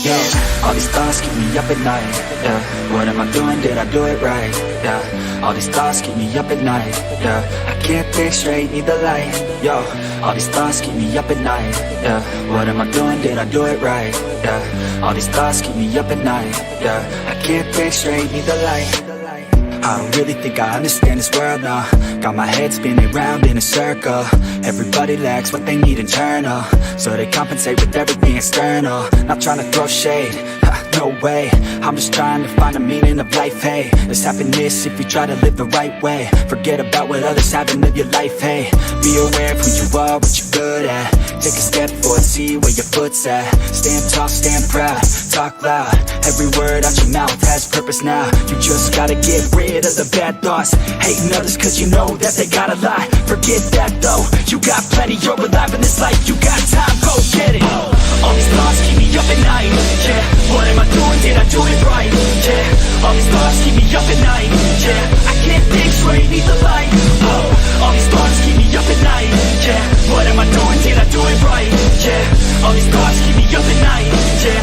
All these thoughts keep me up at night. Yeah, what am I doing? Did I do it right? Yeah, all these thoughts keep me up at night. Yeah, I can't think straight, need the light. Yo, all these thoughts keep me up at night. Yeah, what am I doing? Did I do it right? Yeah, all these thoughts keep me up at night. Yeah, I can't think straight, need the light. I don't really think I understand this world now. Got my head spinning round in a circle. Everybody lacks what they need internal, so they compensate with everything external. Not trying to throw shade, no way. I'm just trying to find the meaning of life, hey. There's happiness if you try to live the right way. Forget about what others have and live your life, hey. Be aware of who you are, what you're good at. Take a step forward, see where your foot's at. Stand tall, stand proud, talk loud. Every word out your mouth has purpose now. You just gotta get rid of the bad thoughts. Hating others cause you know that they got a lot. Forget that though, you got plenty, you're alive in this life. You got time, go get it. All these thoughts keep me up at night. Yeah, what am I doing? Did I do it right? Yeah, all these thoughts keep me up at night. Yeah, I can't think straight, need the light. All these thoughts keep me up at night. Yeah, what am I doing? Did I do it right? Yeah, all these thoughts keep me up at night. Yeah,